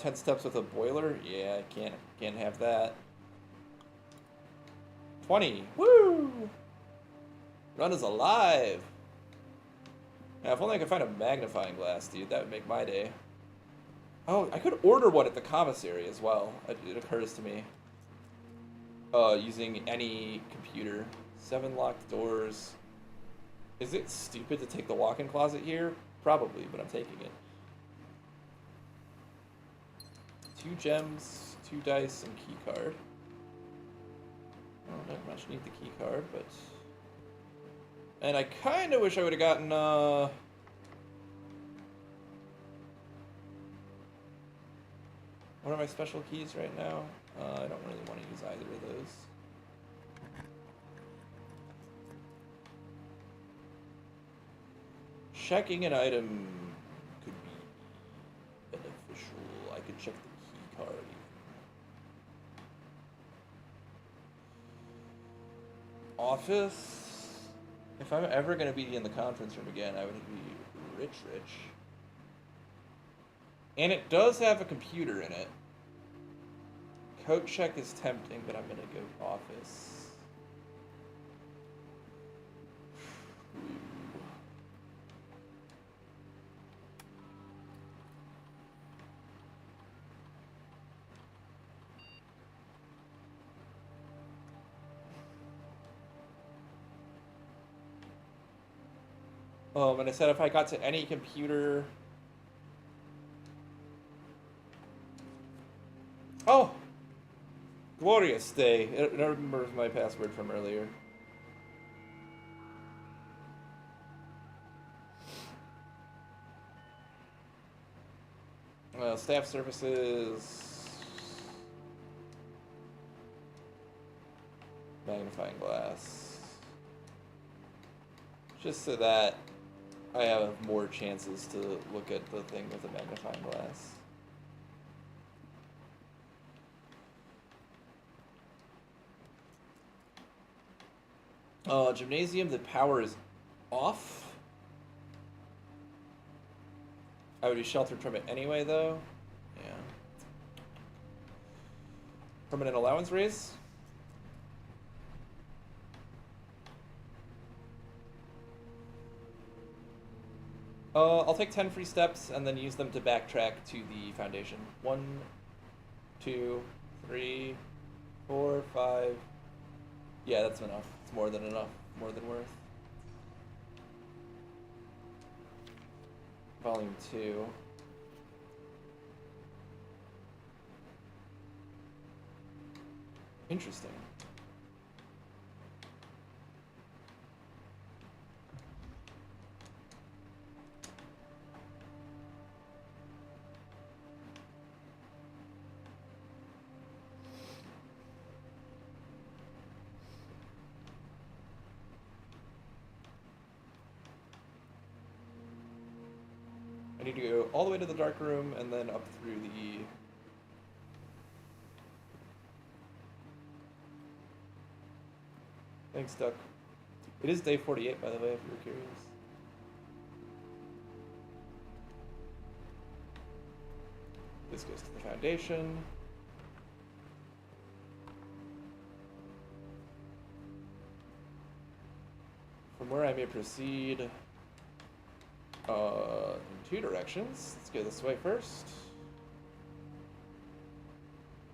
10 steps with a boiler? Yeah, I can't have that. 20. Woo! Run is alive. Yeah, if only I could find a magnifying glass, dude. That would make my day. Oh, I could order one at the commissary as well. It occurs to me. Using any computer. 7 locked doors. Is it stupid to take the walk-in closet here? Probably, but I'm taking it. 2 gems, 2 dice, and key card. I don't much need the key card, but... And I kind of wish I would have gotten, What are my special keys right now? I don't really want to use either of those. Checking an item could be beneficial. I could check the key card. Office. If I'm ever going to be in the conference room again, I would be rich. And it does have a computer in it. Coat check is tempting, but I'm going to go office. And I said if I got to any computer... Oh! Glorious day. I don't remember my password from earlier. Staff services... Magnifying glass. Just so that I have more chances to look at the thing with a magnifying glass. Gymnasium, the power is off. I would be sheltered from it anyway, though. Yeah. Permanent allowance raise? I'll take 10 free steps and then use them to backtrack to the foundation. 1, 2, 3, 4, 5. Yeah, that's enough. It's more than enough. More than worth. Volume 2. Interesting. need to go all the way to the dark room and then up through the... Thanks, Duck. It is day 48, by the way, if you were curious. This goes to the foundation. From where I may proceed in 2 directions. Let's go this way first.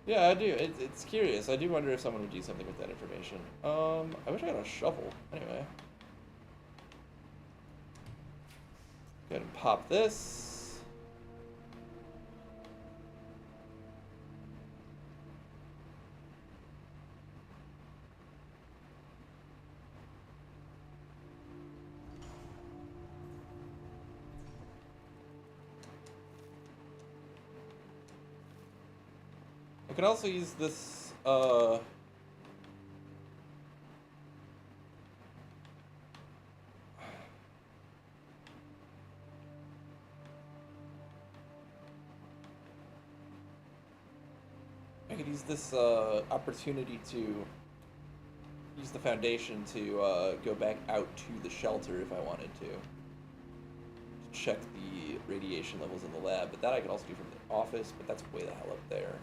Yeah, I do. It's curious. I do wonder if someone would do something with that information. I wish I had a shovel. Anyway. Go ahead and pop this. I can also use this, I could use this, opportunity to use the foundation to, go back out to the shelter if I wanted to check the radiation levels in the lab, but that I could also do from the office, but that's way the hell up there.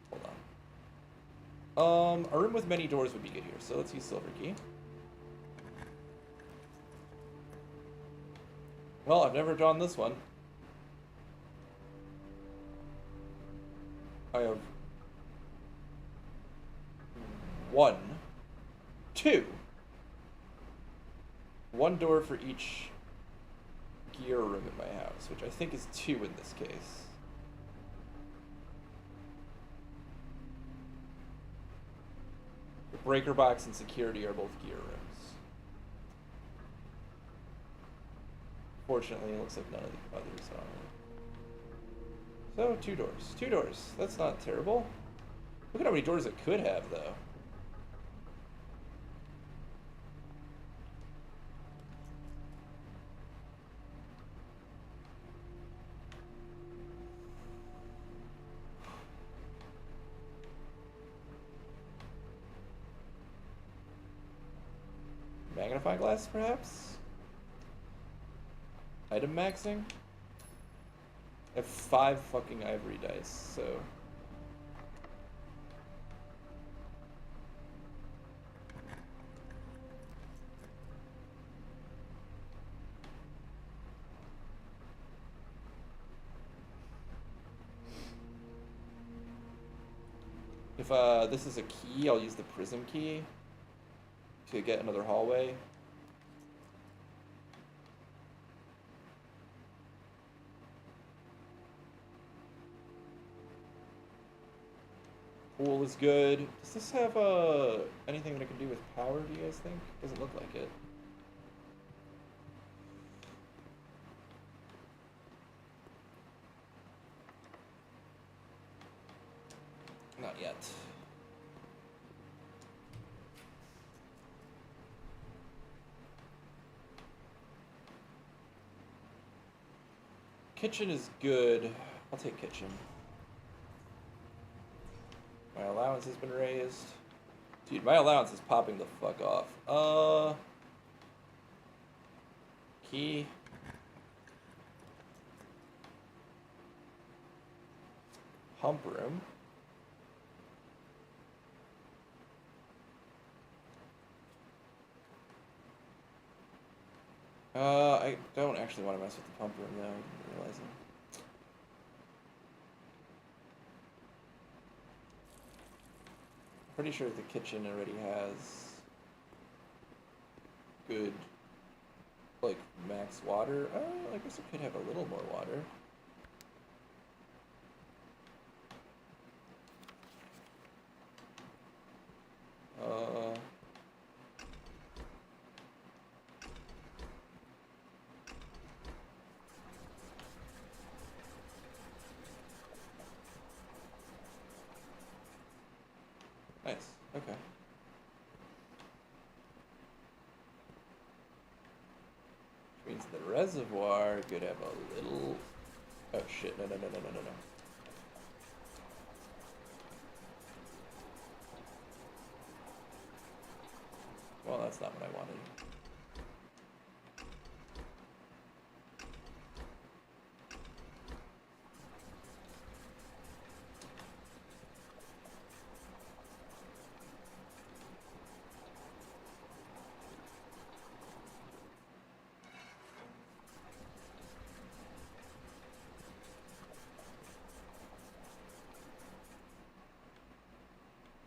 Hold on. A room with many doors would be good here, so let's use Silver Key. Well, I've never drawn this one. I have 1, 2. 1 door for each gear room in my house, which I think is 2 in this case. The breaker box and security are both gear rooms. Fortunately, it looks like none of the others are. So, 2 doors. 2 doors. That's not terrible. Look at how many doors it could have, though. Magnifying glass, perhaps? Item maxing? I have 5 fucking ivory dice, so... If this is a key, I'll use the prism key to get another hallway. Pool is good. Does this have anything that I can do with power, do you guys think? Doesn't look like it. Not yet. Kitchen is good. I'll take kitchen. My allowance has been raised. Dude, my allowance is popping the fuck off. Key. Hump room. I don't actually want to mess with the pump room though, I'm realizing. Pretty sure the kitchen already has good, like, max water. I guess it could have a little more water. Nice, okay. reservoir could have a little... Oh shit, no. Well, that's not what I wanted.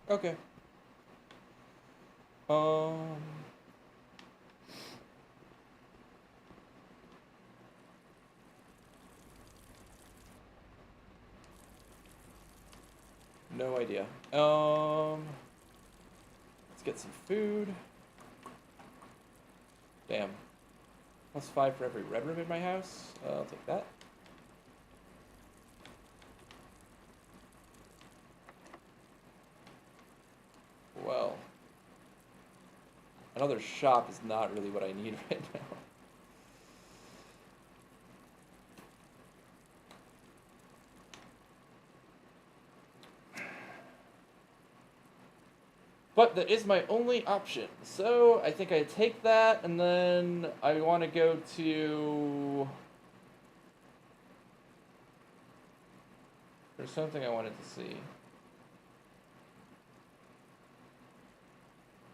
Okay. No idea. Let's get some food. Damn. +5 for every red room in my house. I'll take that. Well. Another shop is not really what I need right now. But that is my only option. So I think I take that, and then I want to go to... There's something I wanted to see.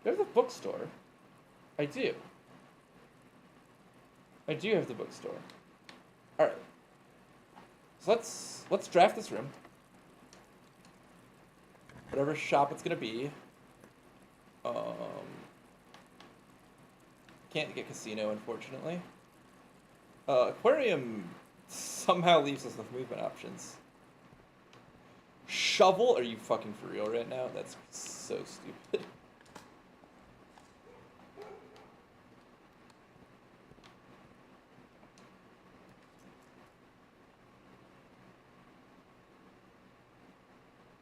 There's a bookstore. I do. I do have the bookstore. Alright. So let's draft this room. Whatever shop it's gonna be. Can't get casino, unfortunately. Aquarium somehow leaves us with movement options. Shovel? Are you fucking for real right now? That's so stupid.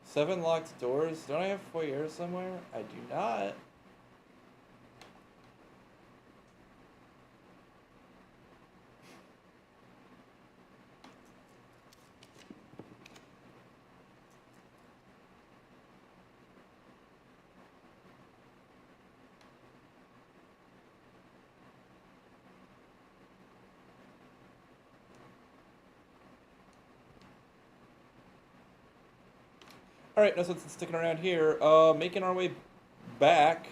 Seven locked doors? Don't I have foyer somewhere? I do not. Alright, no sense in sticking around here. Making our way back.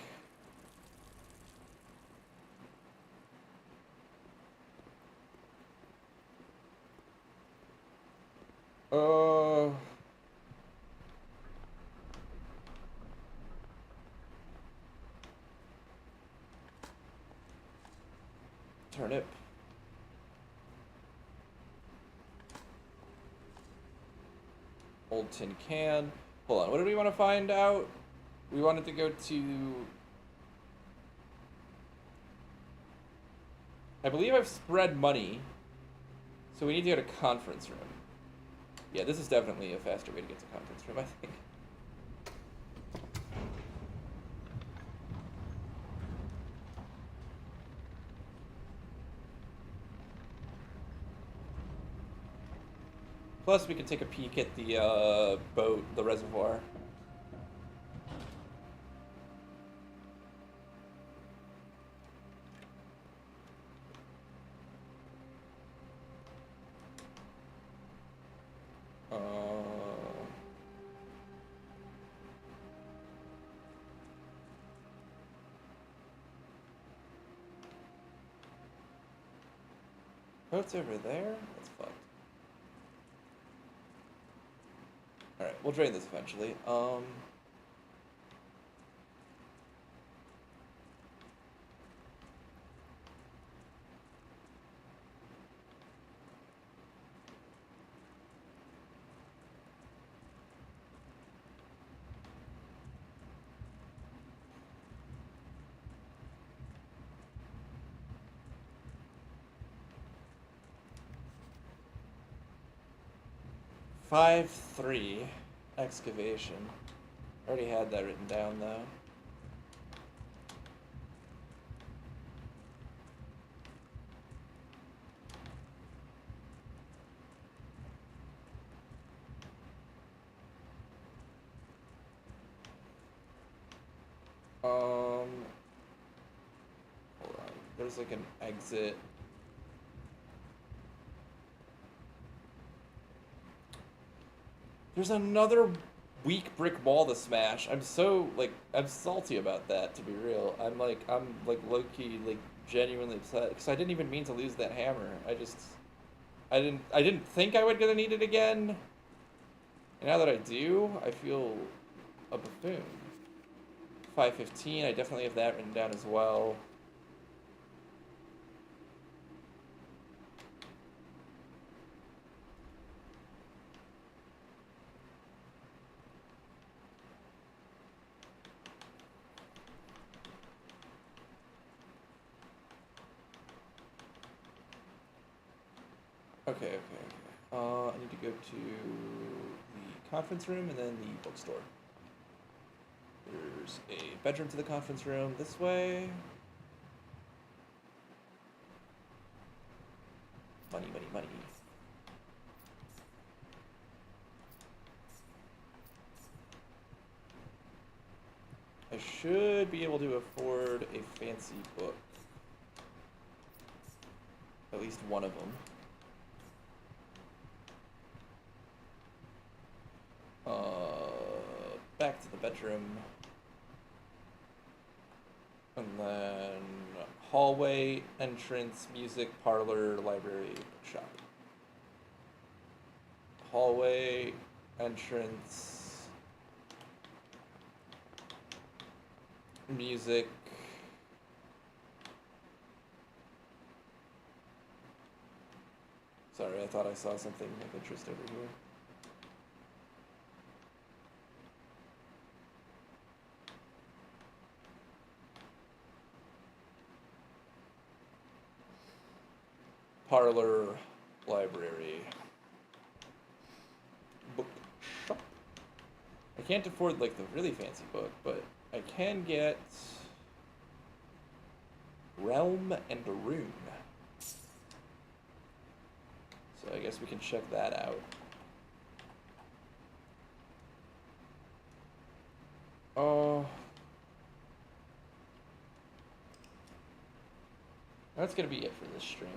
Turnip. Old tin can. Hold on, what did we want to find out? We wanted to go to... I believe I've spread money. So we need to go to conference room. Yeah, this is definitely a faster way to get to conference room, I think. Plus, we can take a peek at the boat, the reservoir. Boat's over there? That's fucked. Alright, we'll drain this eventually. 5-3 excavation. Already had that written down though. Hold on. There's like an exit. There's another weak brick wall to smash. I'm so like I'm salty about that, to be real. I'm like low key like genuinely upset because I didn't even mean to lose that hammer. I didn't think I would gonna need it again. And now that I do, I feel a buffoon. 515, I definitely have that written down as well. Okay, okay, okay. I need to go to the conference room and then the bookstore. There's a bedroom to the conference room this way. Money, money, money. I should be able to afford a fancy book. At least one of them. Back to the bedroom. And then hallway, entrance, music, parlor, library, bookshop. Hallway, entrance, music. Sorry, I thought I saw something of interest over here. Parlor, library, bookshop. I can't afford like the really fancy book, but I can get Realm and Rune. So I guess we can check that out. Oh. That's gonna be it for this stream.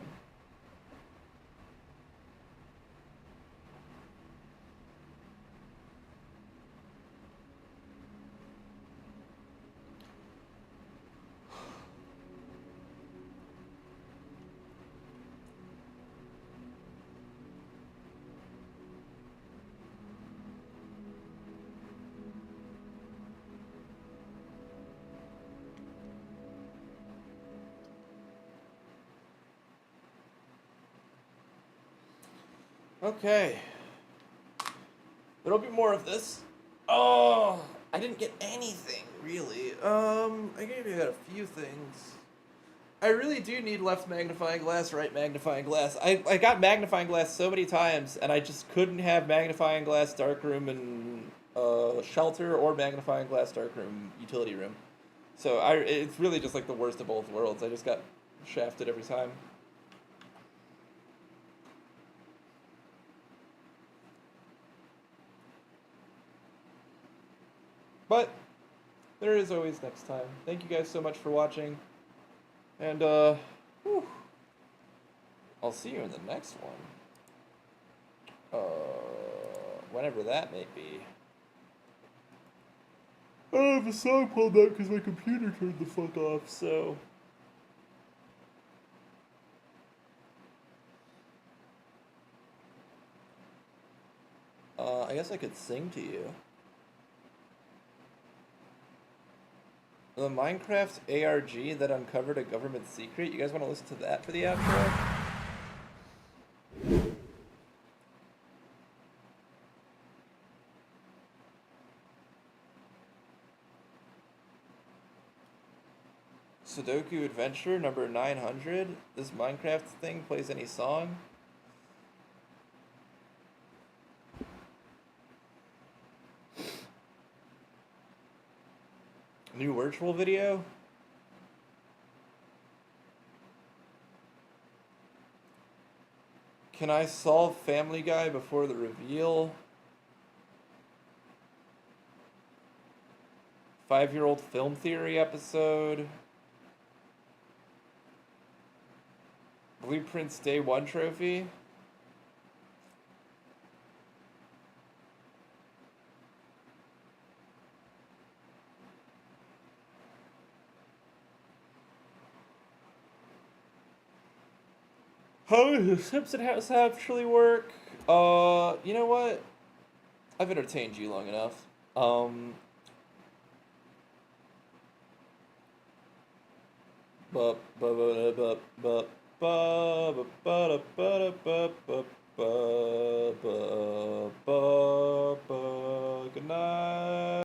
Okay. There'll be more of this. Oh, I didn't get anything, really. I gave you a few things. I really do need left magnifying glass, right magnifying glass. I got magnifying glass so many times, and I just couldn't have magnifying glass darkroom and shelter or magnifying glass darkroom utility room. So it's really just like the worst of both worlds. I just got shafted every time. But there is always next time. Thank you guys so much for watching. And, whew, I'll see you in the next one. Whenever that may be. I have a song pulled up because my computer turned the fuck off, so. I guess I could sing to you. The Minecraft ARG that uncovered a government secret. You guys want to listen to that for the outro? Sudoku Adventure number 900. This Minecraft thing plays any song. New virtual video? Can I solve Family Guy before the reveal? 5-year-old film theory episode. Blueprints Day 1 trophy. How does the Simpson House actually work? You know what? I've entertained you long enough. Good night.